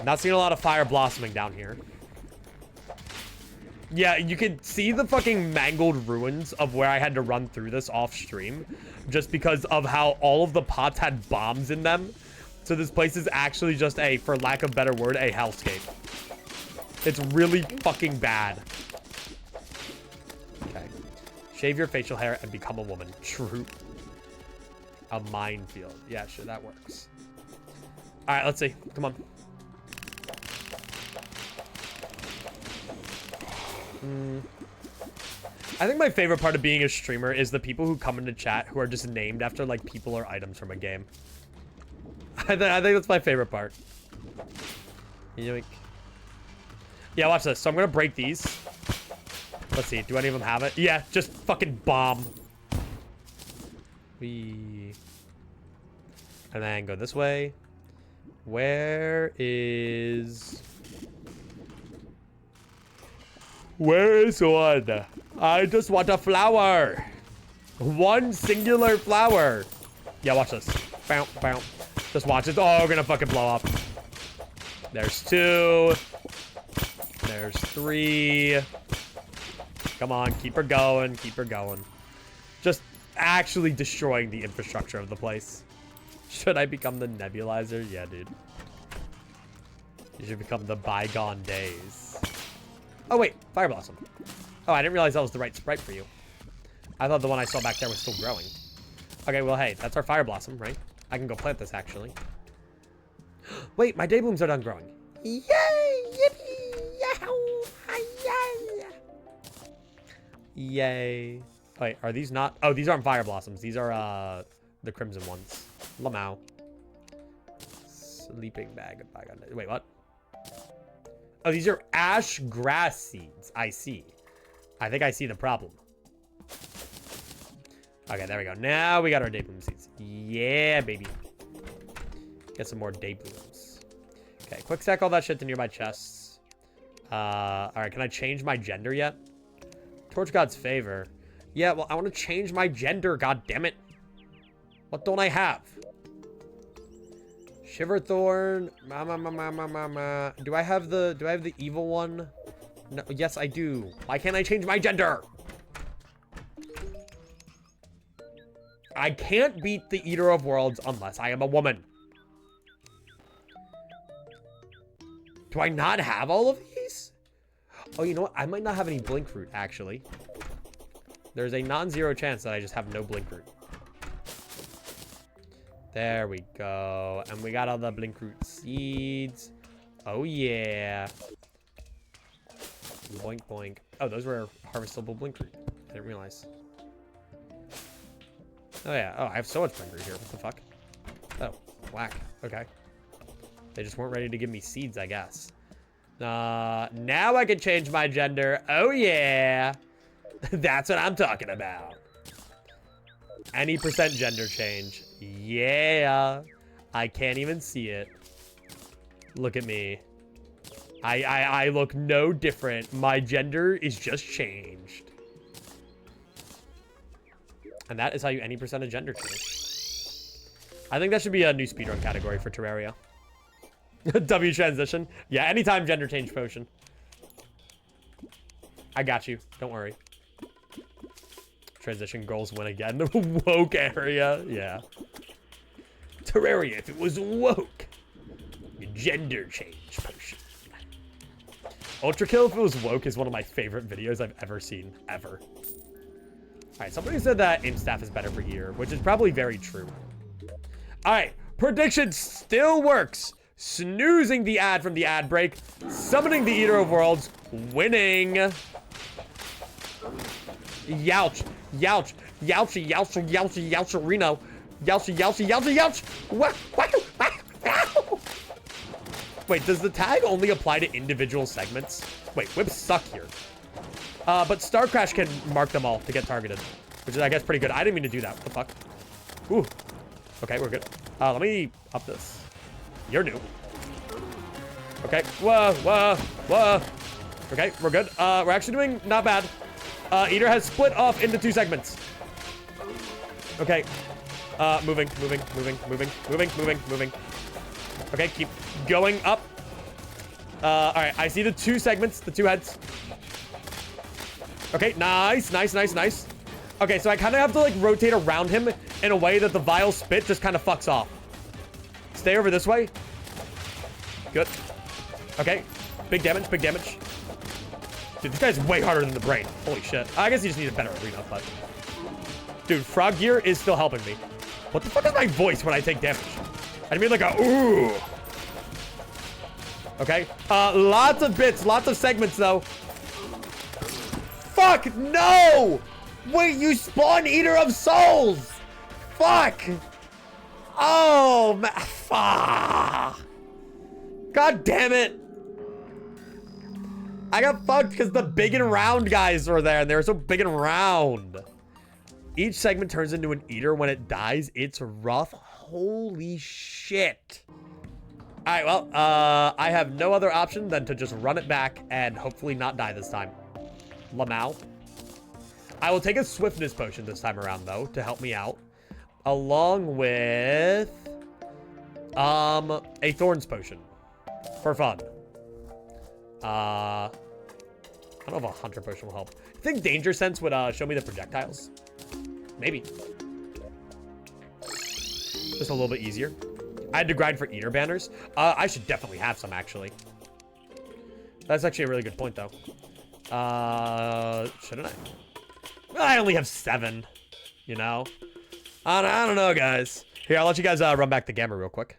Not seeing a lot of fire blossoming down here. Yeah, you can see the fucking mangled ruins of where I had to run through this off stream just because of how all of the pots had bombs in them. So this place is actually just a, for lack of a better word, a hellscape. It's really fucking bad. Okay. Shave your facial hair and become a woman. True. A minefield. Yeah, sure, that works. All right, let's see. Come on. I think my favorite part of being a streamer is the people who come into chat who are just named after, like, people or items from a game. I think that's my favorite part. Yoink. Yeah, watch this. So I'm gonna break these. Let's see. Do any of them have it? Yeah, just fucking bomb. And then go this way. Where is one? I just want a flower. One singular flower. Yeah, watch this. Bow, bow. Just watch it. Oh, we're gonna fucking blow up. There's 2. There's 3. Come on, keep her going. Keep her going. Just actually destroying the infrastructure of the place. Should I become the nebulizer? Yeah, dude. You should become the bygone days. Oh, wait. Fire Blossom. Oh, I didn't realize that was the right sprite for you. I thought the one I saw back there was still growing. Okay, well, hey, that's our Fire Blossom, right? I can go plant this, actually. Wait, my day blooms are done growing. Yay! Yippee! Yahoo! Yay! Yay. Wait, are these not? Oh, these aren't Fire Blossoms. These are, the crimson ones. Lamau. Sleeping bag of bygone days. Wait, what? Oh, these are ash grass seeds. I see. I think I see the problem. Okay, there we go. Now we got our day bloom seeds. Yeah, baby. Get some more day blooms. Okay, quick stack all that shit to nearby chests. All right, can I change my gender yet? Torch God's favor. Yeah, well, I want to change my gender, god damn it. What don't I have? Shiverthorn. Do I have the evil one? No, yes, I do. Why can't I change my gender? I can't beat the Eater of Worlds unless I am a woman. Do I not have all of these? Oh, you know what? I might not have any Blink Root, actually. There's a non-zero chance that I just have no Blink Root. There we go. And we got all the Blink Root seeds. Oh, yeah. Boink, boink. Oh, those were harvestable Blink Root. I didn't realize. Oh, yeah. Oh, I have so much Blink Root here. What the fuck? Oh, whack. Okay. They just weren't ready to give me seeds, I guess. Now I can change my gender. Oh, yeah. That's what I'm talking about. Any percent gender change. Yeah. I can't even see it. Look at me. I look no different. My gender is just changed. And that is how you any percent of gender change. I think that should be a new speedrun category for Terraria. W transition. Yeah, anytime gender change potion. I got you. Don't worry. Transition girls win again. Woke area. Yeah. Terraria, if it was woke. Gender change potion. Ultra Kill, if it was woke, is one of my favorite videos I've ever seen. Ever. Alright, somebody said that Imp Staff is better for Eater, which is probably very true. Alright, prediction still works. Snoozing the ad from the ad break. Summoning the Eater of Worlds. Winning. Youch. Youch. Youchy. Youch. Youchy. Youcherino. Youchy. Youchy. Youchy. Youch. What? Wait, does the tag only apply to individual segments? Wait, whips suck here. But Star Crash can mark them all to get targeted, which is, I guess, pretty good. I didn't mean to do that. What the fuck? Ooh. Okay, we're good. Let me up this. You're new. Okay. Whoa, whoa, whoa. Okay, we're good. We're actually doing not bad. Eater has split off into 2 segments. Okay. Moving. Okay, keep going up. Alright, I see the 2 segments, the 2 heads. Okay, nice. Okay, so I kind of have to, like, rotate around him in a way that the vile spit just kind of fucks off. Stay over this way. Good. Okay. Big damage. Dude, this guy's way harder than the brain. Holy shit. I guess he just needs a better arena, but... Dude, Frog Gear is still helping me. What the fuck is my voice when I take damage? I mean like a ooh. Okay. Lots of bits, lots of segments, though. Fuck, no! Wait, you spawn Eater of Souls! Fuck! Oh, man. Fuck. God damn it. I got fucked because the big and round guys were there, and they were so big and round. Each segment turns into an Eater when it dies. It's rough. Holy shit. All right, well, I have no other option than to just run it back and hopefully not die this time. Lamau. I will take a swiftness potion this time around, though, to help me out. Along with a thorns potion for fun. I don't know if a hunter potion will help. I think danger sense would show me the projectiles. Maybe. Just a little bit easier. I had to grind for Eater banners. I should definitely have some, actually. That's actually a really good point, though. Shouldn't I? Well, I only have 7, you know? I don't know, guys. Here, I'll let you guys run back the gamma real quick.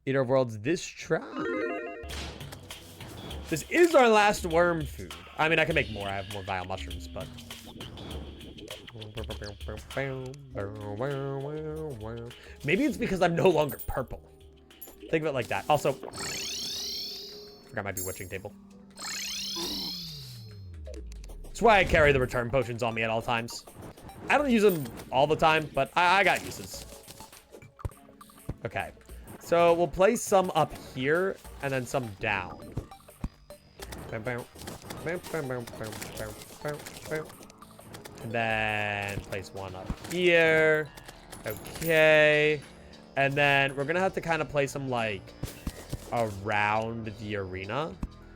Eater of Worlds this try. This is our last worm food. I mean, I can make more. I have more vile mushrooms, but... Maybe it's because I'm no longer purple. Think of it like that. Also, forgot my bewitching table. That's why I carry the return potions on me at all times. I don't use them all the time, but I got uses. Okay. So we'll place some up here and then some down. And then place one up here. Okay. And then we're going to have to kind of place them, like, around the arena.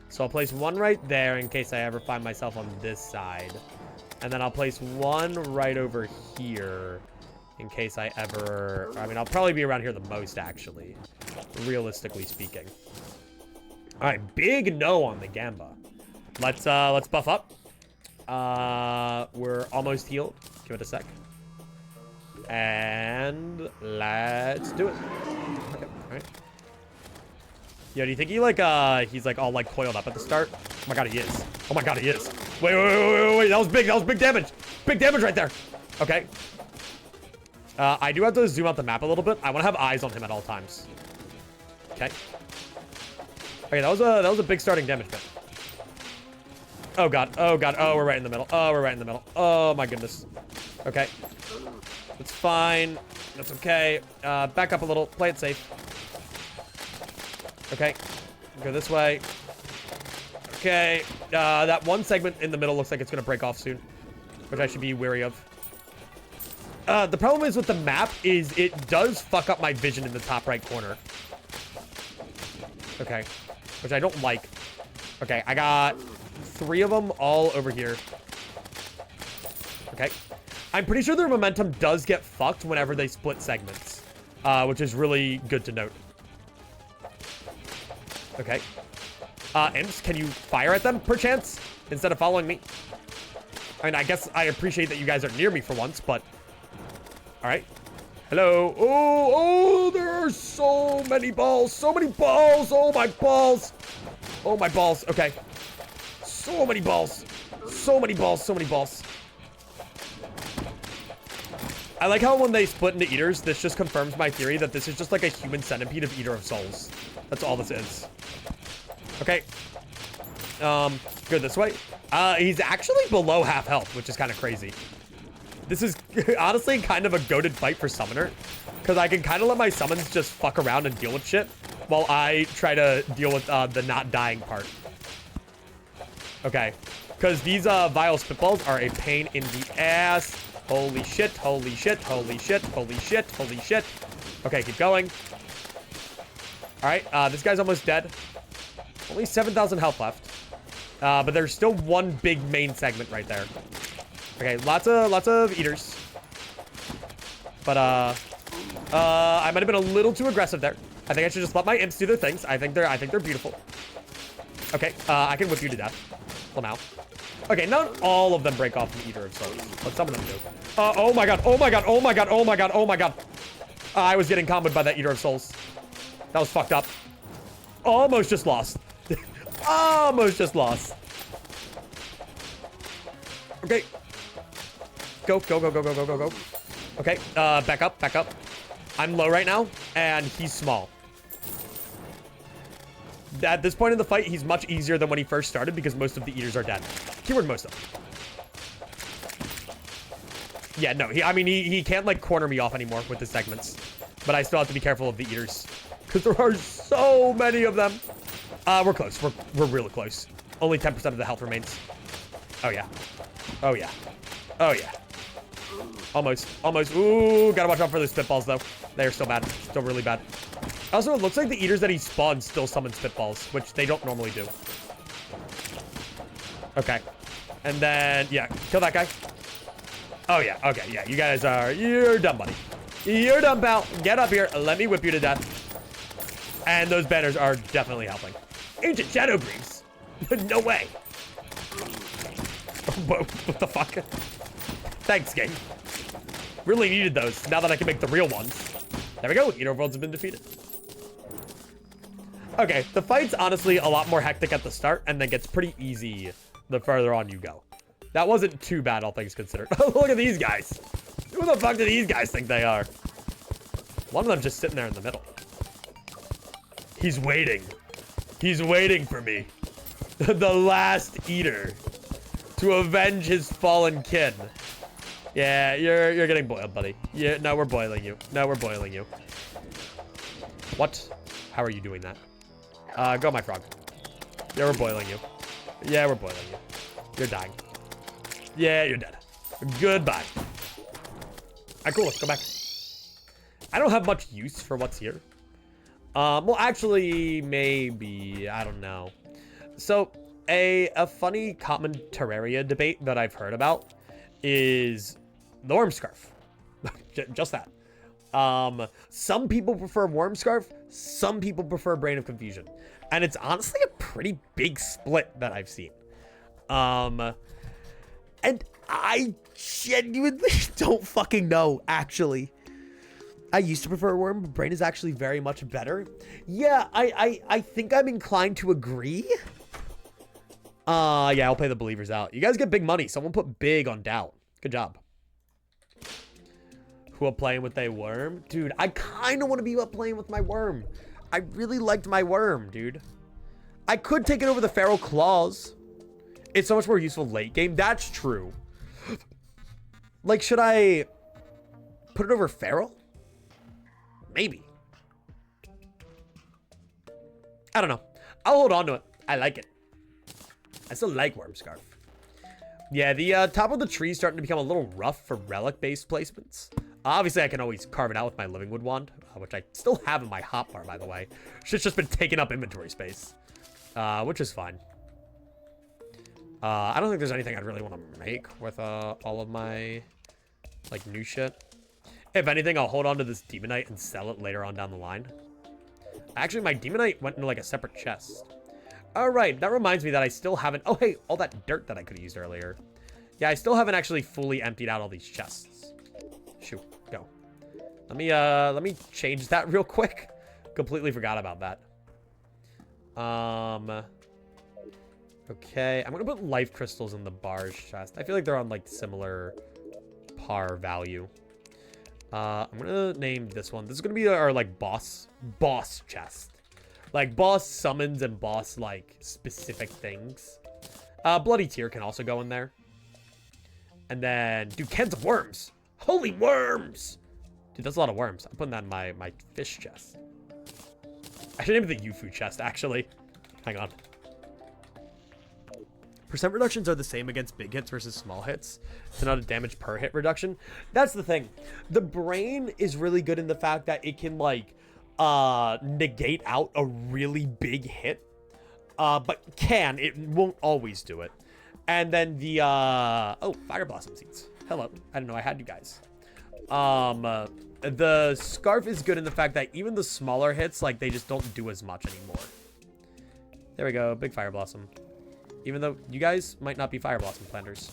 So I'll place one right there in case I ever find myself on this side. And then I'll place one right over here in case I ever... I mean, I'll probably be around here the most, actually, realistically speaking. All right, big no on the Gamba. Let's buff up. We're almost healed. Give it a sec. And let's do it. Okay, all right. Yo, do you think he's like all like coiled up at the start? Oh my god, he is. Oh my god, he is. Wait. That was big. That was big damage. Big damage right there. Okay. I do have to zoom out the map a little bit. I want to have eyes on him at all times. Okay. Okay, that was a big starting damage bit. Oh god. Oh god. Oh, we're right in the middle. Oh, we're right in the middle. Oh my goodness. Okay. That's fine. That's okay. Back up a little. Play it safe. Okay. Go this way. Okay. That one segment in the middle looks like it's going to break off soon, which I should be wary of. The problem is with the map is it does fuck up my vision in the top right corner. Okay. Which I don't like. Okay, I got 3 of them all over here. Okay. I'm pretty sure their momentum does get fucked whenever they split segments, which is really good to note. Okay. Imps, can you fire at them, perchance, instead of following me? I mean, I guess I appreciate that you guys are near me for once, but... All right. Hello. Oh, there are so many balls. So many balls. Oh, my balls. Oh, my balls. Okay. So many balls. So many balls. So many balls. I like how when they split into eaters, this just confirms my theory that this is just like a human centipede of Eater of Souls. That's all this is. Okay. Go this way. He's actually below half health, which is kind of crazy. This is honestly kind of a goated fight for Summoner, because I can kind of let my summons just fuck around and deal with shit while I try to deal with the not dying part. Okay. Because these vile spitballs are a pain in the ass. Holy shit, holy shit, holy shit, holy shit, holy shit. Okay, keep going. All right, this guy's almost dead. Only 7,000 health left. But there's still one big main segment right there. Okay, lots of eaters. But I might have been a little too aggressive there. I think I should just let my imps do their things. I think they're beautiful. Okay, I can whip you to death. Well, now. Okay, not all of them break off from Eater of Souls, but some of them do. Oh my god, oh my god, oh my god, oh my god, oh my god. I was getting comboed by that Eater of Souls. That was fucked up. Almost just lost. Almost just lost. Okay. Go. Okay, back up. I'm low right now, and he's small. At this point in the fight, he's much easier than when he first started because most of the eaters are dead. Keyword most of them. Yeah, no, he can't, like, corner me off anymore with his segments. But I still have to be careful of the eaters because there are so many of them. We're close. We're really close. Only 10% of the health remains. Oh, yeah. Oh, yeah. Oh, yeah. Almost. Ooh, gotta watch out for those spitballs, though. They are still bad. Still really bad. Also, it looks like the eaters that he spawns still summon spitballs, which they don't normally do. Okay. And then, yeah, kill that guy. Oh, yeah. Okay, yeah. You guys are... You're done, buddy. You're done, pal. Get up here. Let me whip you to death. And those banners are definitely helping. Ancient Shadow Greaves. No way. Whoa, what the fuck? Thanks, game. Really needed those, now that I can make the real ones. There we go. Eater of Worlds has been defeated. Okay, the fight's honestly a lot more hectic at the start, and then gets pretty easy the further on you go. That wasn't too bad, all things considered. Look at these guys. Who the fuck do these guys think they are? One of them just sitting there in the middle. He's waiting. He's waiting for me. The last eater to avenge his fallen kin. Yeah, you're getting boiled, buddy. Yeah, no, we're boiling you. No, we're boiling you. What? How are you doing that? Go, my frog. Yeah, we're boiling you. Yeah, we're boiling you. You're dying. Yeah, you're dead. Goodbye. Alright, cool. Let's go back. I don't have much use for what's here. Well, actually, maybe. I don't know. So, a funny common Terraria debate that I've heard about is the worm scarf. Just that. Some people prefer worm scarf. Some people prefer brain of confusion. And it's honestly a pretty big split that I've seen. And I genuinely don't fucking know, actually. I used to prefer worm, but brain is actually very much better. Yeah, I think I'm inclined to agree. Yeah, I'll pay the believers out. You guys get big money. Someone put big on doubt. Good job. Who are playing with a worm? Dude, I kind of want to be up playing with my worm. I really liked my worm, dude. I could take it over the feral claws. It's so much more useful late game. That's true. Like, should I put it over feral? Maybe. I don't know. I'll hold on to it. I like it. I still like worm scarf. Yeah, the top of the tree is starting to become a little rough for relic-based placements. Obviously, I can always carve it out with my living wood wand, which I still have in my hotbar, by the way. Shit's just been taking up inventory space, which is fine. I don't think there's anything I'd really want to make with all of my like new shit. If anything, I'll hold on to this demonite and sell it later on down the line. Actually, my demonite went into like a separate chest. All right, that reminds me that I still haven't. Oh, hey, all that dirt that I could have used earlier. Yeah, I still haven't actually fully emptied out all these chests. Shoot, go. Let me change that real quick. Completely forgot about that. Okay, I'm gonna put life crystals in the barge chest. I feel like they're on like similar par value. I'm gonna name this one. This is gonna be our like boss chest. Like boss summons and boss like specific things. Bloody Tear can also go in there. And then, dude, cans of worms. Holy worms! Dude, that's a lot of worms. I'm putting that in my fish chest. I should name it the Yufu chest, actually. Hang on. Percent reductions are the same against big hits versus small hits. It's not a damage per hit reduction. That's the thing. The brain is really good in the fact that it can, like, negate out a really big hit. But it won't always do it. And then the, oh, Fire Blossom Seeds. Hello. I didn't know I had you guys. The Scarf is good in the fact that even the smaller hits, like, they just don't do as much anymore. There we go. Big Fire Blossom. Even though you guys might not be Fire Blossom planters.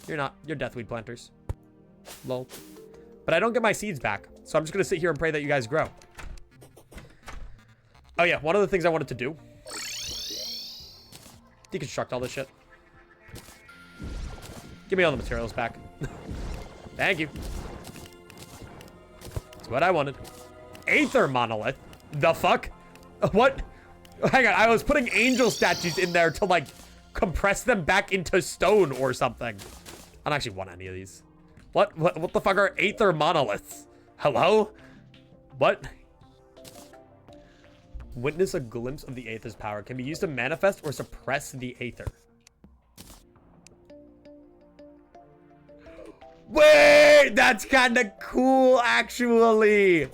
You're not. You're Deathweed planters. Lol. But I don't get my seeds back. So I'm just going to sit here and pray that you guys grow. Oh, yeah. One of the things I wanted to do. Deconstruct all this shit. Give me all the materials back. Thank you. That's what I wanted. Aether Monolith? The fuck? What? Hang on, I was putting angel statues in there to, like, compress them back into stone or something. I don't actually want any of these. What the fuck are Aether Monoliths? Hello? What? Witness a glimpse of the Aether's power. Can be used to manifest or suppress the Aether. Wait! That's kind of cool, actually.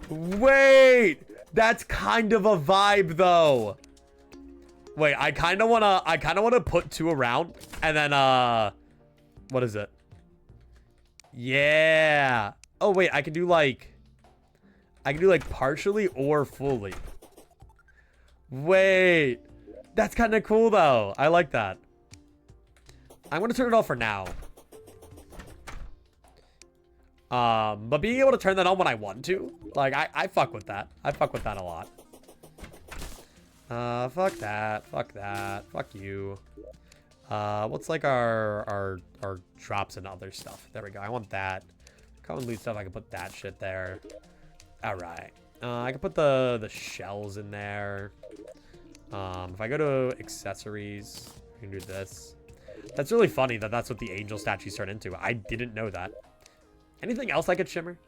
Wait! That's kind of a vibe, though. Wait, I kind of wanna put two around, and then, what is it? Yeah. Oh, wait, I can do, like, partially or fully. Wait. That's kind of cool, though. I like that. I'm gonna turn it off for now. But being able to turn that on when I want to, like, I fuck with that. I fuck with that a lot. Fuck that. Fuck that. Fuck you. What's like our drops and other stuff? There we go. I want that. Common loot stuff. I can put that shit there. All right. I can put the shells in there. If I go to accessories, I can do this. That's really funny that that's what the angel statues turn into. I didn't know that. Anything else I could shimmer?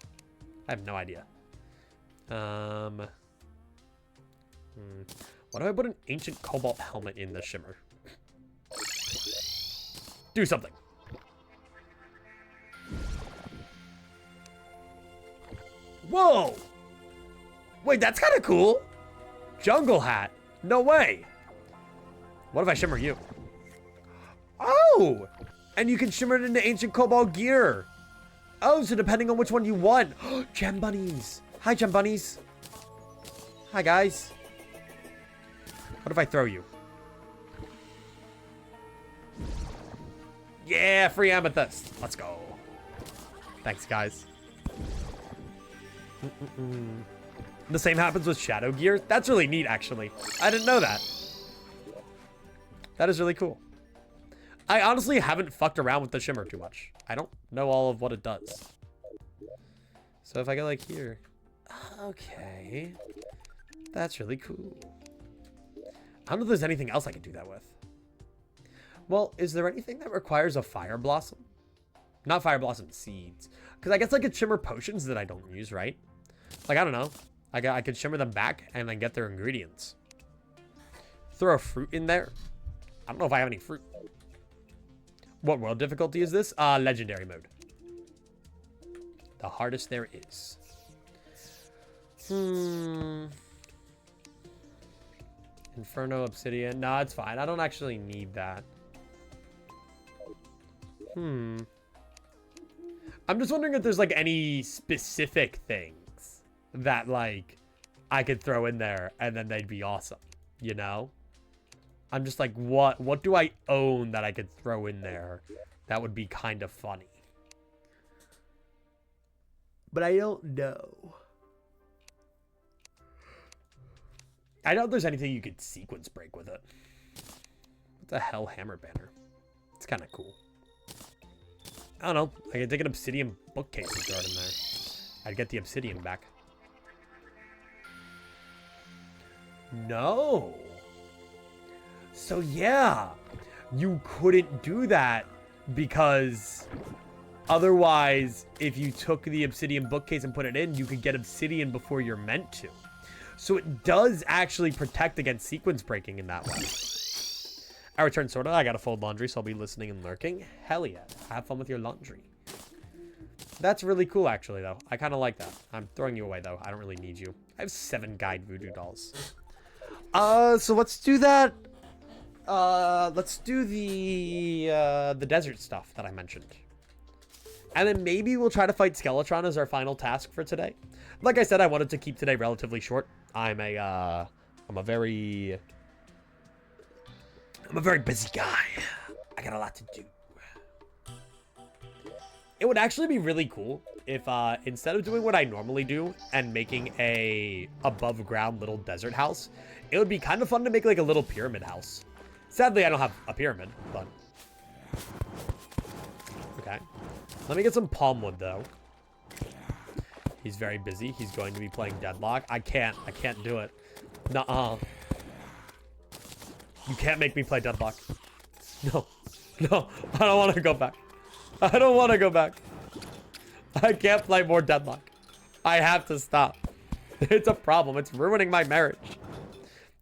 I have no idea. What if I put an ancient cobalt helmet in the shimmer? Do something. Whoa! Wait, that's kind of cool. Jungle hat. No way. What if I shimmer you? Oh! And you can shimmer it into ancient cobalt gear. Oh, so depending on which one you want. Gem bunnies. Hi, gem bunnies. Hi, guys. What if I throw you? Yeah, free amethyst. Let's go. Thanks, guys. The same happens with shadow gear. That's really neat, actually. I didn't know that. That is really cool. I honestly haven't fucked around with the shimmer too much. I don't know all of what it does. So if I go like here. Okay. That's really cool. I don't know if there's anything else I can do that with. Well, is there anything that requires a fire blossom? Not fire blossom seeds. Because I guess I could shimmer potions that I don't use, right? Like, I don't know. I could shimmer them back and then get their ingredients. Throw a fruit in there. I don't know if I have any fruit. What world difficulty is this? Legendary mode. The hardest there is. Inferno obsidian. No, it's fine. I don't actually need that. I'm just wondering if there's like any specific things that like I could throw in there and then they'd be awesome, you know? I'm just like, what do I own that I could throw in there that would be kind of funny? But I don't know. I doubt there's anything you could sequence break with it. What the hell, hammer banner? It's kind of cool. I don't know. I could take an obsidian bookcase and throw it in there. I'd get the obsidian back. No. So yeah, you couldn't do that because otherwise, if you took the obsidian bookcase and put it in, you could get obsidian before you're meant to. So it does actually protect against sequence breaking in that way. I returned sorta. I gotta fold laundry, so I'll be listening and lurking. Hell yeah. Have fun with your laundry. That's really cool, actually, though. I kind of like that. I'm throwing you away, though. I don't really need you. I have 7 guide voodoo dolls. So let's do that. Let's do the desert stuff that I mentioned. And then maybe we'll try to fight Skeletron as our final task for today. Like I said, I wanted to keep today relatively short. I'm a very busy guy. I got a lot to do. It would actually be really cool if instead of doing what I normally do and making a above ground little desert house, it would be kind of fun to make like a little pyramid house. Sadly, I don't have a pyramid, but okay. Let me get some palm wood though. He's very busy. He's going to be playing Deadlock. I can't do it. Nuh-uh. You can't make me play Deadlock. No. No. I don't want to go back. I don't want to go back. I can't play more Deadlock. I have to stop. It's a problem. It's ruining my marriage.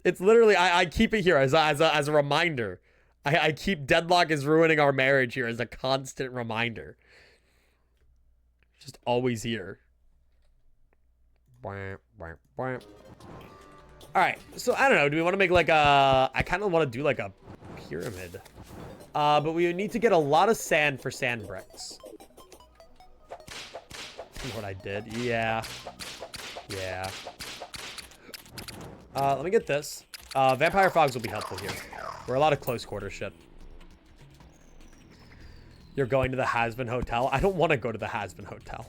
It's literally, I keep it here as a reminder. I keep Deadlock is ruining our marriage here as a constant reminder. Just always here. Alright, so I don't know. Do we want to make like a... I kind of want to do like a pyramid. But we need to get a lot of sand for sand bricks. See what I did? Yeah. Yeah. Let me get this. Vampire frogs will be helpful here. We're a lot of close quarter shit. You're going to the Has-Been Hotel? I don't want to go to the Has-Been Hotel.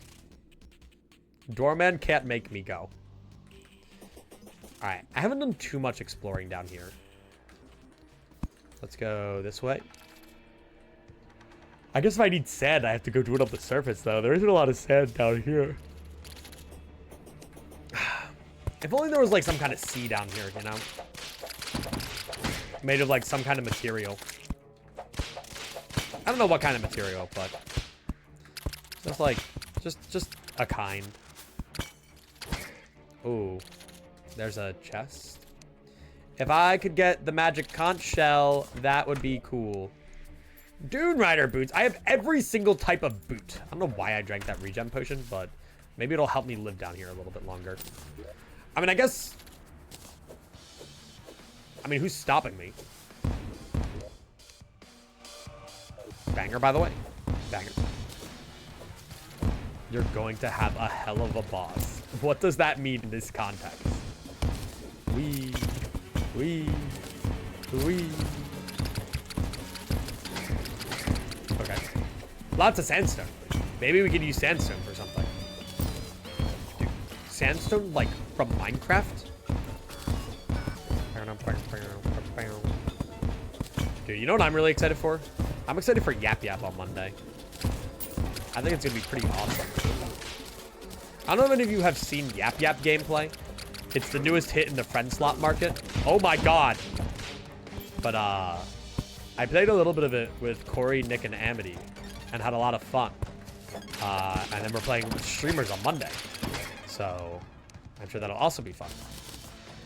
Doorman can't make me go. Alright, I haven't done too much exploring down here. Let's go this way. I guess if I need sand, I have to go do it up the surface, though. There isn't a lot of sand down here. If only there was, like, some kind of sea down here, you know? Made of, like, some kind of material. I don't know what kind of material, but... Just, like, just a kind. Ooh. There's a chest. If I could get the magic conch shell, that would be cool. Dune Rider boots. I have every single type of boot. I don't know why I drank that regen potion, but Maybe it'll help me live down here a little bit longer. I mean, I guess... I mean, who's stopping me? Banger, by the way. Banger. You're going to have a hell of a boss. What does that mean in this context? Wee. Okay. Lots of sandstone. Maybe we could use sandstone for something. Dude, sandstone, like, from Minecraft? Dude, you know what I'm really excited for? I'm excited for Yap Yap on Monday. I think it's going to be pretty awesome. I don't know if any of you have seen Yap Yap gameplay. It's the newest hit in the friend slot market. Oh my god. But, I played a little bit of it with Corey, Nick, and Amity and had a lot of fun. And then we're playing with streamers on Monday. So, I'm sure that'll also be fun.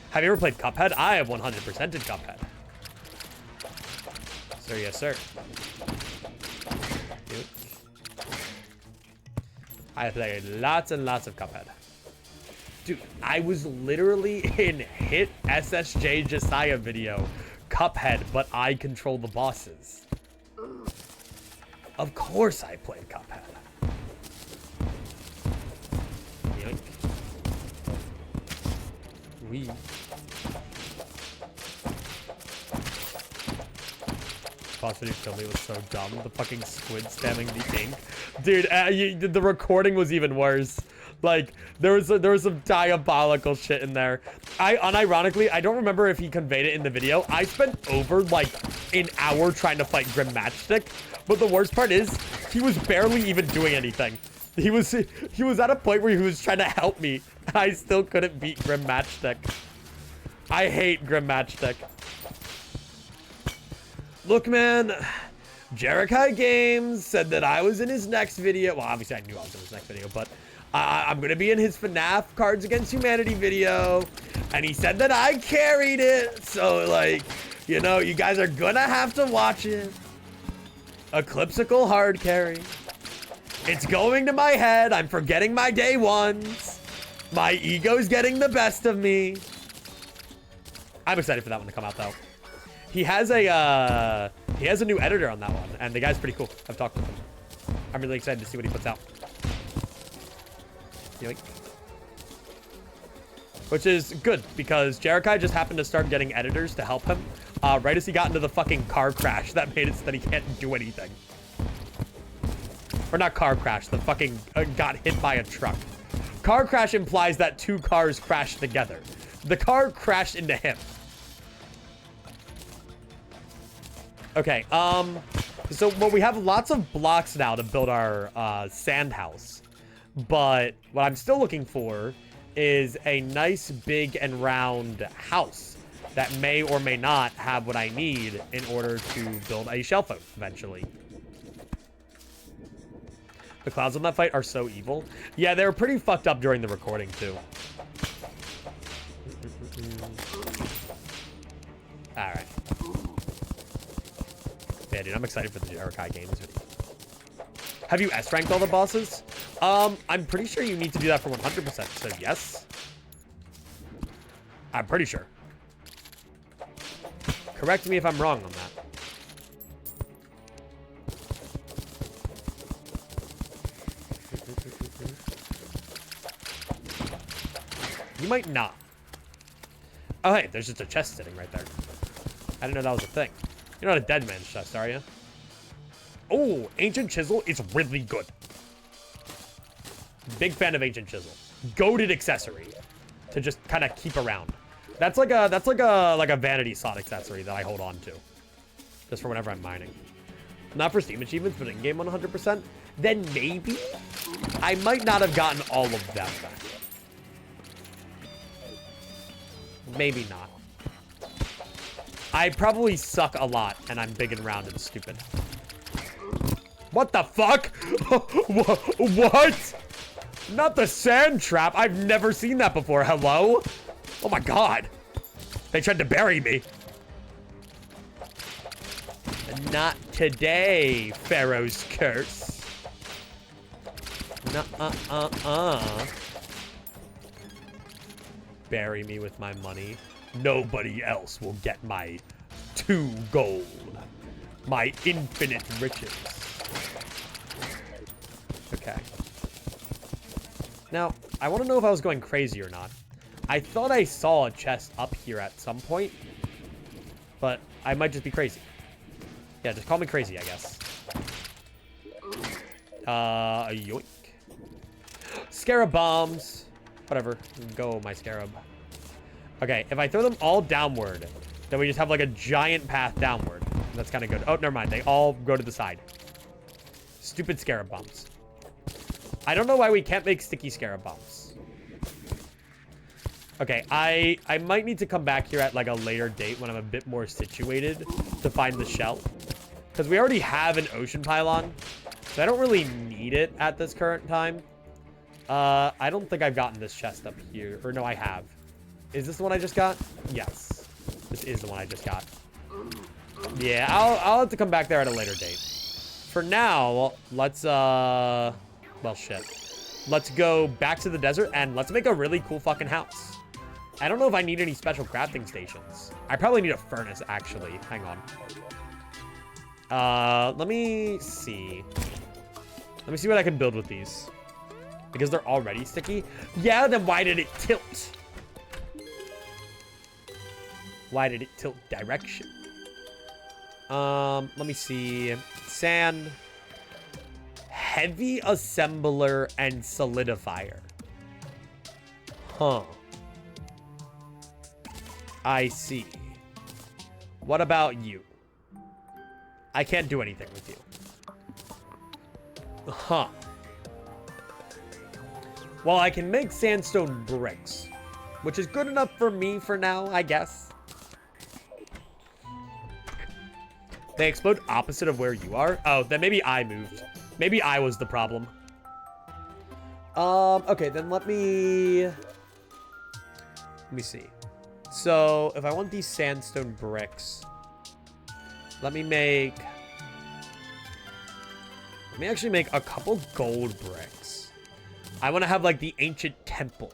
Have you ever played Cuphead? I have 100%ed Cuphead. Sir, yes, sir. Dude. I played lots and lots of Cuphead. Dude, I was literally in Hit SSJ Josiah video, Cuphead, but I control the bosses. Of course I played Cuphead. Yoink. Wee. Boss video killed me was so dumb. The fucking squid spamming the ink. Dude, the recording was even worse. Like, there was some diabolical shit in there. Unironically, I don't remember if he conveyed it in the video. I spent over, like, an hour trying to fight Grim Matchstick. But the worst part is, he was barely even doing anything. He was at a point where he was trying to help me. And I still couldn't beat Grim Matchstick. I hate Grim Matchstick. Look, man. Jerikai Games said that I was in his next video. Well, obviously I knew I was in his next video, but I'm going to be in his FNAF Cards Against Humanity video. And he said that I carried it. So, like, you know, you guys are going to have to watch it. Eclipscycle hard carry. It's going to my head. I'm forgetting my day ones. My ego's getting the best of me. I'm excited for that one to come out, though. He has a new editor on that one, and the guy's pretty cool. I've talked with him. I'm really excited to see what he puts out. Yoink. Which is good, because Jerikai just happened to start getting editors to help him, right as he got into the fucking car crash that made it so that he can't do anything. Or not car crash, the fucking got hit by a truck. Car crash implies that two cars crashed together. The car crashed into him. Okay, so well, we have lots of blocks now to build our sand house, but what I'm still looking for is a nice big and round house that may or may not have what I need in order to build a shell phone eventually. The clouds on that fight are so evil. Yeah, they were pretty fucked up during the recording too. All right. Yeah, dude, I'm excited for the Jerikai Games video. Have you S-ranked all the bosses? I'm pretty sure you need to do that for 100%, so yes. I'm pretty sure. Correct me if I'm wrong on that. You might not. Oh, hey, there's just a chest sitting right there. I didn't know that was a thing. You're not a dead man's chest, are you? Oh, Ancient Chisel is really good. Big fan of Ancient Chisel. Goated accessory to just kind of keep around. That's like a vanity slot accessory that I hold on to, just for whenever I'm mining. Not for Steam achievements, but in game 100%. Then maybe I might not have gotten all of them back. Maybe not. I probably suck a lot, and I'm big and round and stupid. What the fuck? What? Not the sand trap. I've never seen that before. Hello? Oh my god. They tried to bury me. Not today, Pharaoh's curse. Nuh-uh-uh-uh. Bury me with my money. Nobody else will get my 2 gold. My infinite riches. Okay. Now, I want to know if I was going crazy or not. I thought I saw a chest up here at some point. But I might just be crazy. Yeah, just call me crazy, I guess. Yoink. Scarab bombs. Whatever. Go, my scarab. Okay, if I throw them all downward, then we just have like a giant path downward. That's kind of good. Oh, never mind. They all go to the side. Stupid scarab bombs. I don't know why we can't make sticky scarab bombs. Okay, I might need to come back here at like a later date when I'm a bit more situated to find the shell. Because we already have an ocean pylon. So I don't really need it at this current time. I don't think I've gotten this chest up here. Or no, I have. Is this the one I just got? Yes. This is the one I just got. Yeah, I'll have to come back there at a later date. For now, let's, well, shit. Let's go back to the desert and let's make a really cool fucking house. I don't know if I need any special crafting stations. I probably need a furnace, actually. Hang on. Let me see. Let me see what I can build with these. Because they're already sticky? Yeah, then why did it tilt? Why did it tilt direction? Let me see. Sand. Heavy assembler and solidifier. Huh. I see. What about you? I can't do anything with you. Huh. Well, I can make sandstone bricks, which is good enough for me for now, I guess. They explode opposite of where you are? Oh, then maybe I moved. Maybe I was the problem. Okay, then let me see. So, if I want these sandstone bricks, let me actually make a couple gold bricks. I want to have, like, the ancient temple.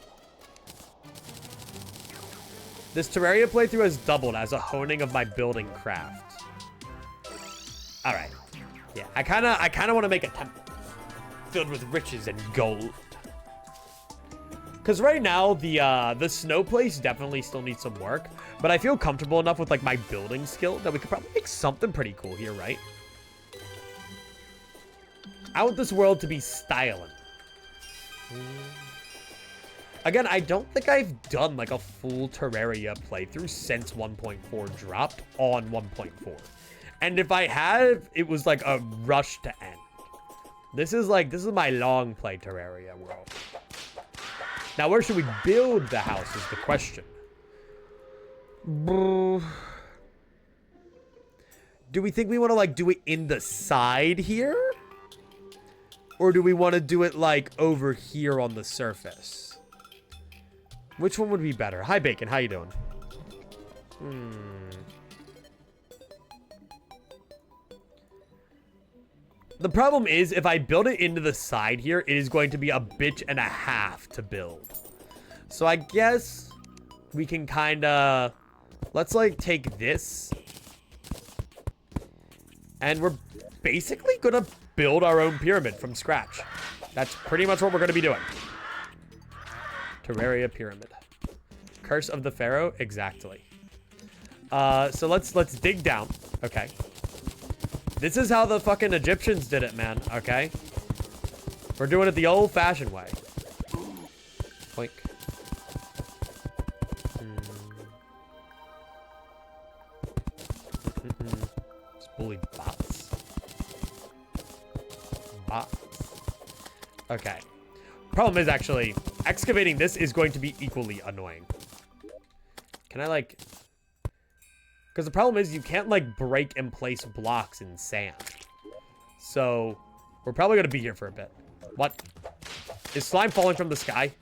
This Terraria playthrough has doubled as a honing of my building craft. Alright. Yeah, I kinda want to make a temple filled with riches and gold. Because right now, the snow place definitely still needs some work. But I feel comfortable enough with, like, my building skill that we could probably make something pretty cool here, right? I want this world to be styling. Again, I don't think I've done, like, a full Terraria playthrough since 1.4 dropped on 1.4. And if I have, it was, like, a rush to end. This is my long play Terraria world. Now, where should we build the house is the question. Do we think we want to, like, do it in the side here? Or do we want to do it, like, over here on the surface? Which one would be better? Hi, Bacon. How you doing? The problem is, if I build it into the side here, it is going to be a bitch and a half to build. So I guess we can kind of... Let's, like, take this. And we're basically going to build our own pyramid from scratch. That's pretty much what we're going to be doing. Terraria pyramid. Curse of the Pharaoh? Exactly. So let's dig down. Okay. This is how the fucking Egyptians did it, man. Okay. We're doing it the old-fashioned way. Boink. Just bully bots. Bots. Okay. Problem is, actually, excavating this is going to be equally annoying. Can I, like... Because the problem is you can't, like, break and place blocks in sand. So, we're probably going to be here for a bit. What? Is slime falling from the sky?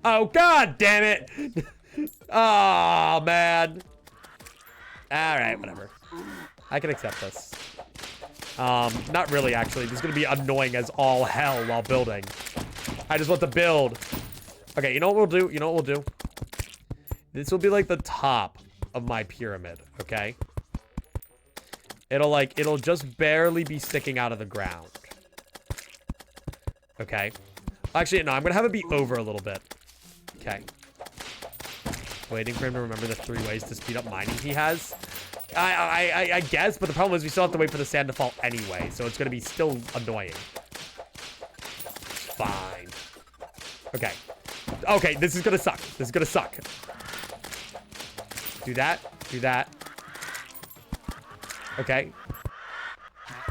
Oh, god damn it! Oh, man. Alright, whatever. I can accept this. Not really, actually. This is going to be annoying as all hell while building. I just want to build. Okay, you know what we'll do? You know what we'll do? This will be like the top of my pyramid, okay? It'll just barely be sticking out of the ground. Okay. Actually, no, I'm going to have it be over a little bit. Okay. Waiting for him to remember the 3 ways to speed up mining he has. I guess, but the problem is we still have to wait for the sand to fall anyway, so it's going to be still annoying. Fine. Okay. Okay, this is going to suck. This is going to suck. Do that. Do that. Okay.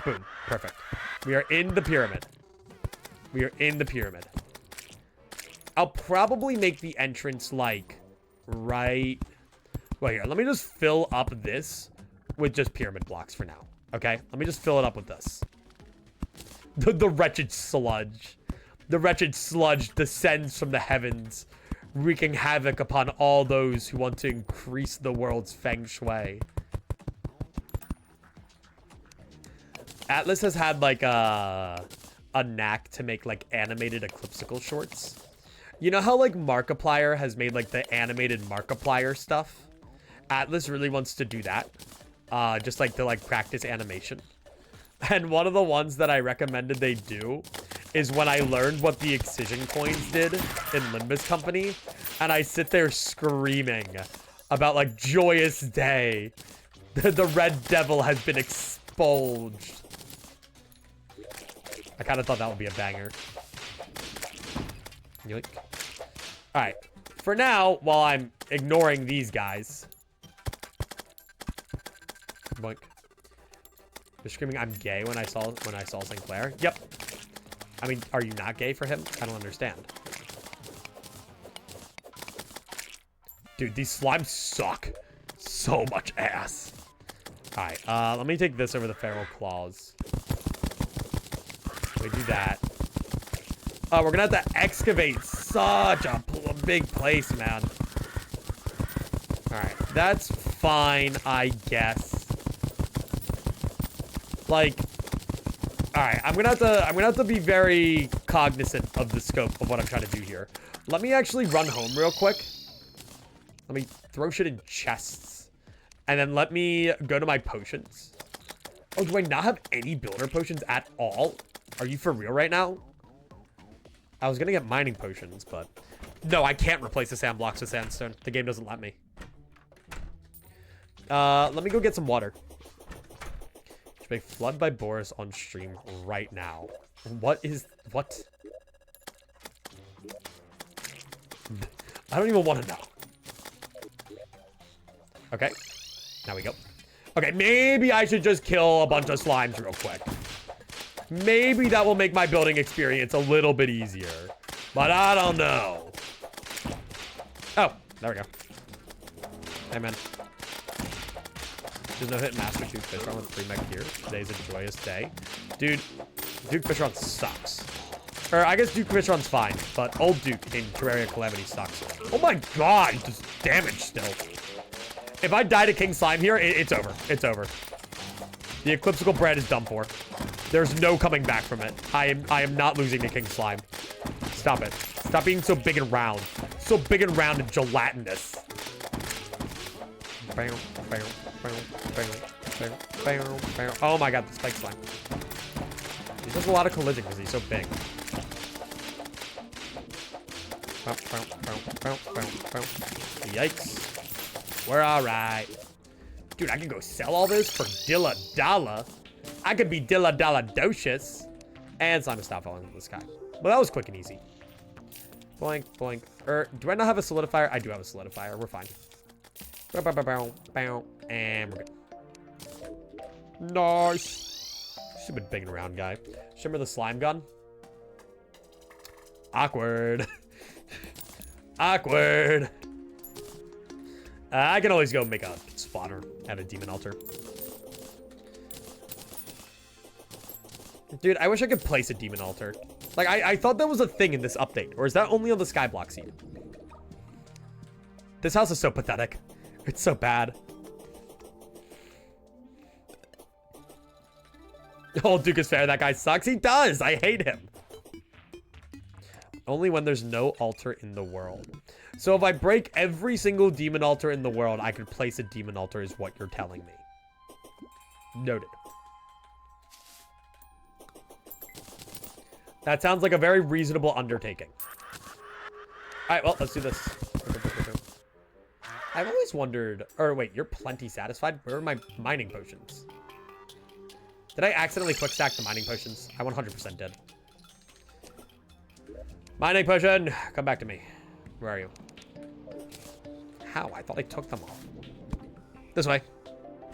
Boom. Perfect. We are in the pyramid. We are in the pyramid. I'll probably make the entrance, like, right... Well, here, let me just fill up this with just pyramid blocks for now. Okay? Let me just fill it up with this. The wretched sludge. The wretched sludge descends from the heavens, wreaking havoc upon all those who want to increase the world's feng shui. Atlas has had, like, a knack to make, like, animated Eclipscycle shorts. You know how, like, Markiplier has made, like, the animated Markiplier stuff? Atlas really wants to do that. Just, like, to, like, practice animation. And one of the ones that I recommended they do is when I learned what the excision coins did in Limbus Company. And I sit there screaming about, like, joyous day. The red devil has been expunged. I kind of thought that would be a banger. Yoink. Alright. For now, while I'm ignoring these guys. Boink. You're screaming I'm gay when I saw Sinclair? Yep. I mean, are you not gay for him? I don't understand. Dude, these slimes suck. So much ass. Alright, let me take this over the feral claws. We do that. We're gonna have to excavate such a big place, man. Alright, that's fine, I guess. Like, alright, I'm gonna have to be very cognizant of the scope of what I'm trying to do here. Let me actually run home real quick. Let me throw shit in chests. And then let me go to my potions. Oh, do I not have any builder potions at all? Are you for real right now? I was gonna get mining potions, but... No, I can't replace the sand blocks with sandstone. The game doesn't let me. Let me go get some water. Should make flood by Boris on stream right now. What? I don't even want to know. Okay. Now we go. Okay, maybe I should just kill a bunch of slimes real quick. Maybe that will make my building experience a little bit easier. But I don't know. Oh, there we go. Hey, man. There's no hit Master Duke Fishron with 3 mech here. Today's a joyous day. Dude, Duke Fishron sucks. Or, I guess Duke Fishron's fine, but old Duke in Terraria Calamity sucks. Oh my god, he's just damaged still. If I die to King Slime here, it's over. It's over. The Eclipscycle bread is done for. There's no coming back from it. I am not losing to King Slime. Stop it. Stop being so big and round. So big and round and gelatinous. Oh my god, the spike slime. He does a lot of collision because he's so big. Yikes. We're alright. Dude, I can go sell all this for Dilla Dalla. I could be Dilla Dalla Docious. And Simon stop falling into the sky. Well, that was quick and easy. Boink, boink. Do I not have a solidifier? I do have a solidifier. We're fine. And we're good. Nice. Stupid big and round guy. Shimmer the slime gun. Awkward. Awkward. I can always go make a spawner at a demon altar. Dude, I wish I could place a demon altar. Like, I thought that was a thing in this update. Or is that only on the Skyblock scene? This house is so pathetic. It's so bad. Oh, Duke is fair. That guy sucks. He does. I hate him. Only when there's no altar in the world. So if I break every single demon altar in the world, I could place a demon altar is what you're telling me. Noted. That sounds like a very reasonable undertaking. Alright, well, let's do this. I've always wondered... Or wait, you're plenty satisfied? Where are my mining potions? Did I accidentally quick stack the mining potions? I 100% did. Mining potion! Come back to me. Where are you? How? I thought I took them all. This way.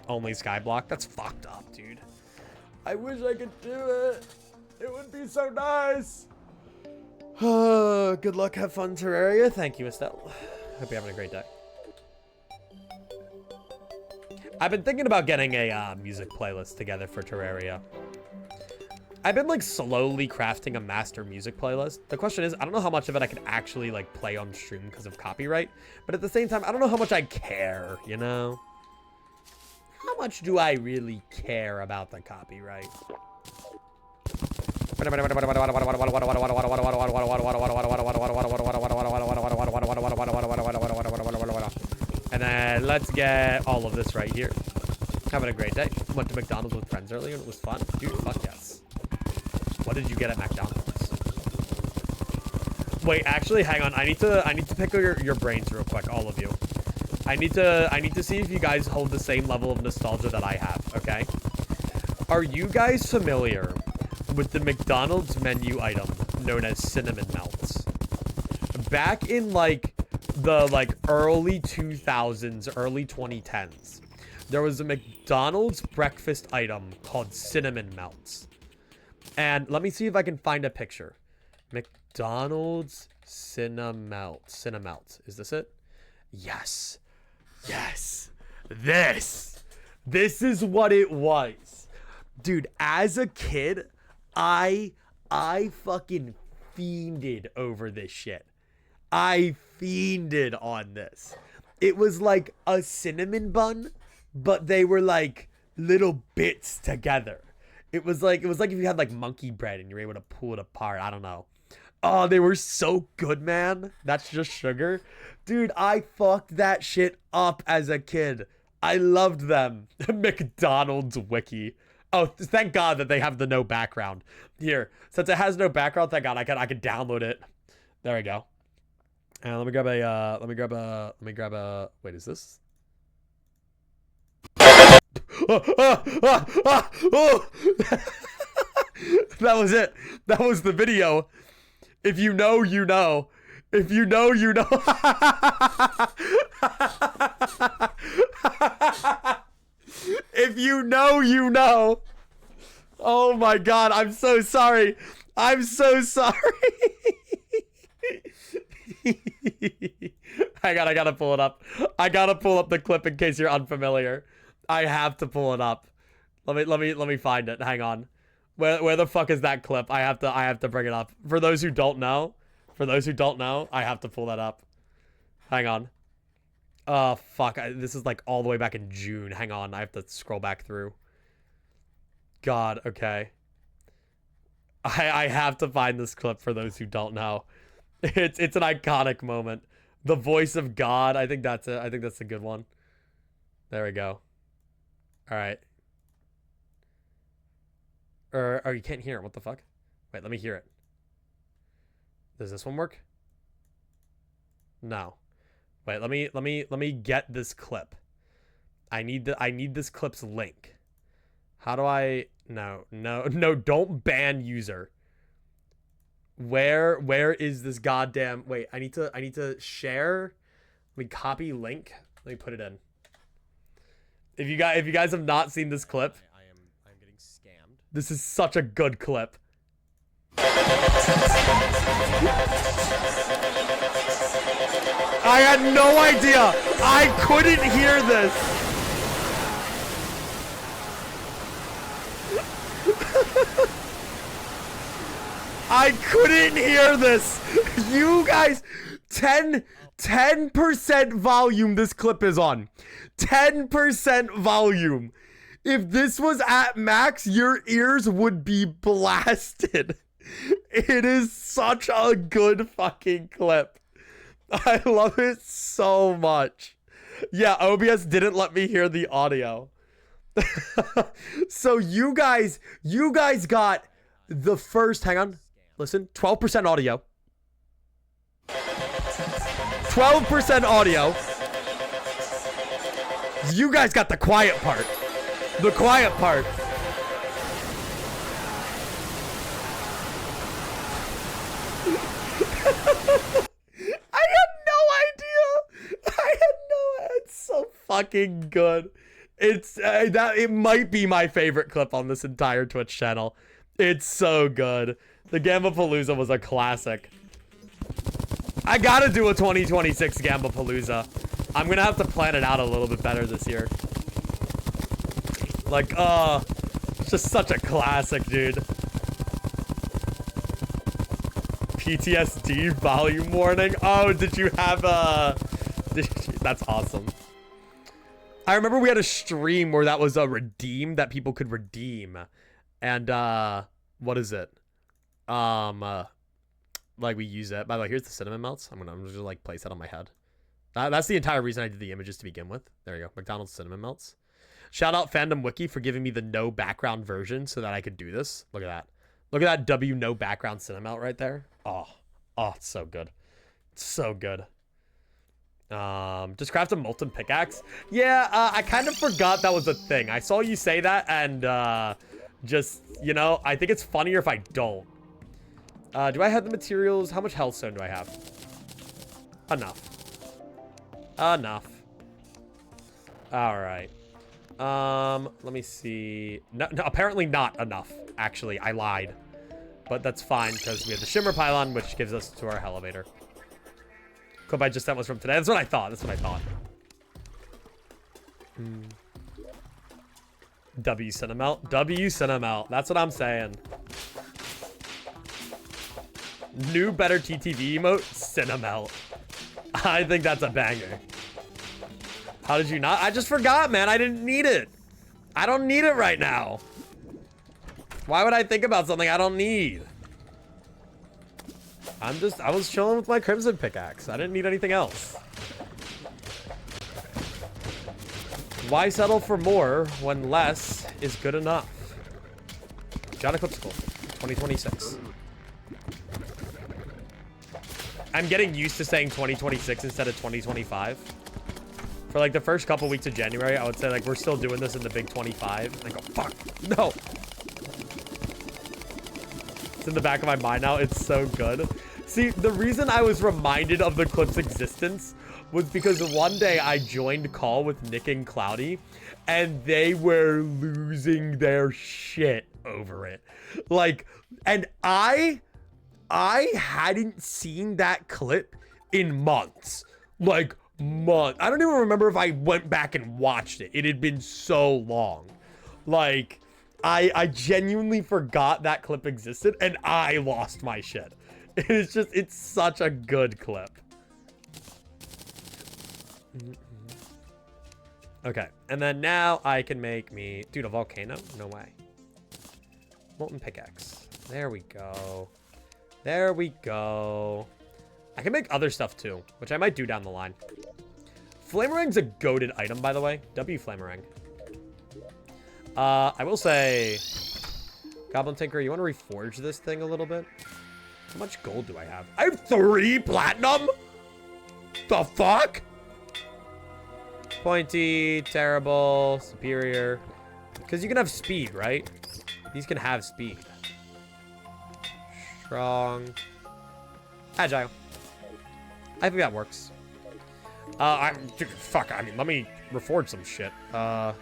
Only skyblock? That's fucked up, dude. I wish I could do it. It would be so nice. Good luck. Have fun, Terraria. Thank you, Estelle. Hope you're having a great day. I've been thinking about getting a music playlist together for Terraria. I've been like slowly crafting a master music playlist. The question is, I don't know how much of it I can actually like play on stream because of copyright, but at the same time, I don't know how much I care, you know? How much do I really care about the copyright? And then let's get all of this right here. Having a great day. Went to McDonald's with friends earlier and it was fun. Dude, fuck yes. What did you get at McDonald's? Wait, actually, hang on. I need to pick your brains real quick, all of you. I need to see if you guys hold the same level of nostalgia that I have, okay? Are you guys familiar with the McDonald's menu item known as cinnamon melts? Back in like the early 2000s, early 2010s, there was a McDonald's breakfast item called cinnamon melts. And let me see if I can find a picture. McDonald's Cinnamelt. Is this it? Yes. Yes. This is what it was. Dude, as a kid, I fucking fiended over this shit. I fiended on this. It was like a cinnamon bun, but they were like little bits together. It was like if you had like monkey bread and you were able to pull it apart. I don't know. Oh, they were so good, man. That's just sugar. Dude, I fucked that shit up as a kid. I loved them. McDonald's wiki. Oh, thank God that they have the no background. Here, since it has no background, thank God I can download it. There we go. And let me grab a wait, is this? That was it. That was the video. If you know, you know. If you know, you know. If you know, you know. Oh my God, I'm so sorry. I'm so sorry. I gotta pull it up. I gotta pull up the clip in case you're unfamiliar. I have to pull it up. Let me find it. Hang on. Where the fuck is that clip? I have to bring it up. For those who don't know, I have to pull that up. Hang on. Oh fuck, this is like all the way back in June. Hang on, I have to scroll back through. God, okay. I have to find this clip for those who don't know. It's an iconic moment. The voice of God. I think that's it. I think that's a good one. There we go. All right. Or you can't hear it. What the fuck? Wait, let me hear it. Does this one work? No. Wait, let me get this clip. I need this clip's link. How do I no, don't ban user. Where is this goddamn wait, I need to share. Let me copy link. Let me put it in. If you guys have not seen this clip, I'm getting scammed. This is such a good clip. I had no idea. I couldn't hear this. I couldn't hear this. You guys, 10% volume this clip is on. 10% volume. If this was at max, your ears would be blasted. It is such a good fucking clip. I love it so much. Yeah, OBS didn't let me hear the audio. So you guys got the first, hang on, listen, 12% audio. 12% audio. You guys got the quiet part. The quiet part. I had no idea. It's so fucking good. It's it might be my favorite clip on this entire Twitch channel. It's so good. The Gambapalooza was a classic. I gotta do a 2026 Gambapalooza. I'm gonna have to plan it out a little bit better this year. Like, it's just such a classic, dude. PTSD volume warning. Oh, did you have that's awesome. I remember we had a stream where that was a redeem that people could redeem. And what is it? Like we use it. By the way, here's the cinnamon melts. I'm just gonna like place that on my head. That's the entire reason I did the images to begin with. There you go. McDonald's cinnamon melts. Shout out Fandom Wiki for giving me the no background version so that I could do this. Look at that. Look at that W no background cinnamon melt right there. Oh, it's so good. It's so good. Just craft a molten pickaxe. Yeah, I kind of forgot that was a thing. I saw you say that and just, you know, I think it's funnier if I don't. Do I have the materials? How much hellstone do I have? Enough. Enough. All right. Let me see. No, apparently not enough. Actually, I lied. But that's fine because we have the shimmer pylon, which gives us to our elevator. Clip I just sent was from today. That's what I thought. That's what I thought. W Cinnamelt. W Cinnamelt. That's what I'm saying. New better TTV emote, Cinnamelt. I think that's a banger. How did you not? I just forgot, man. I didn't need it. I don't need it right now. Why would I think about something I don't need? I was chilling with my crimson pickaxe. I didn't need anything else. Why settle for more when less is good enough? John Eclipscycle, 2026. I'm getting used to saying 2026 instead of 2025. For like the first couple weeks of January, I would say like we're still doing this in the big 25. And I go, fuck, no. It's in the back of my mind now. It's so good. See, the reason I was reminded of the clip's existence was because one day I joined call with Nick and Cloudy and they were losing their shit over it. Like, and I hadn't seen that clip in months. Like, months. I don't even remember if I went back and watched it. It had been so long. Like, I genuinely forgot that clip existed and I lost my shit. It's just, it's such a good clip. Okay, and then now I can make me... Dude, a volcano? No way. Molten pickaxe. There we go. There we go. I can make other stuff too, which I might do down the line. Flamerang's a goated item, by the way. W Flamerang. I will say... Goblin Tinker, you want to reforge this thing a little bit? How much gold do I have? I have 3 platinum? The fuck? Pointy, terrible, superior. Because you can have speed, right? These can have speed. Strong. Agile. I think that works. Dude, fuck, I mean, let me reforge some shit. Yeah,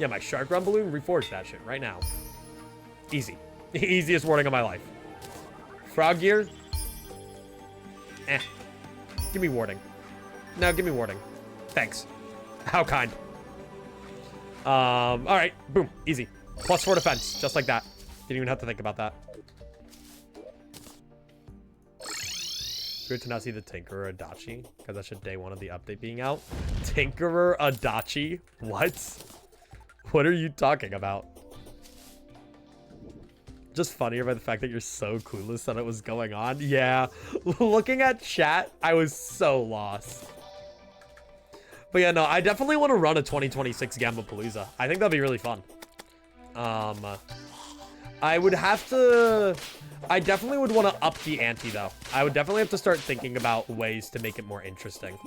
my shark run balloon, reforge that shit right now. Easy. Easiest wording of my life. Frog gear? Eh. Give me warding. No, give me warding. Thanks. How kind. Alright. Boom. Easy. +4 defense. Just like that. Didn't even have to think about that. Good to now see the Tinkerer Adachi. Because that's just day 1 of the update being out. Tinkerer Adachi? What? What are you talking about? Just funnier by the fact that you're so clueless that it was going on. Yeah, looking at chat, I was so lost. But yeah, no, I definitely want to run a 2026 Gamapalooza. I think that'd be really fun. I would have to... I definitely would want to up the ante, though. I would definitely have to start thinking about ways to make it more interesting.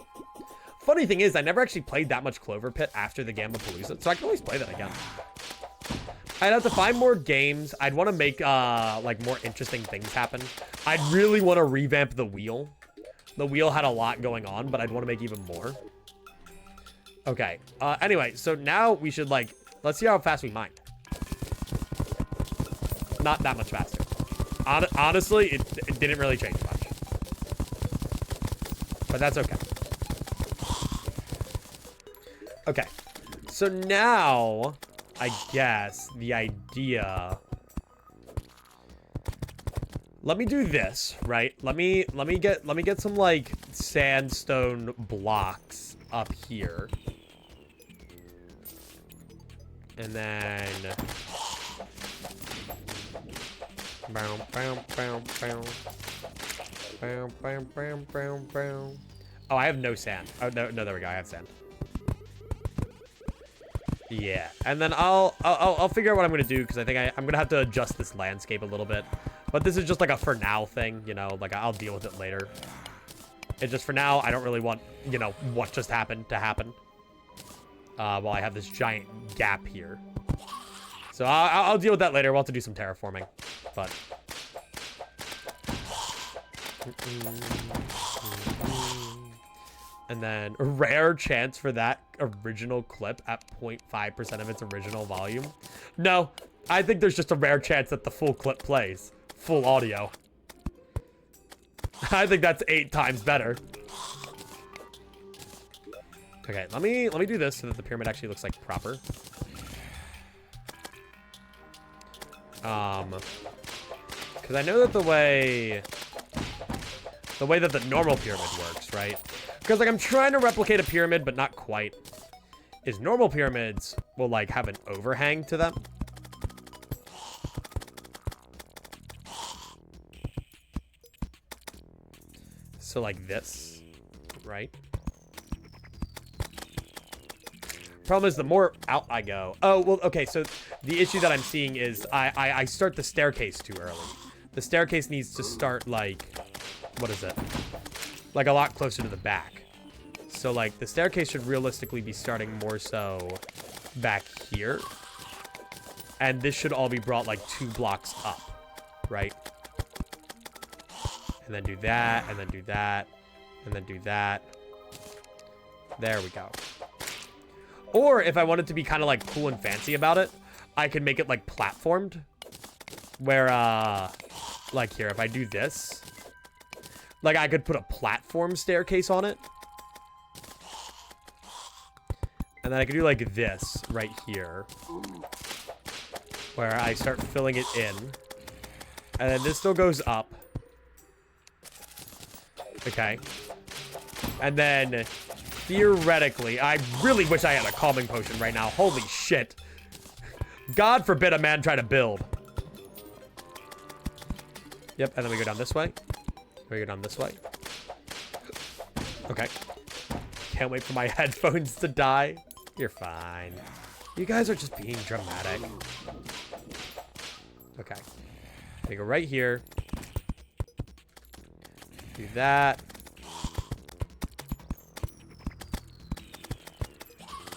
Funny thing is, I never actually played that much Clover Pit after the Gamapalooza, so I can always play that again. I'd have to find more games. I'd want to make, like, more interesting things happen. I'd really want to revamp the wheel. The wheel had a lot going on, but I'd want to make even more. Okay. Anyway, so now we should, like, let's see how fast we mine. Not that much faster. Honestly, it didn't really change much. But that's okay. Okay. So now, I guess the idea... Let me do this, right? Let me get some, like, sandstone blocks up here. And then... Oh, I have no sand. Oh, no, there we go. I have sand. Yeah, and then I'll figure out what I'm gonna do because I think I'm gonna have to adjust this landscape a little bit. But this is just like a for now thing, you know. Like I'll deal with it later. It's just for now. I don't really want, you know, what just happened to happen. While I have this giant gap here. So I'll deal with that later. We'll have to do some terraforming, but. And then a rare chance for that original clip at 0.5% of its original volume. No, I think there's just a rare chance that the full clip plays. Full audio. I think that's 8 times better. Okay, let me do this so that the pyramid actually looks like proper. Because I know that the way that the normal pyramid works, right? Because, like, I'm trying to replicate a pyramid, but not quite. Is normal pyramids will, like, have an overhang to them. So, like this, right? Problem is, the more out I go... Oh, well, okay, so the issue that I'm seeing is I start the staircase too early. The staircase needs to start, like... What is it? Like, a lot closer to the back. So, like, the staircase should realistically be starting more so back here. And this should all be brought, like, 2 blocks up, right? And then do that, and then do that, and then do that. There we go. Or, if I wanted to be kind of, like, cool and fancy about it, I could make it, like, platformed. Where, like, here, if I do this... Like, I could put a platform staircase on it. And then I could do, like, this right here. Where I start filling it in. And then this still goes up. Okay. And then, theoretically, I really wish I had a calming potion right now. Holy shit. God forbid a man try to build. Yep, and then we go down this way. We go down this way. Okay. Can't wait for my headphones to die. You're fine. You guys are just being dramatic. Okay. We go right here. Do that.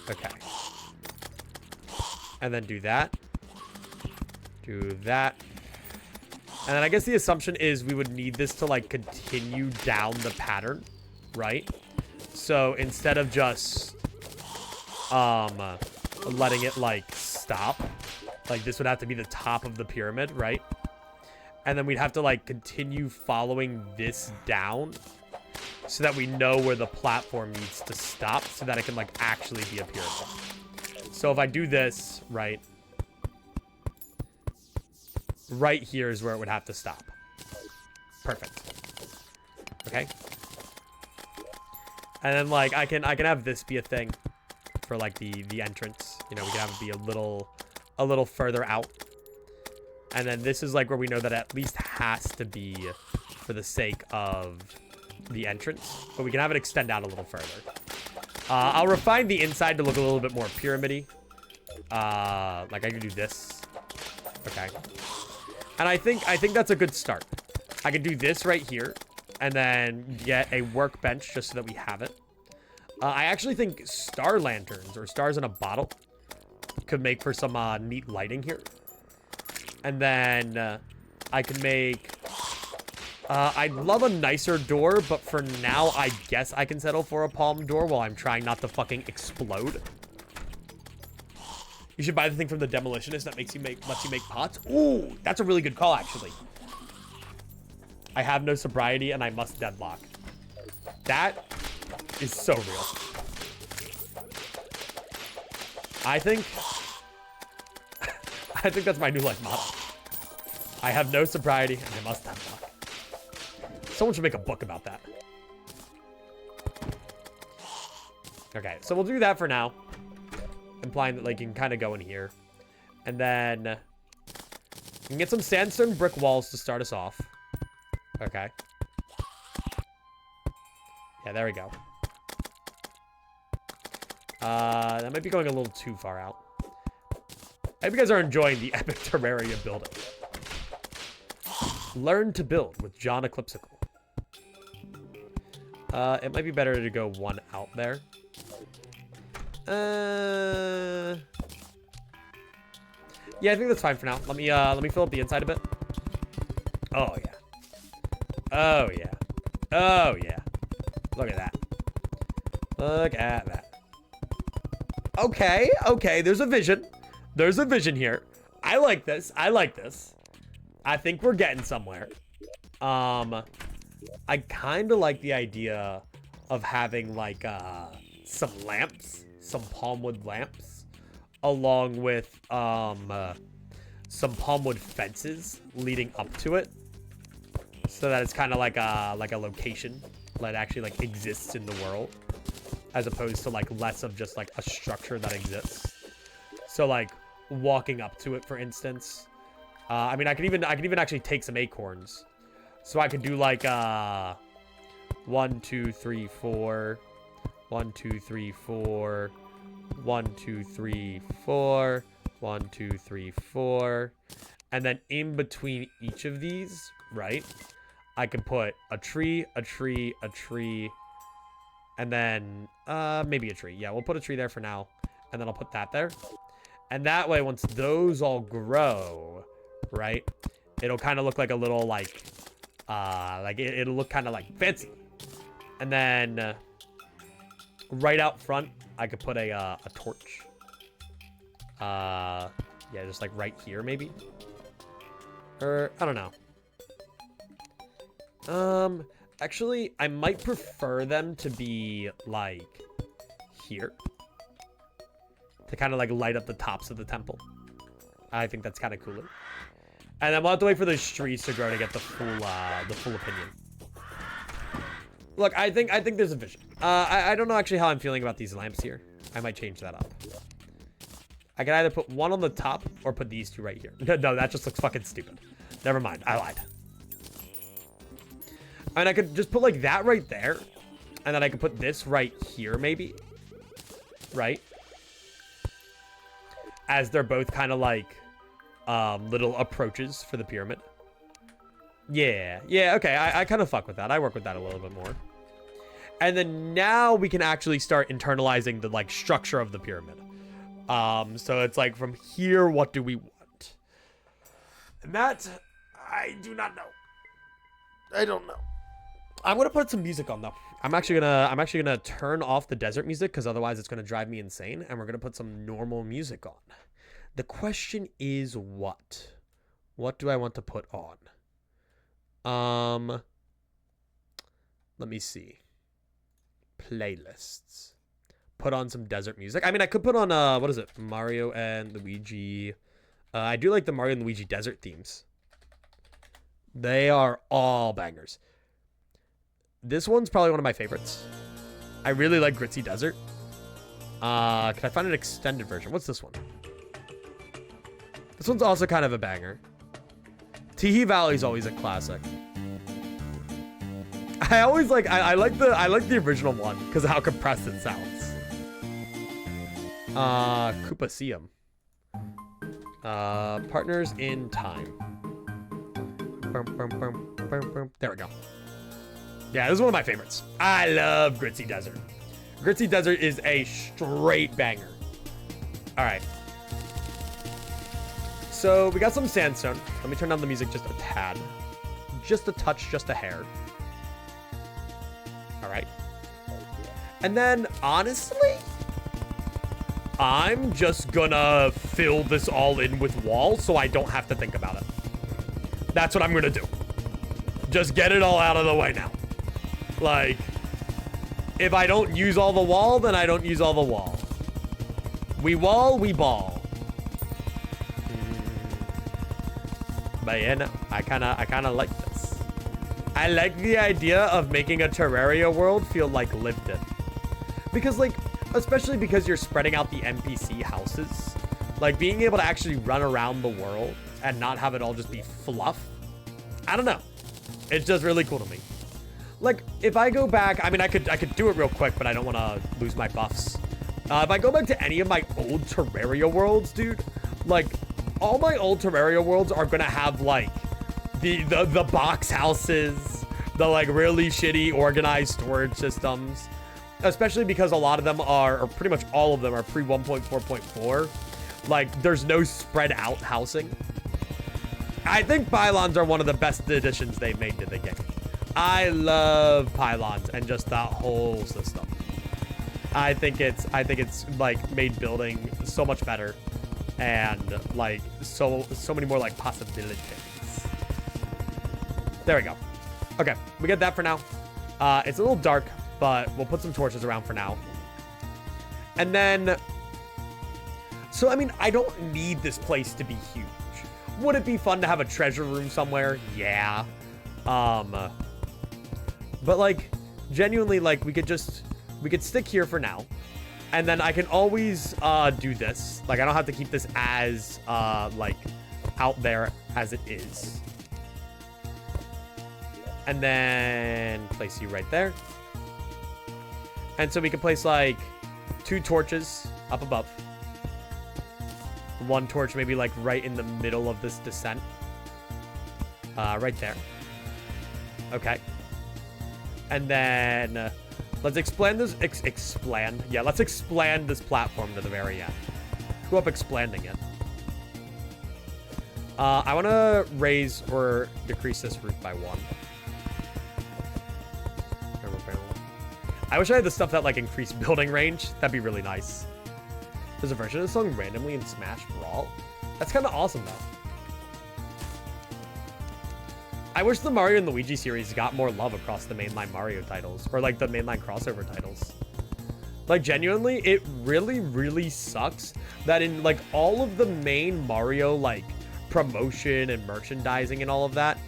Okay. And then do that. Do that. And then I guess the assumption is we would need this to, like, continue down the pattern, right? So instead of just letting it, like, stop, like, this would have to be the top of the pyramid, right? And then we'd have to, like, continue following this down so that we know where the platform needs to stop so that it can, like, actually be a pyramid. So if I do this, right... Right here is where it would have to stop. Perfect. Okay. And then, like, I can have this be a thing for, like, the entrance. You know, we can have it be a little further out. And then this is like where we know that at least has to be for the sake of the entrance. But we can have it extend out a little further. I'll refine the inside to look a little bit more pyramid-y. Like I can do this. Okay. And I think that's a good start. I can do this right here and then get a workbench just so that we have it. I actually think star lanterns or stars in a bottle could make for some neat lighting here. And then I can make... I'd love a nicer door, but for now, I guess I can settle for a palm door while I'm trying not to fucking explode. You should buy the thing from the demolitionist that lets you make pots. Ooh, that's a really good call, actually. I have no sobriety and I must deadlock. That is so real. I think that's my new life motto. I have no sobriety and I must deadlock. Someone should make a book about that. Okay, so we'll do that for now. Implying that, like, you can kind of go in here. And then you can get some sandstone brick walls to start us off. Okay. Yeah, there we go. That might be going a little too far out. I hope you guys are enjoying the epic Terraria building. Learn to build with John Eclipscycle. It might be better to go one out there. Yeah, I think that's fine for now. Let me fill up the inside a bit. Oh yeah. Oh yeah. Oh yeah. Look at that. Look at that. Okay, okay, there's a vision. There's a vision here. I like this. I like this. I think we're getting somewhere. I kind of like the idea of having like some lamps, some palmwood lamps, along with some palmwood fences leading up to it, so that it's kind of like a location that actually like exists in the world, as opposed to like less of just like a structure that exists. So like walking up to it, for instance. I mean, I could even actually take some acorns. So I could do like 1, 2, 3, 4, 1, 2, 3, 4, 1, 2, 3, 4, 1, 2, 3, 4, and then in between each of these, right, I could put a tree, a tree, a tree, and then maybe a tree. Yeah, we'll put a tree there for now, and then I'll put that there. And that way, once those all grow, right, it'll kind of look like a little like it'll look kind of like fancy. And then right out front, I could put a torch. Yeah, just like right here maybe. Or I don't know. Actually, I might prefer them to be like here, to kind of like light up the tops of the temple. I think that's kind of cooler. And then we'll have to wait for those trees to grow to get the full opinion. Look, I think there's a vision. I don't know actually how I'm feeling about these lamps here. I might change that up. I can either put one on the top or put these two right here. No, that just looks fucking stupid. Never mind, I lied. And I could just put like that right there. And then I could put this right here maybe. Right? As they're both kind of like little approaches for the pyramid. Yeah, okay, I kind of fuck with that. I work with that a little bit more. And then now we can actually start internalizing the like structure of the pyramid. So it's like from here, what do we want? And that, I do not know. I don't know. I'm gonna put some music on though. I'm actually gonna turn off the desert music because otherwise it's gonna drive me insane. And we're gonna put some normal music on. The question is what? What do I want to put on? Let me see. Playlists. Put on some desert music. I mean, I could put on what is it? Mario and Luigi. I do like the Mario and Luigi desert themes. They are all bangers. This one's probably one of my favorites. I really like Gritzy Desert. Can I find an extended version? What's this one? This one's also kind of a banger. Teehee Valley is always a classic. I always like I like the original one because of how compressed it sounds. Koopaseum. Partners in Time. There we go. Yeah, this is one of my favorites. I love Gritzy Desert. Gritzy Desert is a straight banger. All right. So we got some sandstone. Let me turn down the music just a tad. Just a touch, just a hair. All right. And then, honestly, I'm just gonna fill this all in with walls so I don't have to think about it. That's what I'm gonna do. Just get it all out of the way now. Like, if I don't use all the wall, then I don't use all the wall. We wall, we ball. But yeah, no, I kinda like this. I like the idea of making a Terraria world feel like lived in. Because like, especially because you're spreading out the NPC houses, like being able to actually run around the world and not have it all just be fluff. I don't know. It's just really cool to me. Like, if I go back, I mean, I could do it real quick, but I don't want to lose my buffs. If I go back to any of my old Terraria worlds, dude, like, all my old Terraria worlds are gonna have, like, the box houses, the, like, really shitty organized storage systems, especially because a lot of them are, or pretty much all of them are pre 1.4.4. Like, there's no spread out housing. I think pylons are one of the best additions they've made to the game. I love pylons and just that whole system. I think it's like made building so much better and like so many more like possibilities. There we go. Okay, we get that for now. It's a little dark, but we'll put some torches around for now. And then, so I mean, I don't need this place to be huge. Would it be fun to have a treasure room somewhere? Yeah. But like, genuinely, like we could stick here for now. And then I can always do this. Like, I don't have to keep this as like out there as it is. And then place you right there. And so we can place like 2 torches up above. 1 torch maybe like right in the middle of this descent. Right there. Okay. And then let's expand this. Expand. Yeah, let's expand this platform to the very end. Go up expanding it. I want to raise or decrease this roof by 1. I wish I had the stuff that like increased building range. That'd be really nice. There's a version of the song randomly in Smash Brawl. That's kind of awesome though. I wish the Mario and Luigi series got more love across the mainline Mario titles, or like the mainline crossover titles. Like genuinely, it really, really sucks that in like all of the main Mario like promotion and merchandising and all of that,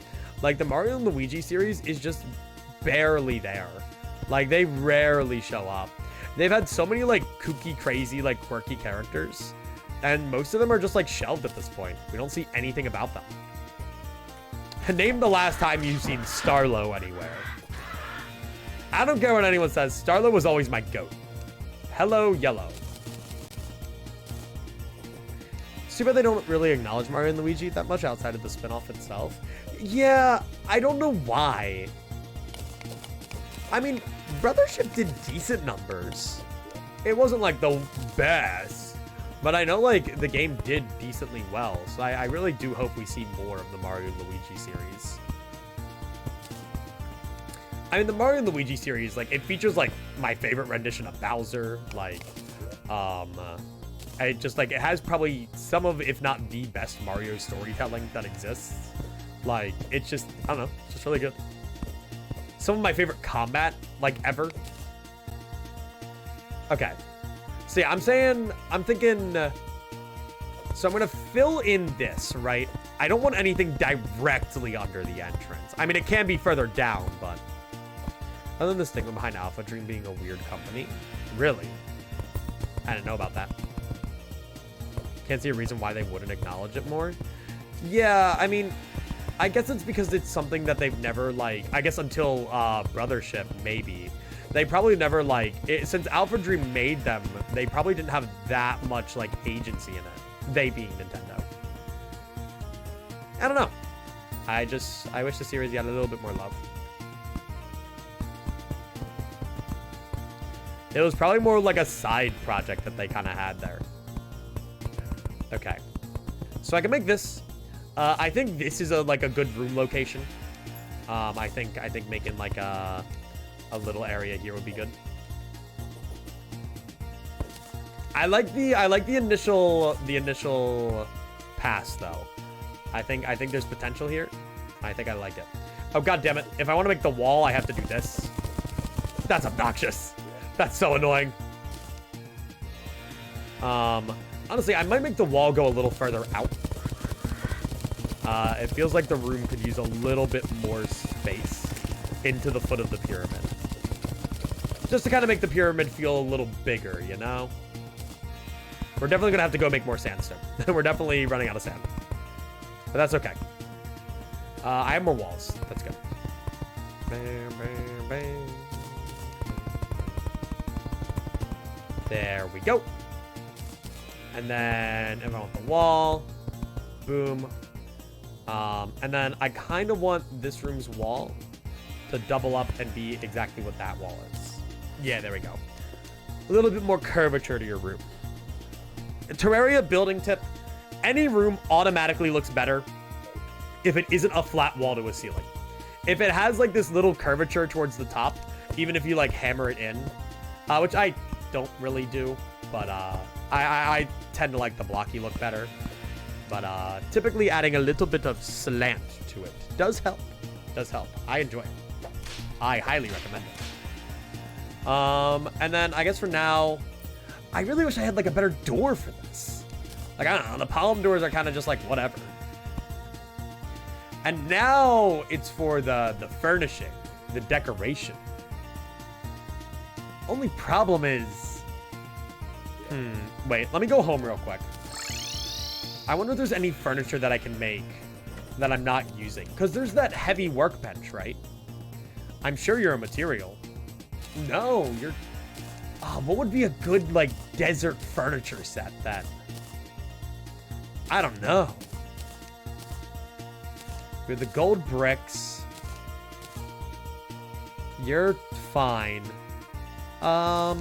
like the Mario and Luigi series is just barely there. Like they rarely show up. They've had so many like kooky, crazy, like quirky characters, and most of them are just like shelved at this point. We don't see anything about them. Name the last time you've seen Starlo anywhere. I don't care what anyone says. Starlo was always my goat. Hello, yellow. It's too bad they don't really acknowledge Mario and Luigi that much outside of the spinoff itself. Yeah, I don't know why. I mean, Brothership did decent numbers. It wasn't like the best, but I know like the game did decently well. So I really do hope we see more of the Mario and Luigi series. I mean, the Mario and Luigi series, like it features like my favorite rendition of Bowser. Like, it just like, it has probably some of, if not the best Mario storytelling that exists. Like, it's just, I don't know, it's just really good. Some of my favorite combat, like, ever. Okay. So, yeah, I'm thinking... so I'm going to fill in this, right? I don't want anything directly under the entrance. I mean, it can be further down, but... Other than this thing behind Alpha Dream being a weird company. Really? I didn't know about that. Can't see a reason why they wouldn't acknowledge it more. Yeah, I mean, I guess it's because it's something that they've never, like, I guess until Brothership, maybe. They probably never, like, since Alpha Dream made them, they probably didn't have that much, like, agency in it. They being Nintendo. I don't know. I wish the series got a little bit more love. It was probably more like a side project that they kind of had there. Okay. So I can make this. I think this is like a good room location. I think making like a little area here would be good. I like the initial pass though. I think there's potential here. I think I like it. Oh god damn it. If I want to make the wall, I have to do this. That's obnoxious. That's so annoying. Honestly, I might make the wall go a little further out. It feels like the room could use a little bit more space into the foot of the pyramid. Just to kind of make the pyramid feel a little bigger, you know? We're definitely going to have to go make more sandstone. We're definitely running out of sand. But that's okay. I have more walls. That's good. Bam, bam, bam. There we go. And then if I want the wall, boom. And then I kind of want this room's wall to double up and be exactly what that wall is. Yeah, there we go. A little bit more curvature to your room. Terraria building tip. Any room automatically looks better if it isn't a flat wall to a ceiling. If it has like this little curvature towards the top, even if you like hammer it in, which I don't really do, but I tend to like the blocky look better. But typically adding a little bit of slant to it does help. Does help. I enjoy it. I highly recommend it. And then I guess for now, I really wish I had like a better door for this. Like, I don't know, the palm doors are kind of just like whatever. And now it's for the furnishing, the decoration. Only problem is, wait, let me go home real quick. I wonder if there's any furniture that I can make that I'm not using. Because there's that heavy workbench, right? I'm sure you're a material. No, you're... Oh, what would be a good, like, desert furniture set that... I don't know. With the gold bricks. You're fine. I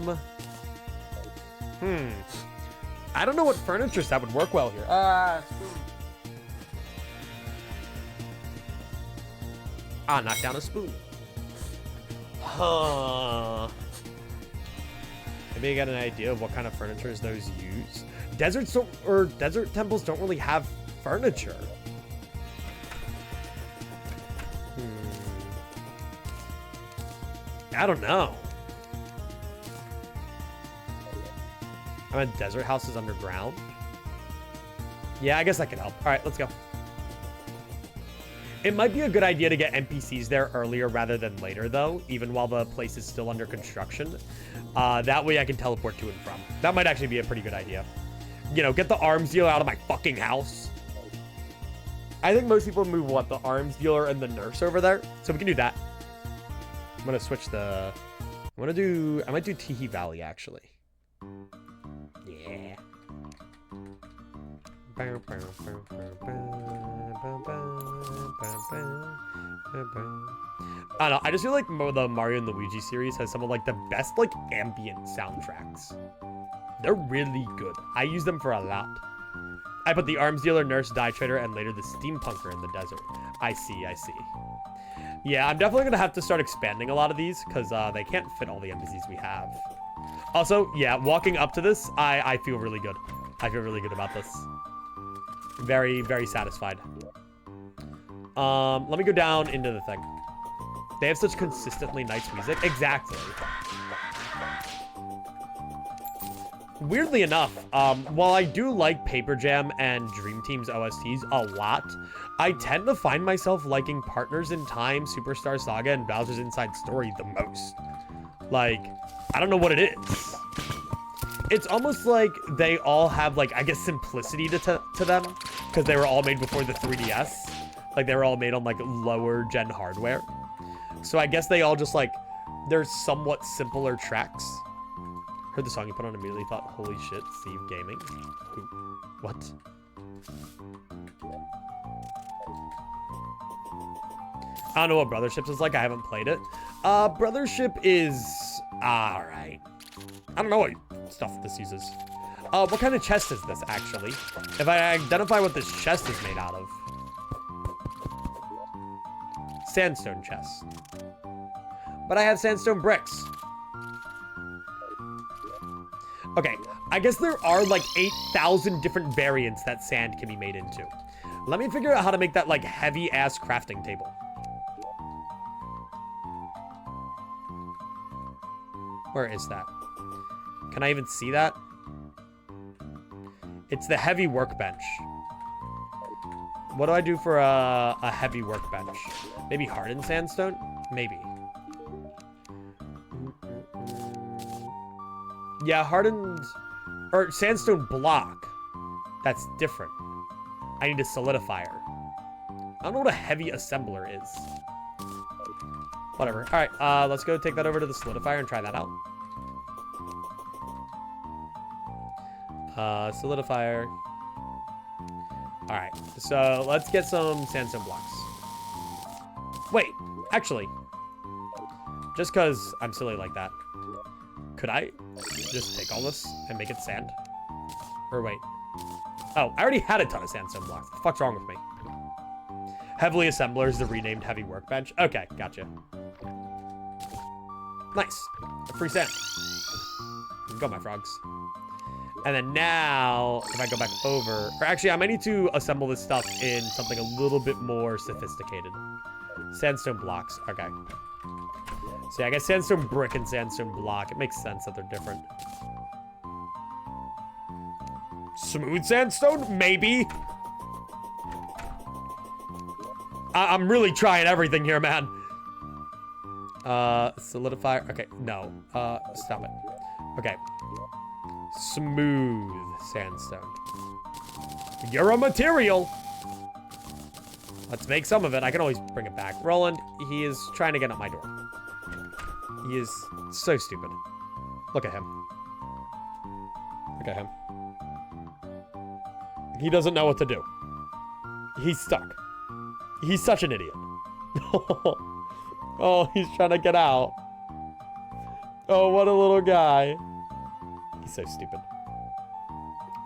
don't know what furniture set would work well here. Knock down a spoon. Huh. Maybe I got an idea of what kind of furniture those use. Desert temples don't really have furniture. I don't know. I mean, desert houses underground. Yeah, I guess that could help. All right, let's go. It might be a good idea to get NPCs there earlier rather than later, though, even while the place is still under construction. That way I can teleport to and from. That might actually be a pretty good idea. You know, get the arms dealer out of my fucking house. I think most people move, what, the arms dealer and the nurse over there? So we can do that. I'm going to switch the... I might do Teehee Valley, actually. Yeah. I don't know. I just feel like the Mario and Luigi series has some of like the best like ambient soundtracks. They're really good. I use them for a lot. I put the arms dealer, nurse, dye trader, and later the steampunker in the desert. I see. Yeah, I'm definitely gonna have to start expanding a lot of these because they can't fit all the NPCs we have. Also, yeah, walking up to this, I feel really good. I feel really good about this. Very, very satisfied. Let me go down into the thing. They have such consistently nice music. Exactly. Weirdly enough, while I do like Paper Jam and Dream Team's OSTs a lot, I tend to find myself liking Partners in Time, Superstar Saga, and Bowser's Inside Story the most. Like, I don't know what it is. It's almost like they all have, like, I guess, simplicity to them. Because they were all made before the 3DS. Like, they were all made on, like, lower gen hardware. So I guess they all just, like, they're somewhat simpler tracks. Heard the song you put on, immediately thought, holy shit, Steve Gaming. Who? What? I don't know what Brotherships is like. I haven't played it. Brothership is alright. I don't know what stuff this uses. What kind of chest is this, actually? If I identify what this chest is made out of. Sandstone chest. But I have sandstone bricks. Okay, I guess there are like 8,000 different variants that sand can be made into. Let me figure out how to make that like heavy-ass crafting table. Where is that? Can I even see that? It's the heavy workbench. What do I do for a heavy workbench? Maybe hardened sandstone? Maybe. Yeah, hardened... Or sandstone block. That's different. I need a solidifier. I don't know what a heavy assembler is. Whatever. Alright, let's go take that over to the solidifier and try that out. Solidifier. Alright, so let's get some sandstone blocks. Wait, actually. Just because I'm silly like that. Could I just take all this and make it sand? Or wait. Oh, I already had a ton of sandstone blocks. What the fuck's wrong with me? Heavily Assembler is the renamed Heavy Workbench. Okay, gotcha. Nice. Free sand. Go, my frogs. And then now, if I go back over... Or actually, I might need to assemble this stuff in something a little bit more sophisticated. Sandstone blocks. Okay. So yeah, I guess sandstone brick and sandstone block. It makes sense that they're different. Smooth sandstone? Maybe. I'm really trying everything here, man. Solidifier. Okay, no. Stop it. Okay. Smooth sandstone. You're a material. Let's make some of it. I can always bring it back. Roland, he is trying to get at my door. He is so stupid. Look at him. Look at him. He doesn't know what to do. He's stuck. He's such an idiot. Oh, he's trying to get out. Oh, what a little guy. He's so stupid.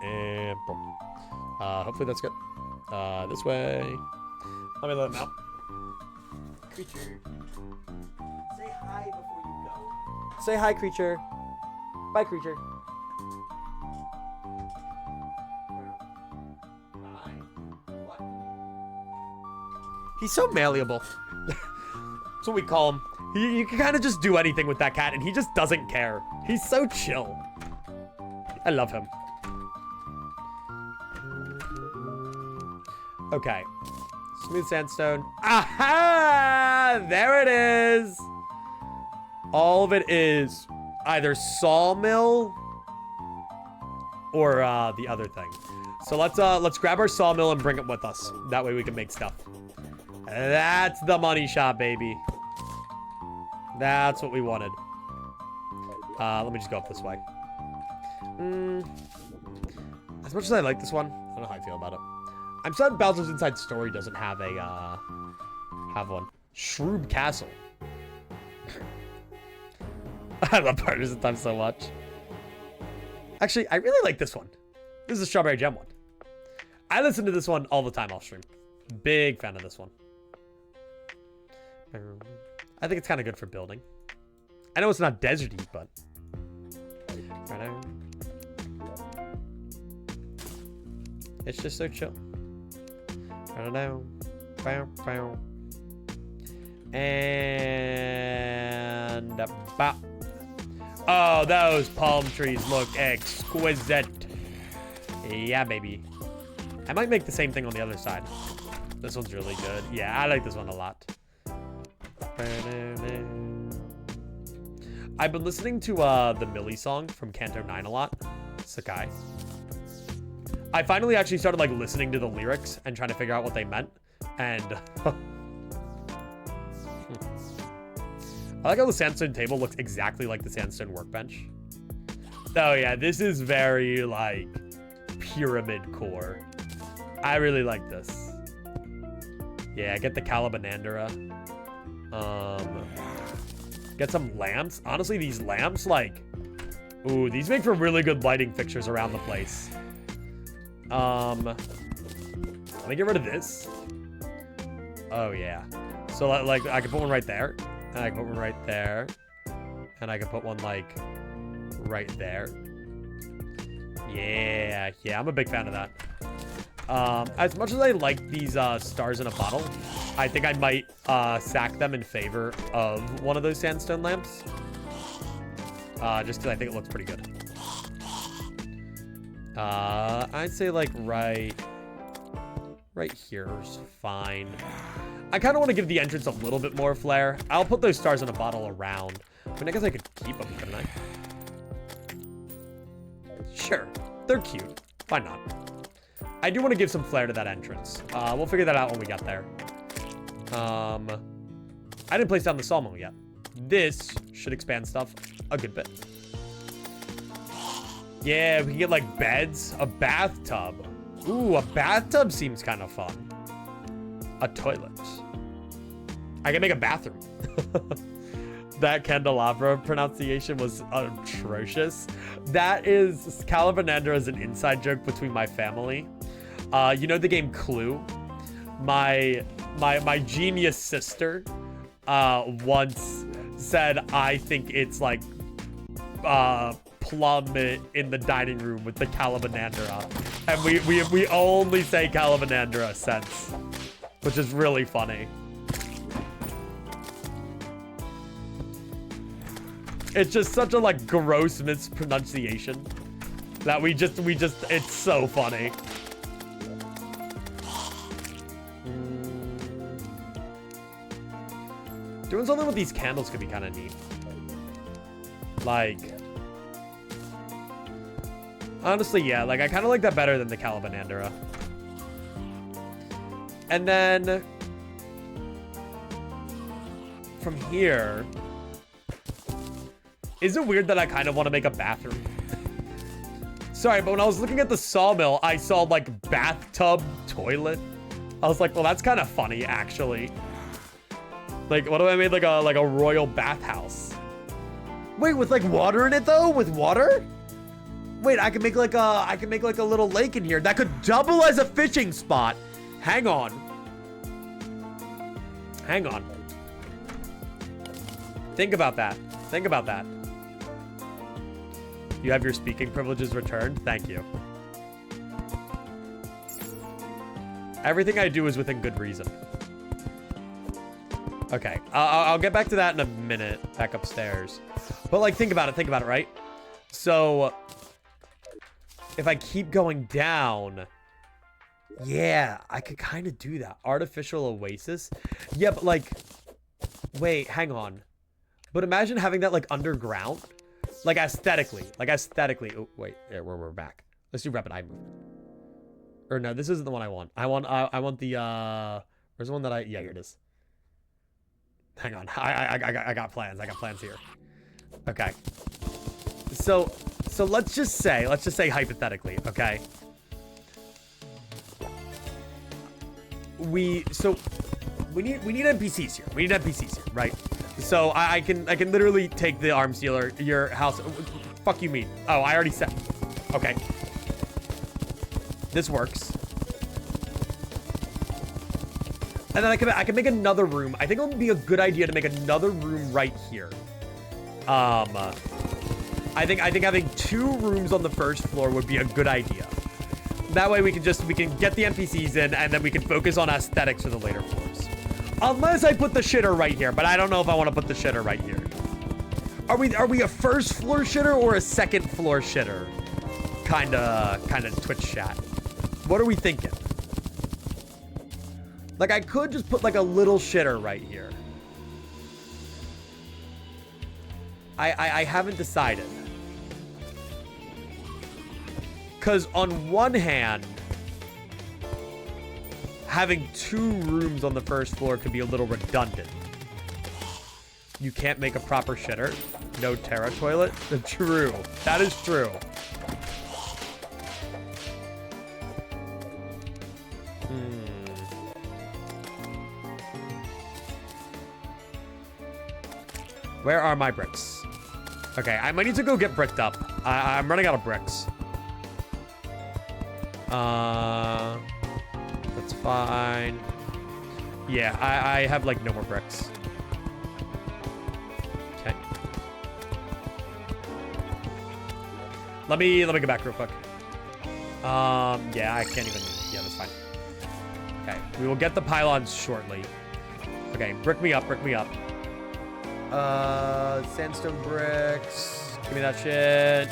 And boom. Hopefully that's good. This way. Let me let him out. Creature. Say hi before you go. Say hi, creature. Bye, creature. What? He's so malleable. That's what we call him. You can kind of just do anything with that cat, and he just doesn't care. He's so chill. I love him. Okay. Smooth sandstone. Aha! There it is. All of it is either sawmill or the other thing. So let's grab our sawmill and bring it with us. That way we can make stuff. That's the money shot, baby. That's what we wanted. Let me just go up this way. As much as I like this one, I don't know how I feel about it. I'm sad Bowser's Inside Story doesn't have a, have one. Shroob Castle. I love Partners in Time so much. Actually, I really like this one. This is a Strawberry Gem one. I listen to this one all the time off stream. Big fan of this one. I think it's kind of good for building. I know it's not deserty, but... It's just so chill. And... Oh, those palm trees look exquisite. Yeah, baby. I might make the same thing on the other side. This one's really good. Yeah, I like this one a lot. I've been listening to the Millie song from Canto 9 a lot. Sakai. I finally actually started like listening to the lyrics and trying to figure out what they meant. And I like how the sandstone table looks exactly like the sandstone workbench. Oh yeah, this is very like pyramid core. I really like this. Yeah, get the Calabanandra. Get some lamps. Honestly, these lamps, like, ooh, these make for really good lighting fixtures around the place. Let me get rid of this. Oh yeah. So like I can put one right there, and I can put one right there, and I can put one like right there. Yeah, I'm a big fan of that. As much as I like these stars in a bottle, I think I might sack them in favor of one of those sandstone lamps. Just because I think it looks pretty good. I'd say like right here is fine. I kind of want to give the entrance a little bit more flair. I'll put those stars in a bottle around. I mean, I guess I could keep them, couldn't I? Sure, they're cute. Why not? I do want to give some flair to that entrance. We'll figure that out when we get there. I didn't place down the sawmill yet. This should expand stuff a good bit. Yeah, we can get like beds, a bathtub. Ooh, a bathtub seems kind of fun. A toilet. I can make a bathroom. That candelabra pronunciation was atrocious. That is, Calabanandra is an inside joke between my family. You know the game Clue? My genius sister once said, I think it's like plum in the dining room with the Calabanandra. And we only say Calabanandra since, which is really funny. It's just such a like gross mispronunciation that we just it's so funny. Doing something with these candles could be kind of neat. Like, honestly, yeah, like I kind of like that better than the Calabanandra. And then from here, is it weird that I kind of want to make a bathroom? Sorry, but when I was looking at the sawmill, I saw like bathtub toilet. I was like, well, that's kind of funny, actually. Like, what if I made like a royal bathhouse? Wait, with like water in it though? With water? Wait, I can make like a little lake in here that could double as a fishing spot. Hang on. Hang on. Think about that. Think about that. You have your speaking privileges returned. Thank you. Everything I do is within good reason. Okay, I'll get back to that in a minute, back upstairs. But like, think about it, right? So, if I keep going down, yeah, I could kind of do that. Artificial oasis. Yeah, but like, wait, hang on. But imagine having that like underground, like aesthetically. Oh, wait, yeah, we're back. Let's do rapid eye movement. Or no, this isn't the one I want. I want the, where's the one that yeah, here it is. Hang on, I got plans. I got plans here. Okay. So let's just say hypothetically, okay. We need NPCs here. We need NPCs here, right? So I can literally take the arms dealer, your house. Fuck you mean? Oh, I already said. Okay. This works. And then I can make another room. I think it would be a good idea to make another room right here. I think having 2 rooms on the first floor would be a good idea. That way we can get the NPCs in, and then we can focus on aesthetics for the later floors. Unless I put the shitter right here, but I don't know if I want to put the shitter right here. Are we a first floor shitter or a second floor shitter? Kinda Twitch chat. What are we thinking? Like, I could just put like a little shitter right here. I haven't decided. Because on one hand, having 2 rooms on the first floor could be a little redundant. You can't make a proper shitter. No Terra toilet. True. That is true. Where are my bricks? Okay, I might need to go get bricked up. I'm running out of bricks. That's fine. Yeah, I have like no more bricks. Okay. Let me go back real quick. Yeah, I can't even. Yeah, that's fine. Okay, we will get the pylons shortly. Okay, brick me up, brick me up. Sandstone bricks. Give me that shit.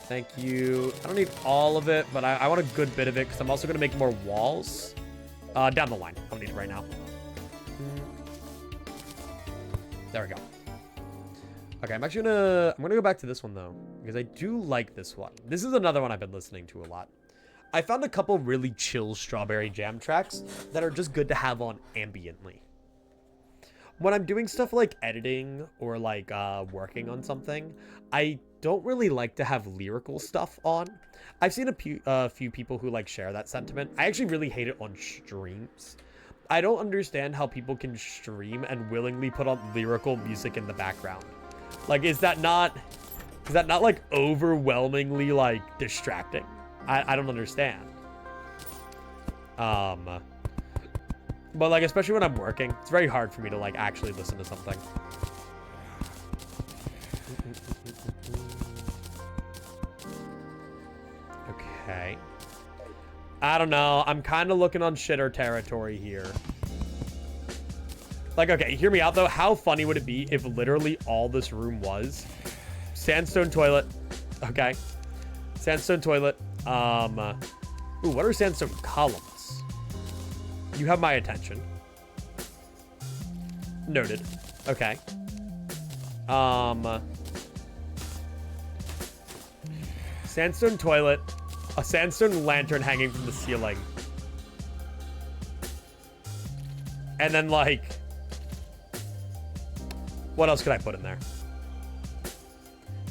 Thank you. I don't need all of it, but I want a good bit of it because I'm also going to make more walls. Down the line. I don't need it right now. There we go. Okay, I'm gonna go back to this one though, because I do like this one. This is another one I've been listening to a lot. I found a couple really chill strawberry jam tracks that are just good to have on ambiently. When I'm doing stuff like editing or like working on something, I don't really like to have lyrical stuff on. I've seen a few people who like share that sentiment. I actually really hate it on streams. I don't understand how people can stream and willingly put on lyrical music in the background. Like, is that not like overwhelmingly like distracting? I don't understand. But like, especially when I'm working, it's very hard for me to like actually listen to something. Okay. I don't know. I'm kind of looking on shitter territory here. Like, okay, hear me out though. How funny would it be if literally all this room was sandstone toilet? Okay. Sandstone toilet. Ooh, what are sandstone columns? You have my attention. Noted. Okay. Sandstone toilet. A sandstone lantern hanging from the ceiling. And then, like... what else could I put in there?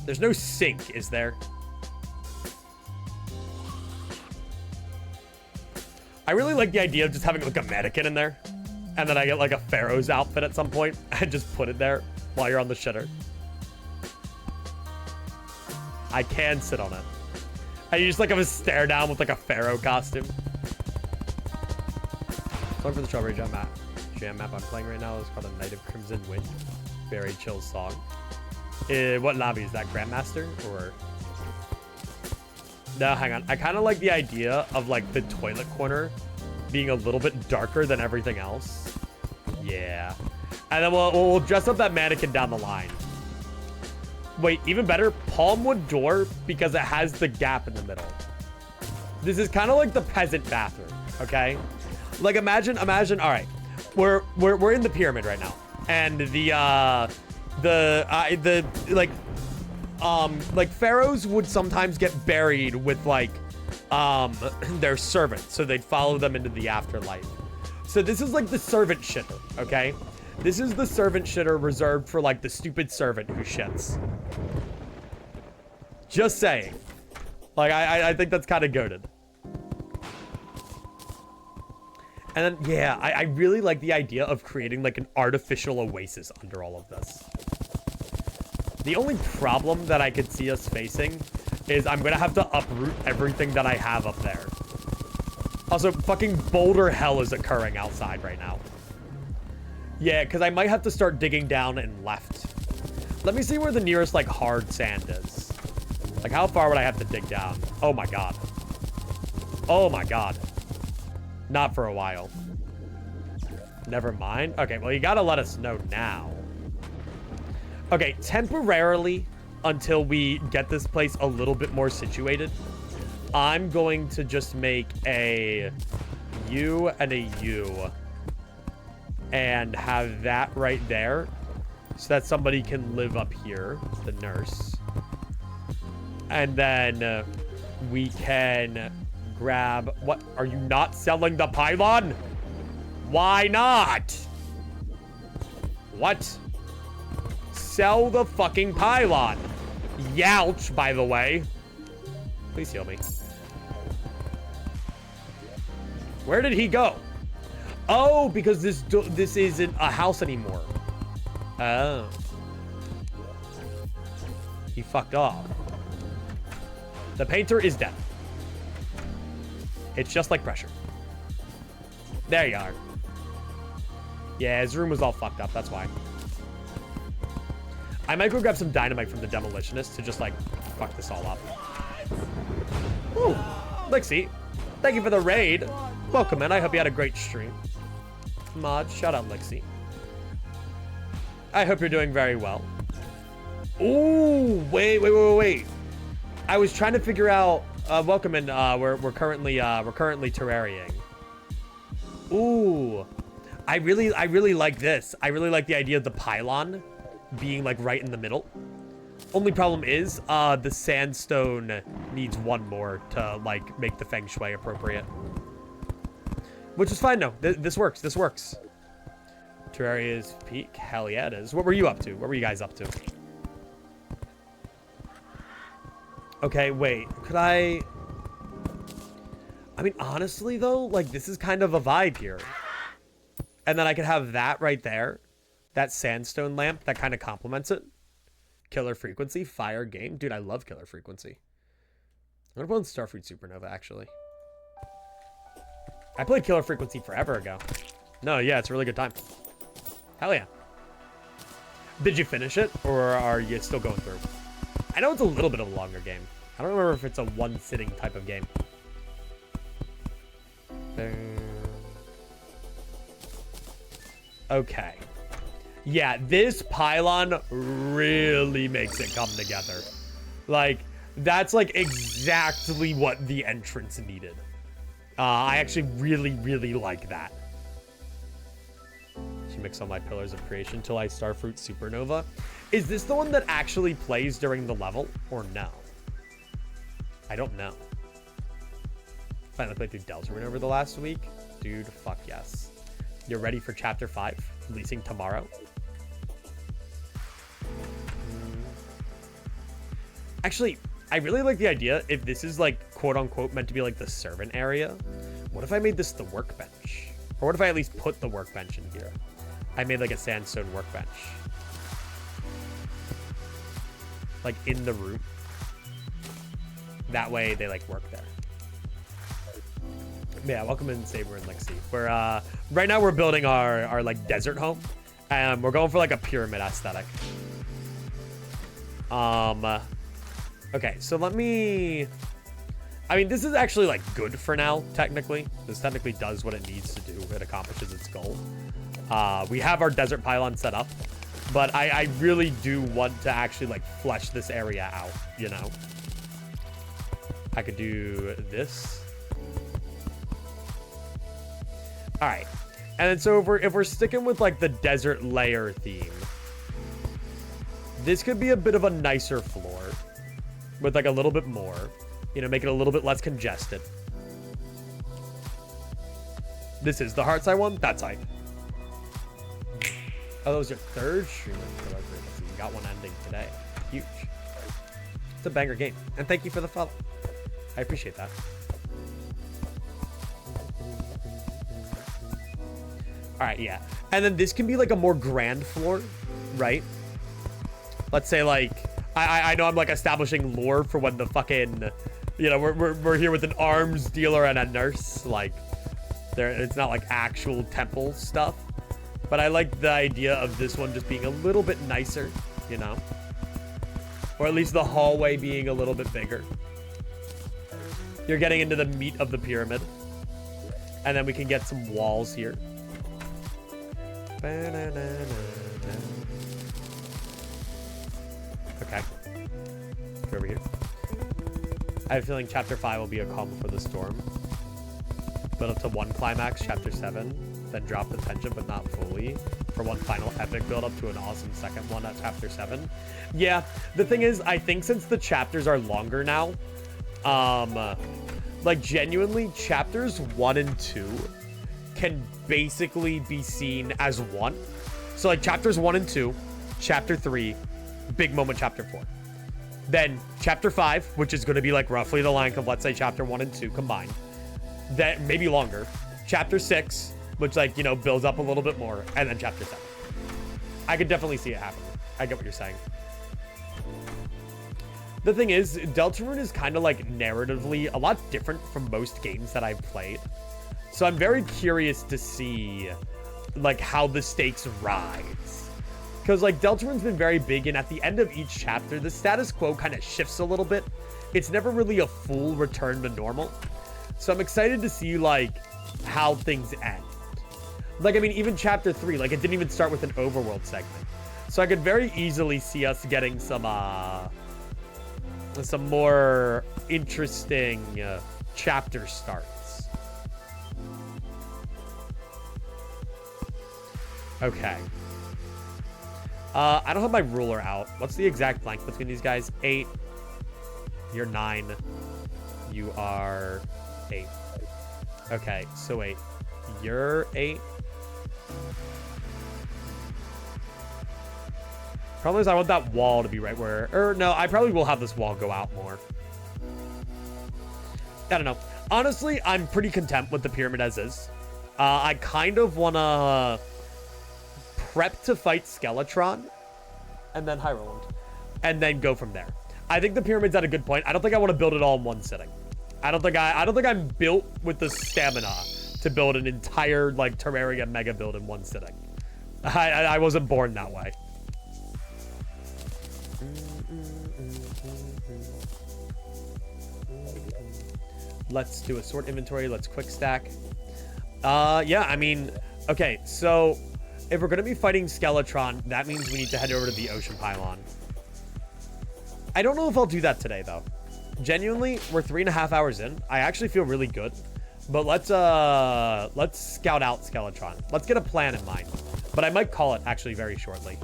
There's no sink, is there? I really like the idea of just having like a mannequin in there. And then I get like a pharaoh's outfit at some point and just put it there while you're on the shitter. I can sit on it. And you just like have a stare down with like a pharaoh costume. Song for the Strawberry Jam map I'm playing right now is called A Night of Crimson Wind. Very chill song. What lobby is that? Grandmaster or... No, hang on. I kind of like the idea of like the toilet corner being a little bit darker than everything else. Yeah. And then we'll dress up that mannequin down the line. Wait, even better, palmwood door because it has the gap in the middle. This is kind of like the peasant bathroom, okay? Like imagine, all right. We're in the pyramid right now. And like pharaohs would sometimes get buried with like their servants, so they'd follow them into the afterlife. So this is like the servant shitter, okay? This is the servant shitter reserved for like the stupid servant who shits. Just saying. Like I think that's kind of goated. And then yeah, I really like the idea of creating like an artificial oasis under all of this. The only problem that I could see us facing is I'm going to have to uproot everything that I have up there. Also, fucking boulder hell is occurring outside right now. Yeah, because I might have to start digging down and left. Let me see where the nearest, like, hard sand is. Like, how far would I have to dig down? Oh, my God. Oh, my God. Not for a while. Never mind. Okay, well, you got to let us know now. Okay, temporarily, until we get this place a little bit more situated, I'm going to just make a U and a U and have that right there. so that somebody can live up here, the nurse. And then we can grab... What? Are you not selling the pylon? Why not? What? Sell the fucking pylon. Youch, by the way. Please heal me. Where did he go? Oh, because this isn't a house anymore. Oh. He fucked off. The painter is dead. It's just like pressure. There you are. Yeah, his room was all fucked up. That's why. I might go grab some dynamite from the demolitionist to just, like, fuck this all up. Ooh. Lixie, thank you for the raid. Welcome, man. I hope you had a great stream. Mod, shout out, Lixie. I hope you're doing very well. Ooh, wait. I was trying to figure out. Welcome in. We're currently terrariaing. Ooh, I really like this. I really like the idea of the pylon being like right in the middle. Only problem is, the sandstone needs one more to like make the feng shui appropriate. Which is fine. No, this works. This works. Terraria's peak. Hell yeah, it is. What were you up to? What were you guys up to? Okay, wait. Could I mean, honestly, though, like, this is kind of a vibe here. And then I could have that right there. That sandstone lamp that kind of complements it. Killer Frequency, fire game. Dude, I love Killer Frequency. I'm going to put on Starfruit Supernova, actually. I played Killer Frequency forever ago. No, yeah, it's a really good time. Hell yeah. Did you finish it, or are you still going through? I know it's a little bit of a longer game. I don't remember if it's a one-sitting type of game. Okay. Yeah, this pylon really makes it come together. Like, that's like exactly what the entrance needed. I actually really like that. She mix all my pillars of creation till I Starfruit Supernova. Is this the one that actually plays during the level, or no? I don't know. Finally played through Deltarune over the last week. Dude, fuck yes. You're ready for Chapter 5, releasing tomorrow? Actually, I really like the idea, if this is like, quote-unquote, meant to be like the servant area, what if I made this the workbench? Or what if I at least put the workbench in here? I made like a sandstone workbench. Like in the room. That way they like work there. Yeah, welcome in Saber and Lexi. We're right now we're building our like desert home. And we're going for like a pyramid aesthetic. Okay, so let me... I mean, this is actually, like, good for now, technically. This technically does what it needs to do. It accomplishes its goal. We have our desert pylon set up. But I really do want to actually, like, flesh this area out, you know? I could do this. All right. And then so if we're sticking with, like, the desert layer theme, this could be a bit of a nicer floor. With like a little bit more, you know, make it a little bit less congested. This is the Heartside one. That's hype. Oh, that was your third stream. You got one ending today. Huge. It's a banger game. And thank you for the follow. I appreciate that. All right, yeah. And then this can be like a more grand floor, right? Let's say like, I know I'm like establishing lore for when the fucking, you know, we're here with an arms dealer and a nurse. Like, it's not like actual temple stuff. But I like the idea of this one just being a little bit nicer, you know? Or at least the hallway being a little bit bigger. You're getting into the meat of the pyramid. And then we can get some walls here. Okay. Go over here. I have a feeling Chapter 5 will be a calm before the storm. Build up to one climax, Chapter 7. then drop the tension, but not fully, for one final epic build-up to an awesome second one at Chapter 7. Yeah, the thing is, I think since the chapters are longer now, like, genuinely, Chapters 1 and 2 can basically be seen as one. So, like, Chapters 1 and 2, Chapter 3, big moment Chapter 4. Then Chapter 5, which is going to be, like, roughly the length of, let's say, Chapter 1 and 2 combined. Then, maybe longer. Chapter 6, which, like, you know, builds up a little bit more. And then Chapter 7. I could definitely see it happening. I get what you're saying. The thing is, Deltarune is kind of, like, narratively a lot different from most games that I've played. So I'm very curious to see, like, how the stakes rise. Because, like, Deltarune's been very big, and at the end of each chapter, the status quo kind of shifts a little bit. It's never really a full return to normal. So I'm excited to see, like, how things end. Like, I mean, even Chapter 3, like, it didn't even start with an overworld segment. So I could very easily see us getting some more interesting chapter starts. Okay. I don't have my ruler out. What's the exact length between these guys? 8. You're 9. You are 8. Okay, so wait. You're 8. Problem is, I want that wall to be right where... Or, no, I probably will have this wall go out more. I don't know. Honestly, I'm pretty content with the pyramid as is. I kind of want to prep to fight Skeletron. And then High Roland. And then go from there. I think the pyramid's at a good point. I don't think I want to build it all in one sitting. I don't think I'm built with the stamina to build an entire, like, Terraria mega build in one sitting. I wasn't born that way. Let's do a sort inventory. Let's quick stack. Yeah, I mean, okay, so if we're going to be fighting Skeletron, that means we need to head over to the Ocean Pylon. I don't know if I'll do that today, though. Genuinely, we're 3.5 hours in. I actually feel really good. But let's scout out Skeletron. Let's get a plan in mind. But I might call it, actually, very shortly.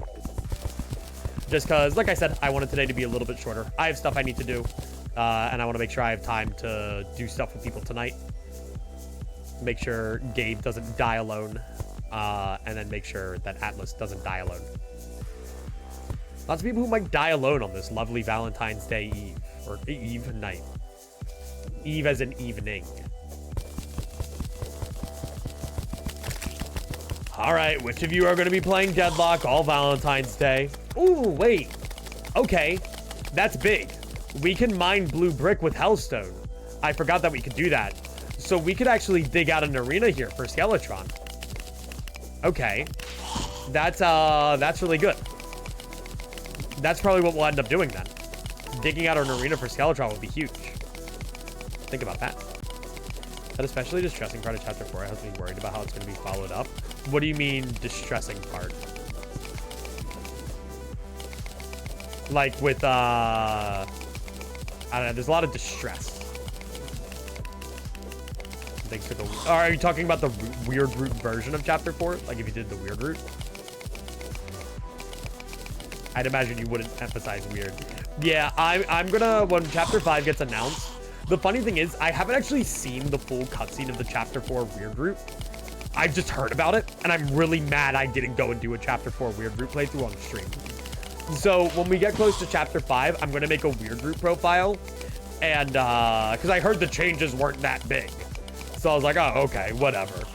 Just because, like I said, I wanted today to be a little bit shorter. I have stuff I need to do. And I want to make sure I have time to do stuff with people tonight. Make sure Gabe doesn't die alone. And then make sure that Atlas doesn't die alone. Lots of people who might die alone on this lovely Valentine's Day Eve. Or Eve night. Eve as in evening. Alright, which of you are going to be playing Deadlock all Valentine's Day? Ooh, wait. Okay, that's big. We can mine blue brick with Hellstone. I forgot that we could do that. So we could actually dig out an arena here for Skeletron. Okay. That's really good. That's probably what we'll end up doing then. Digging out an arena for Skeletron would be huge. Think about that. That especially distressing part of Chapter 4 has me worried about how it's going to be followed up. What do you mean, distressing part? Like with, I don't know, there's a lot of distress. Thanks for the... Are you talking about the weird route version of Chapter 4? Like if you did the weird route? I'd imagine you wouldn't emphasize weird. Yeah, I'm gonna... When Chapter 5 gets announced... The funny thing is, I haven't actually seen the full cutscene of the Chapter 4 weird route. I've just heard about it, and I'm really mad I didn't go and do a Chapter 4 weird route playthrough on stream. So when we get close to Chapter 5, I'm going to make a weird route profile. And, because I heard the changes weren't that big. So I was like, oh, okay, whatever.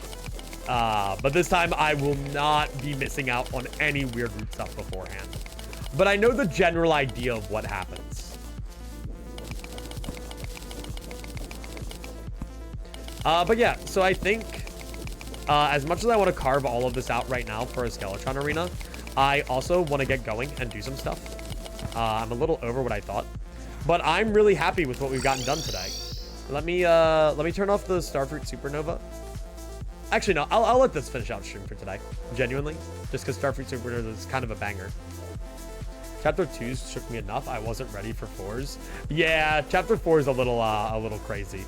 But this time I will not be missing out on any weird route stuff beforehand. But I know the general idea of what happens. But yeah, so I think as much as I want to carve all of this out right now for a Skeletron arena, I also want to get going and do some stuff. I'm a little over what I thought, but I'm really happy with what we've gotten done today. Let me turn off the Starfruit Supernova. Actually, no, I'll let this finish out stream for today. Genuinely, just because Starfruit Supernova is kind of a banger. Chapter 2's shook me enough. I wasn't ready for 4's. Yeah, Chapter 4 is a little crazy.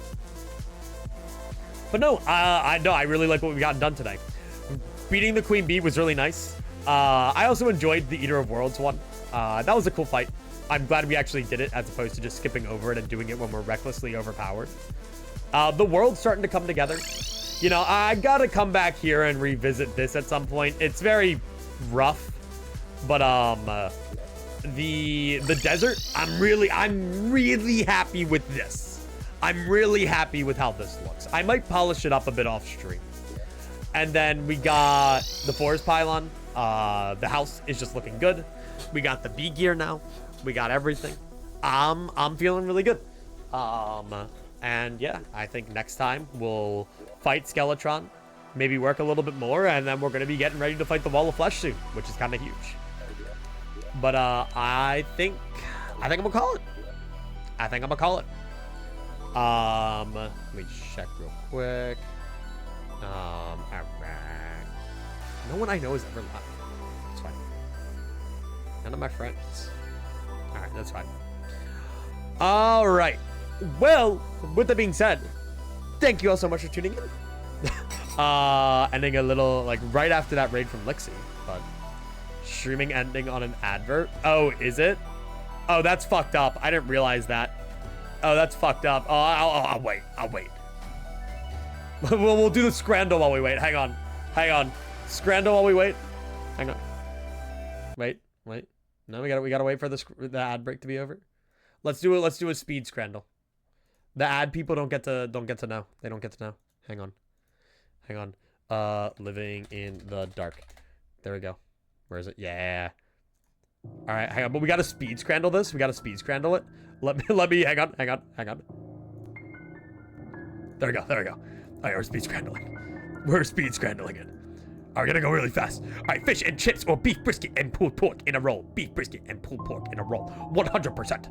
But no, I really like what we've gotten done today. beating the Queen Bee was really nice. I also enjoyed the Eater of Worlds one. That was a cool fight. I'm glad we actually did it as opposed to just skipping over it and doing it when we're recklessly overpowered. The world's starting to come together. You know, I gotta come back here and revisit this at some point. It's very rough, but the desert, I'm really happy with this. I'm really happy with how this looks. I might polish it up a bit off stream. And then we got the forest pylon. The house is just looking good. We got the bee gear now. We got everything. I'm feeling really good. And yeah, I think next time we'll fight Skeletron, maybe work a little bit more, and then we're gonna be getting ready to fight the Wall of Flesh soon, which is kind of huge. But I think I'm gonna call it. Let me check real quick. All right. No one I know has ever left. That's fine. None of my friends. All right, that's fine. All right. Well, with that being said, thank you all so much for tuning in. Ending a little, like, right after that raid from Lixie, but streaming ending on an advert. Oh, is it? Oh, that's fucked up. I didn't realize that. Oh, that's fucked up. Oh, I'll wait. We'll do the Scrandle while we wait. Hang on. Scrandle while we wait. Hang on. Wait. No, we gotta wait for the ad break to be over. Let's do a speed Scrandle. The ad people don't get to know. They don't get to know. Hang on. Living in the dark. There we go. Where is it? Yeah. All right, hang on. But we gotta speed Scrandle this. We gotta speed Scrandle it. Let me. Hang on. There we go. All right, we're speed Scrandling it. All right, we're gonna go really fast. All right, fish and chips or beef brisket and pulled pork in a roll. 100%.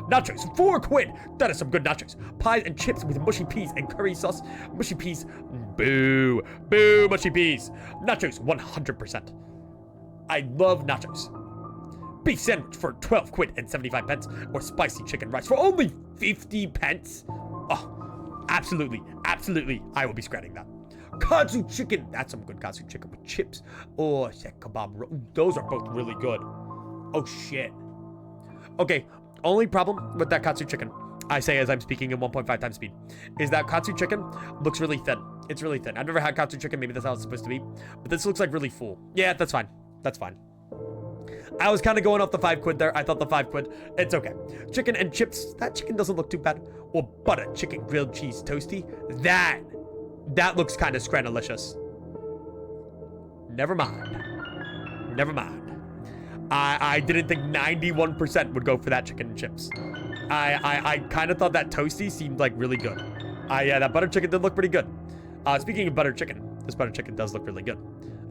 Nachos, 4 quid. That is some good nachos. Pies and chips with mushy peas and curry sauce. Mushy peas, boo, mushy peas. Nachos, 100%. I love nachos. Beef sandwich for 12 quid and 75 pence. Or spicy chicken rice for only 50 pence. Oh, absolutely. I will be scratching that. Katsu chicken. That's some good katsu chicken with chips. Or kebab. Those are both really good. Oh, shit. Okay, only problem with that katsu chicken, I say as I'm speaking in 1.5 times speed, is that katsu chicken looks really thin. It's really thin. I've never had katsu chicken. Maybe that's how it's supposed to be. But this looks like really full. Yeah, that's fine. I was kind of going off the 5 quid there. I thought the 5 quid. It's okay. Chicken and chips. That chicken doesn't look too bad. Or butter chicken grilled cheese toasty. That looks kind of scrandalicious. Never mind. I didn't think 91% would go for that chicken and chips. I kind of thought that toasty seemed like really good. Yeah, that butter chicken did look pretty good. Speaking of butter chicken, this butter chicken does look really good.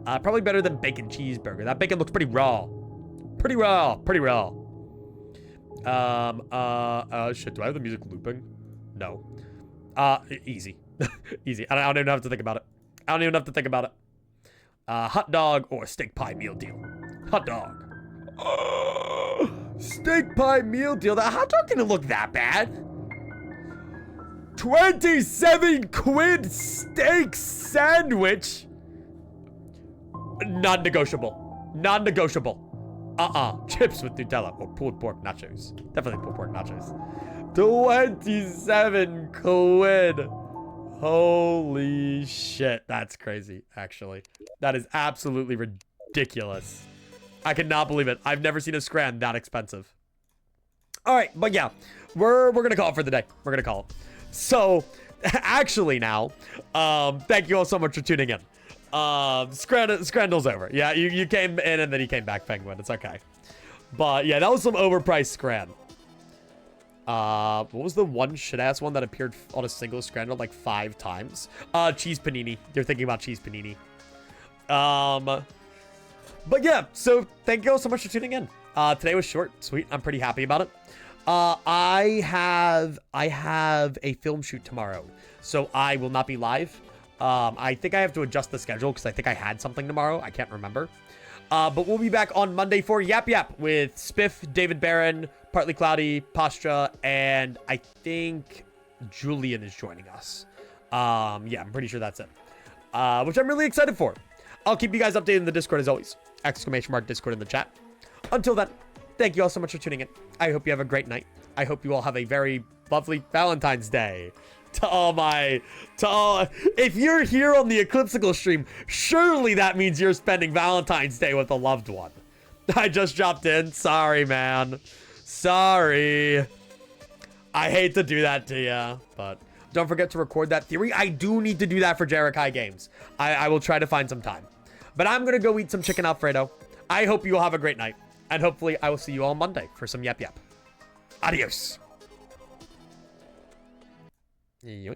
Probably better than bacon cheeseburger. That bacon looks pretty raw. Pretty raw. Shit, do I have the music looping? No. Easy. Easy. I don't even have to think about it. Hot dog or steak pie meal deal. Hot dog. Steak pie meal deal. That hot dog didn't look that bad. 27 quid steak sandwich. Non-negotiable. Chips with Nutella or pulled pork nachos. Definitely pulled pork nachos. 27 quid. Holy shit. That's crazy, actually. That is absolutely ridiculous. I cannot believe it. I've never seen a scran that expensive. All right, but yeah, we're gonna call it for the day. We're gonna call it. So, actually now, thank you all so much for tuning in. Scrandle's over. Yeah, you came in and then you came back, Penguin. It's okay. But yeah, that was some overpriced scran. What was the one shit-ass one that appeared on a single Scrandle like 5 times? Cheese panini. You're thinking about cheese panini. But yeah, so thank you all so much for tuning in. Today was short, sweet. I'm pretty happy about it. I have a film shoot tomorrow, so I will not be live. I think I have to adjust the schedule because I think I had something tomorrow. I can't remember. But we'll be back on Monday for Yap Yap with Spiff, David Barron, Partly Cloudy, Postra, and I think Julian is joining us. Yeah, I'm pretty sure that's it. which I'm really excited for. I'll keep you guys updated in the Discord as always. !Discord in the chat. Until then, thank you all so much for tuning in. I hope you have a great night. I hope you all have a very lovely Valentine's Day. If you're here on the Eclipscycle stream, surely that means you're spending Valentine's Day with a loved one. I just dropped in. Sorry, man. Sorry. I hate to do that to you, but don't forget to record that theory. I do need to do that for Jerikai Games. I will try to find some time. But I'm going to go eat some chicken Alfredo. I hope you all have a great night. And hopefully I will see you all Monday for some yep yep. Adios. Yoink.